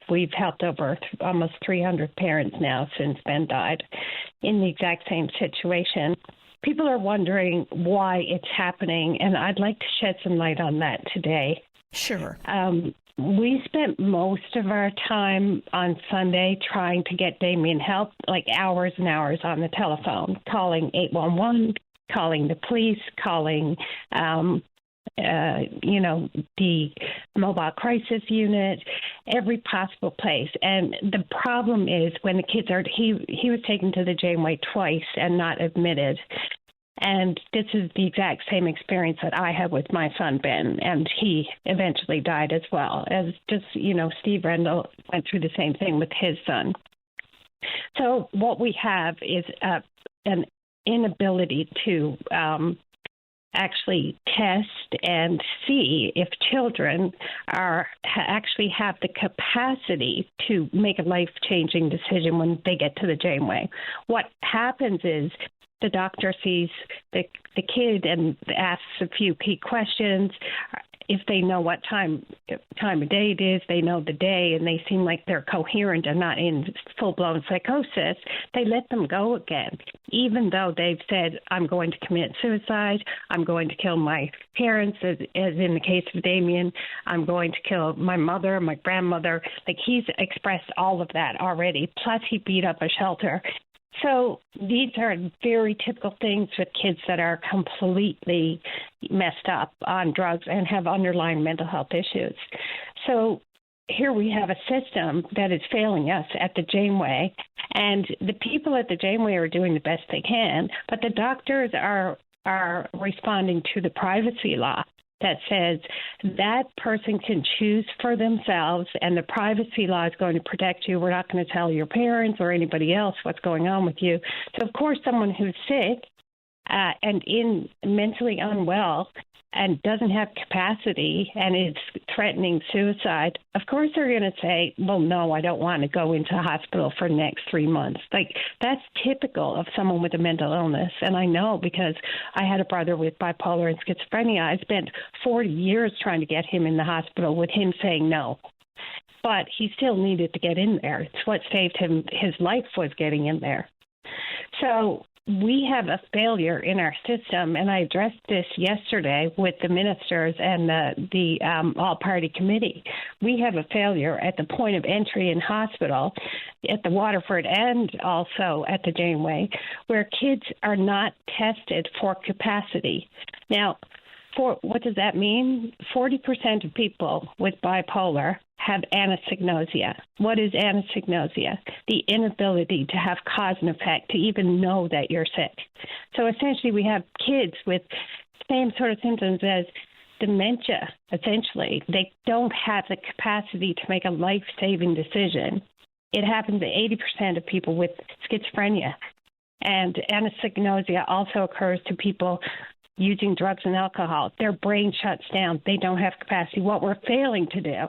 We've helped over almost 300 parents now since Ben died in the exact same situation. People are wondering why it's happening, and I'd like to shed some light on that today. Sure. We spent most of our time on Sunday trying to get Damien help, like hours and hours on the telephone, calling 811, calling the police, calling the mobile crisis unit, every possible place. And the problem is when the kids he was taken to the Janeway twice and not admitted. And this is the exact same experience that I had with my son, Ben, and he eventually died as well. As just, Steve Rendell went through the same thing with his son. So what we have is an inability to actually test and see if children actually have the capacity to make a life-changing decision when they get to the Janeway. What happens is the doctor sees the kid and asks a few key questions. If they know what time of day it is, they know the day, and they seem like they're coherent and not in full-blown psychosis, they let them go again, even though they've said, I'm going to commit suicide, I'm going to kill my parents, as in the case of Damien, I'm going to kill my mother, my grandmother. Like, he's expressed all of that already, plus he beat up a shelter. So these are very typical things with kids that are completely messed up on drugs and have underlying mental health issues. So here we have a system that is failing us at the Janeway, and the people at the Janeway are doing the best they can, but the doctors are responding to the privacy law that says that person can choose for themselves, and the privacy law is going to protect you. We're not going to tell your parents or anybody else what's going on with you. So, of course, someone who's sick and mentally unwell and doesn't have capacity and is threatening suicide, of course they're going to say, well, no, I don't want to go into hospital for the next 3 months. Like, that's typical of someone with a mental illness. And I know because I had a brother with bipolar and schizophrenia. I spent 40 years trying to get him in the hospital with him saying no. But he still needed to get in there. It's what saved him. His life was getting in there. So we have a failure in our system, and I addressed this yesterday with the ministers and the all-party committee. We have a failure at the point of entry in hospital, at the Waterford and also at the Janeway, where kids are not tested for capacity. Now, what does that mean? 40% of people with bipolar have anosognosia. What is anosognosia? The inability to have cause and effect, to even know that you're sick. So essentially we have kids with same sort of symptoms as dementia, essentially. They don't have the capacity to make a life-saving decision. It happens to 80% of people with schizophrenia. And anosognosia also occurs to people using drugs and alcohol. Their brain shuts down. They don't have capacity. What we're failing to do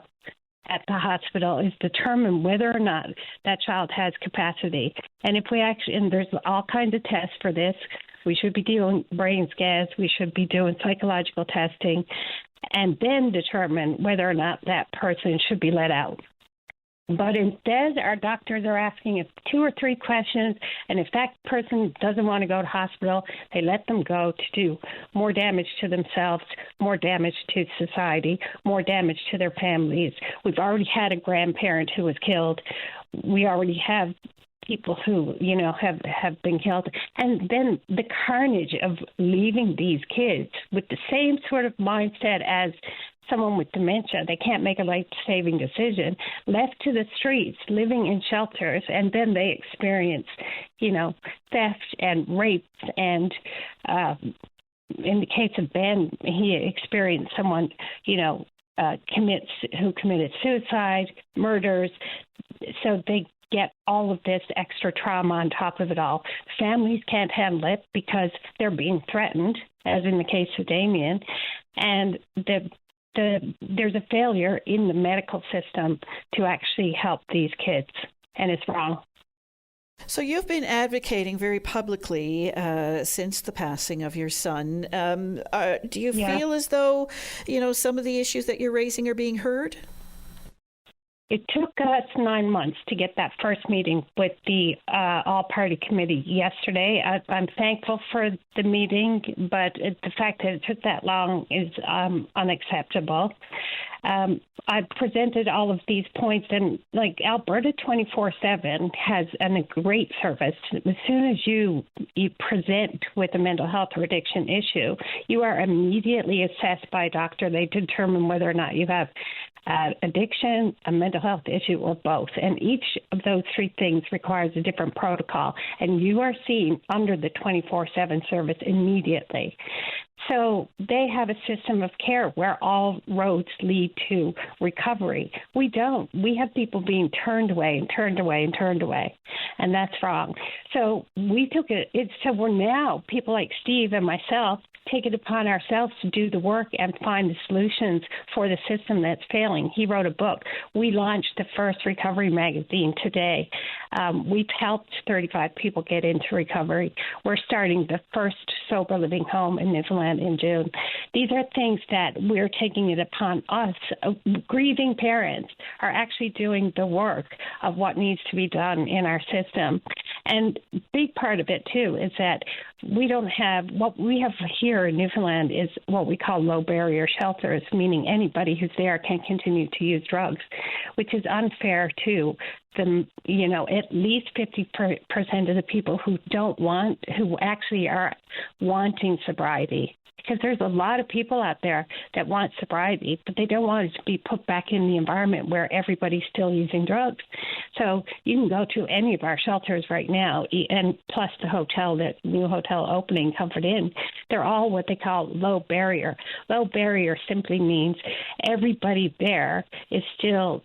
at the hospital is determine whether or not that child has capacity. And if we actually, and there's all kinds of tests for this, we should be doing brain scans, we should be doing psychological testing, and then determine whether or not that person should be let out. But instead, our doctors are asking 2 or 3 questions, and if that person doesn't want to go to hospital, they let them go to do more damage to themselves, more damage to society, more damage to their families. We've already had a grandparent who was killed. We already have people who, have been killed. And then the carnage of leaving these kids with the same sort of mindset as someone with dementia. They can't make a life-saving decision, left to the streets, living in shelters, and then they experience, theft and rapes. And in the case of Ben, he experienced someone, who committed suicide, murders. So they get all of this extra trauma on top of it all. Families can't handle it because they're being threatened, as in the case of Damien, and there's a failure in the medical system to actually help these kids, and it's wrong. So you've been advocating very publicly since the passing of your son. Do you feel as though, some of the issues that you're raising are being heard? It took us 9 months to get that first meeting with the all-party committee yesterday. I'm thankful for the meeting, but the fact that it took that long is unacceptable. I presented all of these points, and like Alberta 24/7 has a great service. As soon as you present with a mental health or addiction issue, you are immediately assessed by a doctor. They determine whether or not you have addiction, a mental health issue, or both. And each of those 3 things requires a different protocol. And you are seen under the 24/7 service immediately. So they have a system of care where all roads lead to recovery. We don't. We have people being turned away and turned away and turned away. And that's wrong. So we took it. So we're now, people like Steve and myself, take it upon ourselves to do the work and find the solutions for the system that's failing. He wrote a book. We launched the first recovery magazine today. We've helped 35 people get into recovery. We're starting the first sober living home in Newfoundland in June. These are things that we're taking it upon us. Grieving parents are actually doing the work of what needs to be done in our system. And a big part of it, too, is that we don't have, what we have here in Newfoundland is what we call low barrier shelters, meaning anybody who's there can continue to use drugs, which is unfair to the, at least 50% of the people who who actually are wanting sobriety. Because there's a lot of people out there that want sobriety, but they don't want it to be put back in the environment where everybody's still using drugs. So you can go to any of our shelters right now, and plus the hotel, that new hotel opening, Comfort Inn, they're all what they call low barrier. Low barrier simply means everybody there is still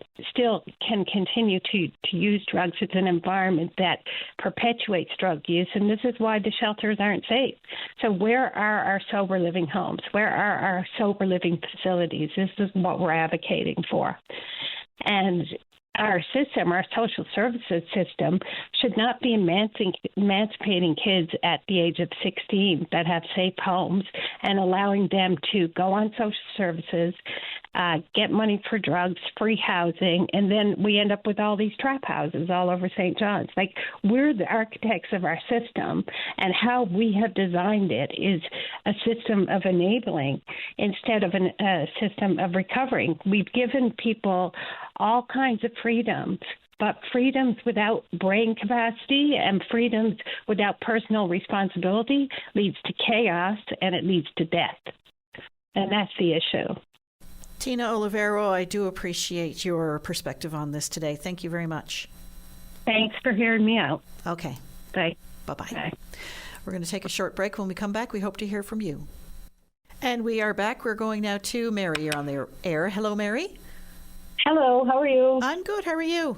can continue to use drugs. It's an environment that perpetuates drug use, and this is why the shelters aren't safe. So where are our sober living homes? Where are our sober living facilities? This is what we're advocating for. And our system, our social services system, should not be emancipating kids at the age of 16 that have safe homes and allowing them to go on social services, get money for drugs, free housing, and then we end up with all these trap houses all over St. John's. Like, we're the architects of our system, and how we have designed it is a system of enabling instead of a system of recovering. We've given people all kinds of freedoms, but freedoms without brain capacity and freedoms without personal responsibility leads to chaos, and it leads to death. And that's the issue. Tina Olivero, I do appreciate your perspective on this today. Thank you very much. Thanks for hearing me out. Okay. Bye. Bye-bye. Bye. We're going to take a short break. When we come back, we hope to hear from you. And we are back. We're going now to Mary. You're on the air. Hello, Mary. Hello, how are you? I'm good. How are you?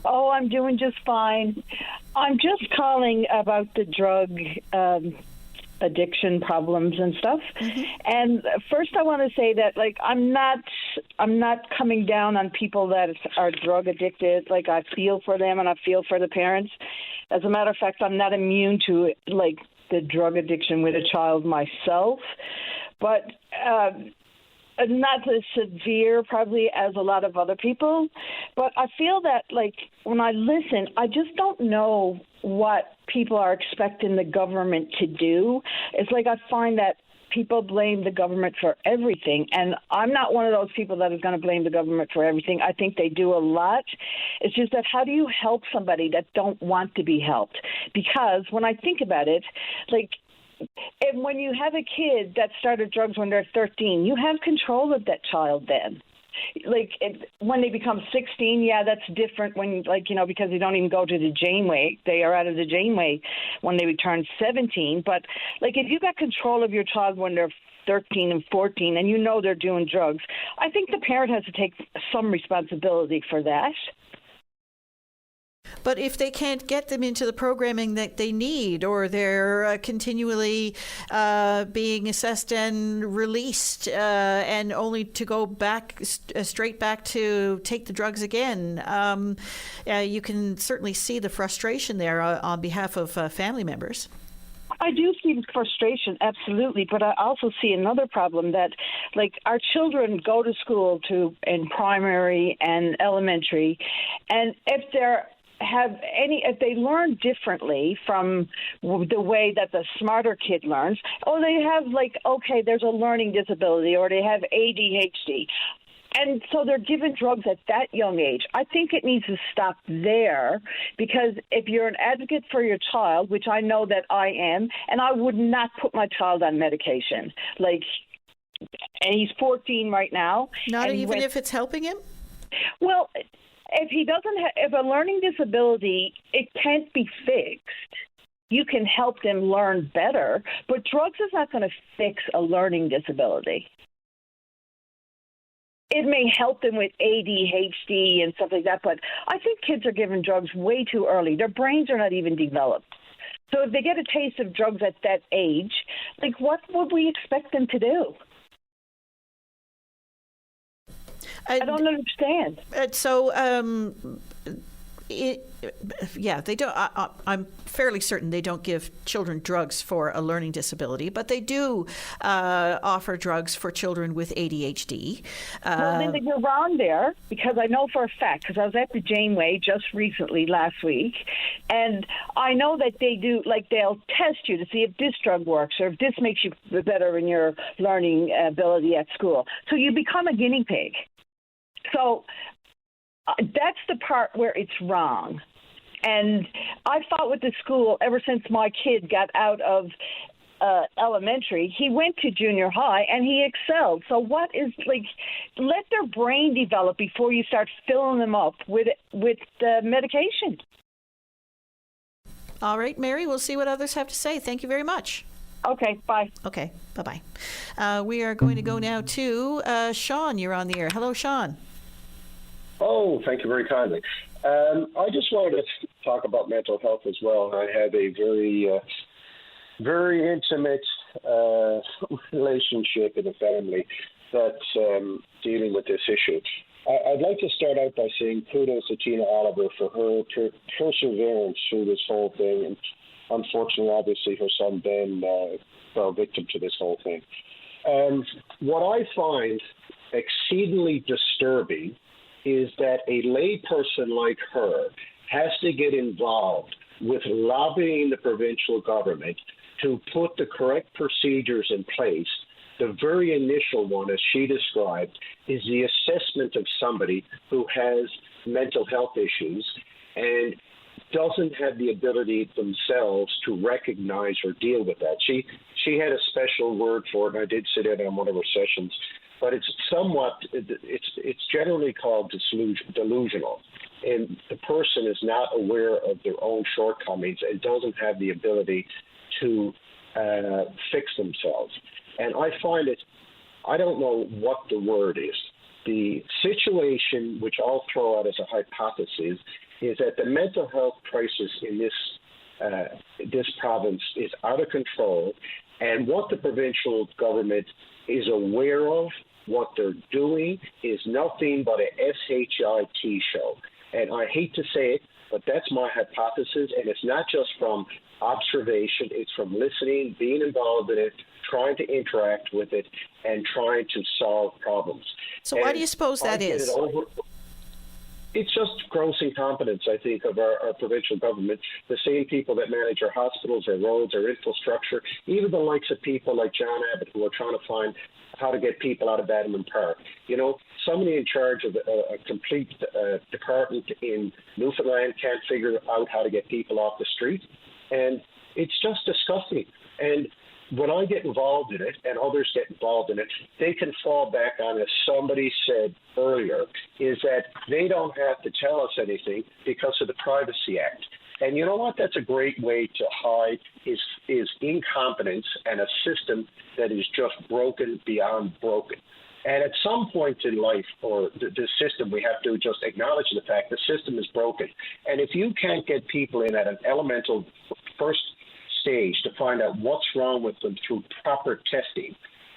Oh, I'm doing just fine. I'm just calling about the drug addiction problems and stuff. Mm-hmm. And first I want to say that, like, I'm not coming down on people that are drug addicted. Like, I feel for them and I feel for the parents. As a matter of fact, I'm not immune to, like, the drug addiction with a child myself. But not as severe probably as a lot of other people, but I feel that, like, when I listen, I just don't know what people are expecting the government to do. It's like I find that people blame the government for everything, and I'm not one of those people that is going to blame the government for everything. I think they do a lot. It's just that, how do you help somebody that don't want to be helped? Because when I think about it, like, and when you have a kid that started drugs when they're 13, you have control of that child then. Like, when they become 16, yeah, that's different when, like, you know, because they don't even go to the Janeway. They are out of the Janeway when they return 17. But, like, if you got control of your child when they're 13 and 14 and you know they're doing drugs, I think the parent has to take some responsibility for that. But if they can't get them into the programming that they need, or they're continually being assessed and released, and only to go back straight back to take the drugs again, you can certainly see the frustration there on behalf of family members. I do see the frustration, absolutely, but I also see another problem that, like, our children go to school in primary and elementary, and if they learn differently from the way that the smarter kid learns, or they have, like, okay, there's a learning disability, or they have ADHD. And so they're given drugs at that young age. I think it needs to stop there, because if you're an advocate for your child, which I know that I am, and I would not put my child on medication. Like, and he's 14 right now. Not even if it's helping him? Well, if he doesn't if a learning disability, it can't be fixed. You can help them learn better, but drugs is not going to fix a learning disability. It may help them with ADHD and stuff like that, but I think kids are given drugs way too early. Their brains are not even developed. So if they get a taste of drugs at that age, like, what would we expect them to do? I don't understand. They don't. I'm fairly certain they don't give children drugs for a learning disability, but they do offer drugs for children with ADHD. Well, then you're wrong there, because I know for a fact, because I was at the Janeway just recently last week, and I know that they do, like, they'll test you to see if this drug works or if this makes you better in your learning ability at school. So you become a guinea pig. So that's the part where it's wrong. And I fought with the school ever since my kid got out of elementary. He went to junior high and he excelled. So what is, like, let their brain develop before you start filling them up with medication. All right, Mary, we'll see what others have to say. Thank you very much. Okay, bye. Okay, bye-bye. We are going to go now to Sean. You're on the air. Hello, Sean. Oh, thank you very kindly. I just wanted to talk about mental health as well. I have a very intimate relationship in the family that's dealing with this issue. I'd like to start out by saying kudos to Tina Oliver for her perseverance through this whole thing. And unfortunately, obviously, her son Ben fell victim to this whole thing. What I find exceedingly disturbing is that a layperson like her has to get involved with lobbying the provincial government to put the correct procedures in place. The very initial one, as she described, is the assessment of somebody who has mental health issues and doesn't have the ability themselves to recognize or deal with that. She had a special word for it, and I did sit in on one of her sessions, but it's generally called delusional. And the person is not aware of their own shortcomings and doesn't have the ability to fix themselves. And I find I don't know what the word is. The situation, which I'll throw out as a hypothesis, is that the mental health crisis in this province is out of control, and what the provincial government is aware of, what they're doing, is nothing but a SHIT show. And I hate to say it, but that's my hypothesis, and it's not just from observation, it's from listening, being involved in it, trying to interact with it, and trying to solve problems. So why do you suppose that is? It's just gross incompetence, I think, of our provincial government, the same people that manage our hospitals, our roads, our infrastructure, even the likes of people like John Abbott who are trying to find how to get people out of Badminton Park. You know, somebody in charge of a complete department in Newfoundland can't figure out how to get people off the street. And it's just disgusting. And when I get involved in it and others get involved in it, they can fall back on, as somebody said earlier, is that they don't have to tell us anything because of the Privacy Act. And you know what? That's a great way to hide is incompetence and a system that is just broken beyond broken. And at some point in life, or the system, we have to just acknowledge the fact the system is broken. And if you can't get people in at an elemental first stage to find out what's wrong with them through proper testing.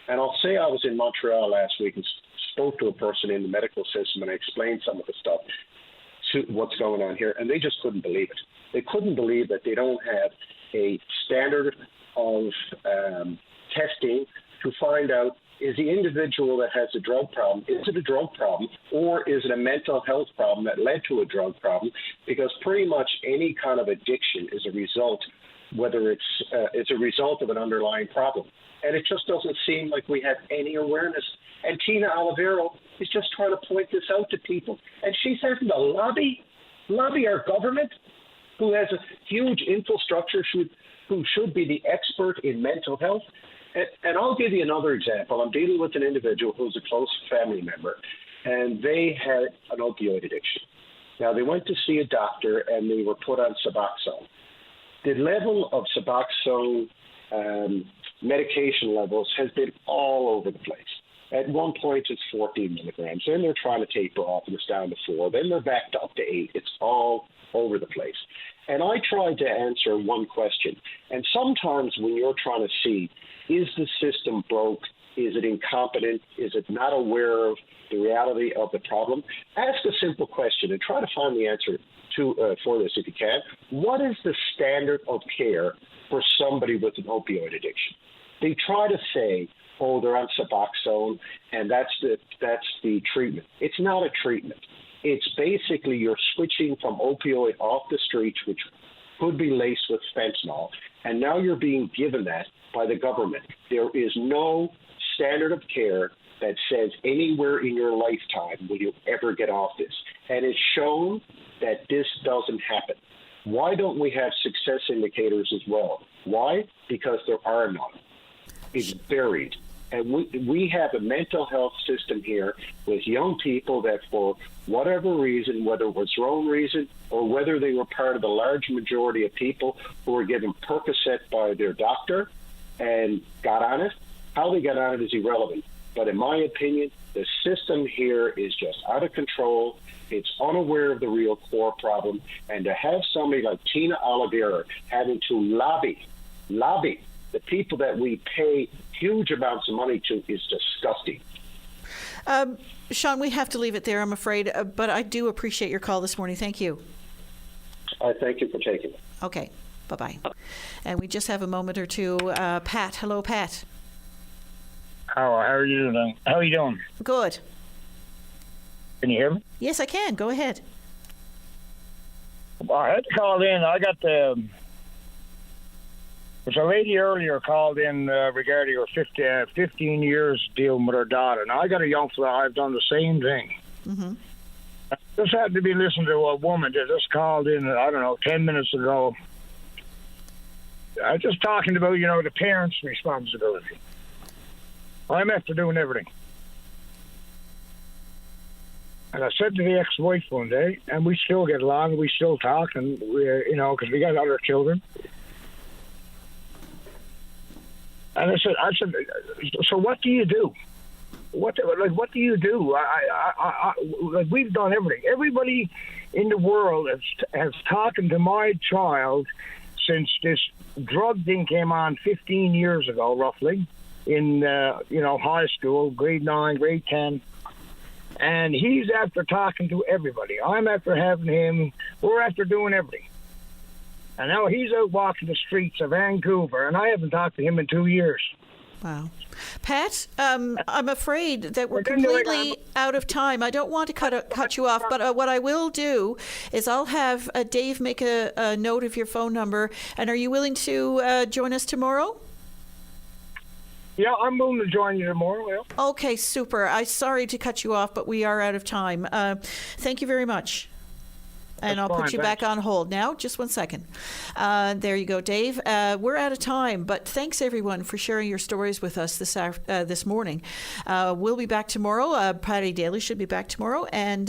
And I'll say I was in Montreal last week and spoke to a person in the medical system, and I explained some of the stuff, what's going on here, and they just couldn't believe it. They couldn't believe that they don't have a standard of testing to find out, is the individual that has a drug problem, is it a drug problem, or is it a mental health problem that led to a drug problem? Because pretty much any kind of addiction is a result, whether it's a result of an underlying problem. And it just doesn't seem like we have any awareness. And Tina Olivero is just trying to point this out to people. And she's having to lobby our government, who has a huge infrastructure, who should be the expert in mental health. And I'll give you another example. I'm dealing with an individual who's a close family member, and they had an opioid addiction. Now, they went to see a doctor, and they were put on Suboxone. The level of Suboxone medication levels has been all over the place. At one point, it's 14 milligrams. Then they're trying to taper off, and it's down to 4. Then they're back up to 8. It's all over the place. And I tried to answer one question. And sometimes when you're trying to see, is the system broke? Is it incompetent? Is it not aware of the reality of the problem? Ask a simple question and try to find the answer for this if you can. What is the standard of care for somebody with an opioid addiction? They try to say, oh, they're on Suboxone, and that's the treatment. It's not a treatment. It's basically you're switching from opioid off the streets, which could be laced with fentanyl, and now you're being given that by the government. There is no standard of care that says anywhere in your lifetime will you ever get off this. And it's shown that this doesn't happen. Why don't we have success indicators as well? Why? Because there are none. is buried. And we have a mental health system here with young people that for whatever reason, whether it was their own reason or whether they were part of the large majority of people who were given Percocet by their doctor and got on it, how they got on it is irrelevant. But in my opinion, the system here is just out of control. It's unaware of the real core problem. And to have somebody like Tina Oliveira having to lobby the people that we pay huge amounts of money to is disgusting. Sean, we have to leave it there, I'm afraid, but I do appreciate your call this morning. Thank you. I thank you for taking it. Okay, bye-bye. And we just have a moment or two. Pat, hello, Pat. How are you doing? How are you doing? Good. Can you hear me? Yes, I can. Go ahead. Well, I had to call in. I got the... There's a lady earlier called in regarding her 15 years dealing with her daughter. Now, I got a young fella. I've done the same thing. Mm-hmm. I just had to be listening to a woman that just called in, 10 minutes ago. I was just talking about, the parents' responsibility. I'm after doing everything. And I said to the ex-wife one day, and we still get along, and we still talk, and because we got other children. And I said, so what do you do? What do you do? Like we've done everything. Everybody in the world has talking to my child since this drug thing came on 15 years ago, roughly, in high school, grade 9, grade 10. And he's after talking to everybody. I'm after having him. We're after doing everything. And now he's out walking the streets of Vancouver, and I haven't talked to him in 2 years. Wow. Pat, I'm afraid that we're completely out of time. I don't want to cut you off, but what I will do is I'll have Dave make a note of your phone number. And are you willing to join us tomorrow? Yeah, I'm willing to join you tomorrow. Yeah. Okay, super. I'm sorry to cut you off, but we are out of time. Thank you very much. And I'll put you back on hold now. Just 1 second. There you go, Dave. We're out of time, but thanks everyone for sharing your stories with us this morning. We'll be back tomorrow. Patty Daly should be back tomorrow, and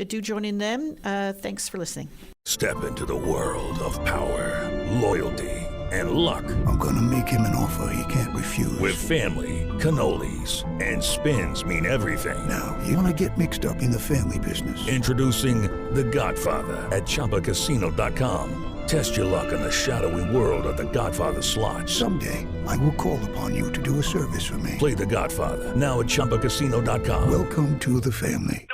do join in them. Thanks for listening. Step into the world of power, loyalty, and luck. I'm going to make him an offer he can't refuse. With family, cannolis, and spins mean everything. Now, you want to get mixed up in the family business. Introducing The Godfather at ChumbaCasino.com. Test your luck in the shadowy world of The Godfather slot. Someday, I will call upon you to do a service for me. Play The Godfather now at ChumbaCasino.com. Welcome to the family.